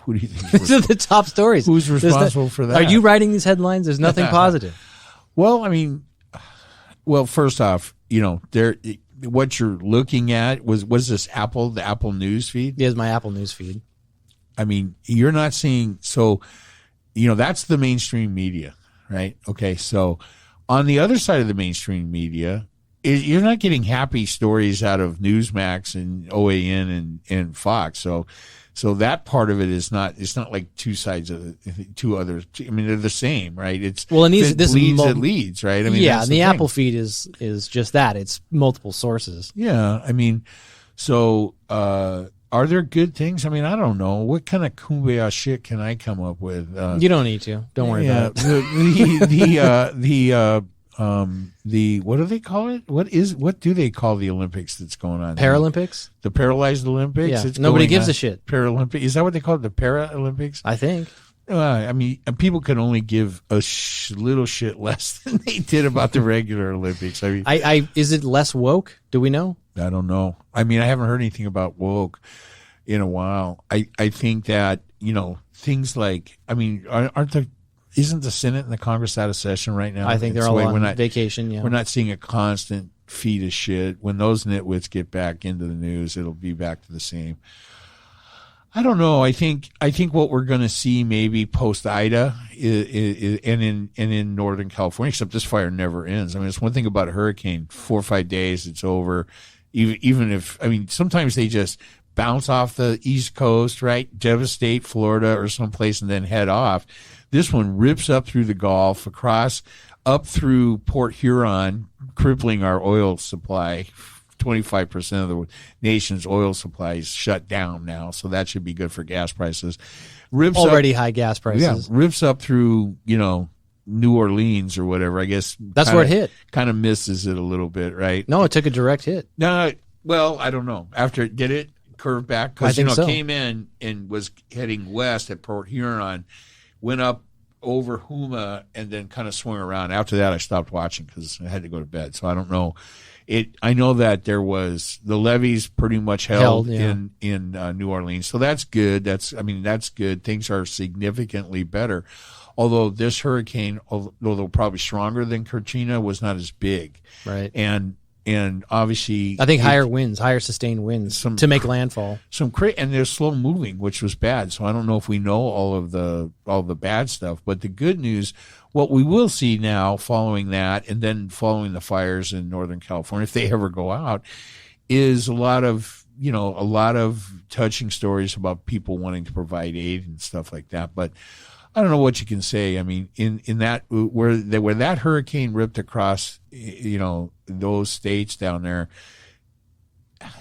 Who do you think? These are the top stories. Who's responsible for that? Are you writing these headlines? There's nothing positive. Well, I mean, first off, what you're looking at was this the Apple News feed? Yeah, it's my Apple News feed. I mean, you're not seeing, that's the mainstream media, right? Okay, so on the other side of the mainstream media, you're not getting happy stories out of Newsmax and OAN and Fox. So that part of it is not. It's not like two sides of two others. I mean, they're the same, right? It's this leads, right? I mean, yeah. And the Apple feed is just that. It's multiple sources. Yeah, I mean, so are there good things? I mean, I don't know. What kind of kumbaya shit can I come up with? You don't need to. Don't worry about it. The what do they call it? What do they call the Olympics that's going on? Paralympics? The Paralyzed Olympics? Yeah. Nobody gives a shit. Paralympic. Is that what they call it? The Paralympics? I think. I mean, people can only give a little shit less than they did about the regular Olympics. I mean, is it less woke? Do we know? I don't know. I mean, I haven't heard anything about woke in a while. I think that, things like, I mean, isn't the Senate and the Congress out of session right now? I think they're all on vacation, yeah. We're not seeing a constant feed of shit. When those nitwits get back into the news, it'll be back to the same. I don't know. I think what we're going to see maybe post Ida and in Northern California, except this fire never ends. I mean, it's one thing about a hurricane, 4 or 5 days, it's over. Even if, I mean, sometimes they just bounce off the East Coast, right? Devastate Florida or someplace and then head off. This one rips up through the Gulf, up through Port Huron, crippling our oil supply. 25% of the nation's oil supply is shut down now, so that should be good for gas prices. High gas prices. Yeah, rips up through, New Orleans or whatever. I guess that's where it hit. Kind of misses it a little bit, right? No, it took a direct hit. No, well, I don't know. After did it curve back? Because it came in and was heading west at Port Huron, went up over Huma and then kind of swung around. After that, I stopped watching because I had to go to bed. So I don't know. I know that the levees pretty much held in New Orleans. So that's good. That's good. Things are significantly better. Although this hurricane, although probably stronger than Katrina, was not as big. Right. And obviously, I think higher sustained winds to make landfall. And they're slow moving, which was bad. So I don't know if we know all the bad stuff. But the good news, what we will see now, following that, and then following the fires in Northern California, if they ever go out, is a lot of touching stories about people wanting to provide aid and stuff like that. But I don't know what you can say. I mean, in that where that hurricane ripped across, those states down there,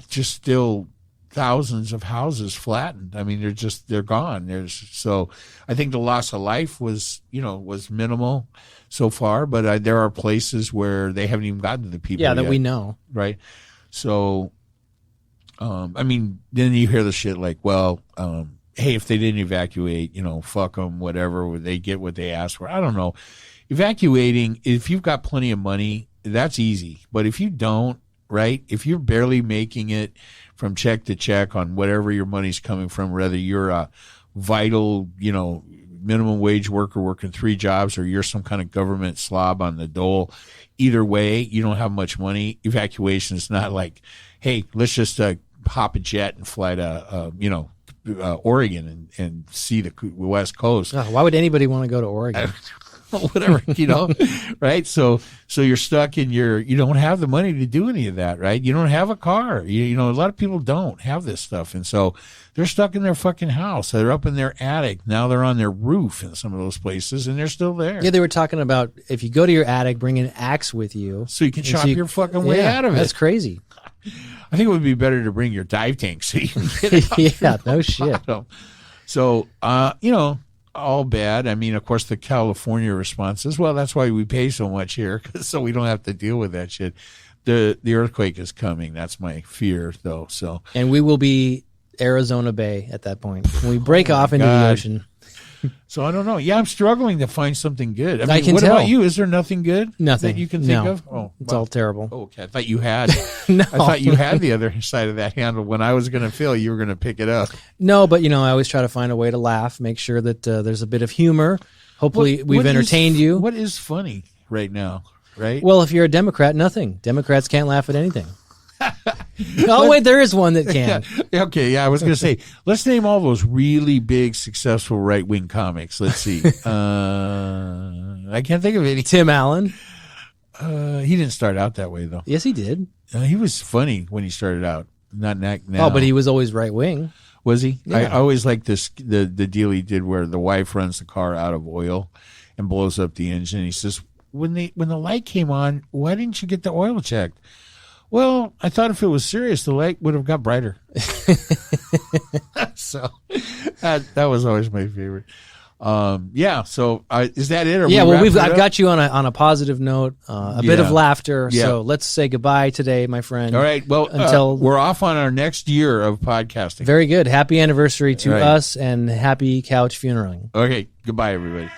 just still thousands of houses flattened. I mean, they're gone. So I think the loss of life was minimal so far, but there are places where they haven't even gotten to the people. Yeah, that yet, we know. Right. So, I mean, then you hear the shit like, well, hey, if they didn't evacuate, fuck them, whatever, they get what they asked for. I don't know. Evacuating, if you've got plenty of money, that's easy. But if you don't, right, if you're barely making it from check to check on whatever your money's coming from, whether you're a vital, minimum wage worker working 3 jobs or you're some kind of government slob on the dole, either way, you don't have much money. Evacuation is not like, hey, let's just hop a jet and fly to, Oregon and see the West Coast. Why would anybody want to go to Oregon? Whatever, right? So you're stuck in you don't have the money to do any of that, right? You don't have a car. A lot of people don't have this stuff. And so they're stuck in their fucking house. They're up in their attic. Now they're on their roof in some of those places and they're still there. Yeah, they were talking about if you go to your attic, bring an axe with you. So you can chop your fucking way out of it. That's crazy. I think it would be better to bring your dive tank so you can get it yeah, no shit. So, all bad. I mean, of course, the California response is, well, that's why we pay so much here, so we don't have to deal with that shit. The earthquake is coming. That's my fear, though. So, and we will be Arizona Bay at that point when we break off into the ocean. So I don't know. Yeah, I'm struggling to find something good. I can what tell. About you? Is there nothing good? Nothing that you can think of? Oh, it's all terrible. Oh, okay. I thought you had. No. I thought you had the other side of that handle. When I was going to fill, you were going to pick it up. No, but I always try to find a way to laugh, make sure that there's a bit of humor. Hopefully, we've entertained you. What is funny right now? Right. Well, if you're a Democrat, nothing. Democrats can't laugh at anything. Oh, wait, there is one that can. Okay, yeah, I was going to say, let's name all those really big, successful right-wing comics. Let's see. I can't think of any. Tim Allen. He didn't start out that way, though. Yes, he did. He was funny when he started out. Not now. Oh, but he was always right-wing. Was he? Yeah. I always liked the deal he did where the wife runs the car out of oil and blows up the engine. He says, when the light came on, why didn't you get the oil checked? Well, I thought if it was serious, the light would have got brighter. So that was always my favorite. Yeah. So is that it? Yeah. Well, I've got you on a positive note, a bit of laughter. Yeah. So let's say goodbye today, my friend. All right. Well, until we're off on our next year of podcasting. Very good. Happy anniversary to us and happy couch funeling. Okay. Goodbye, everybody.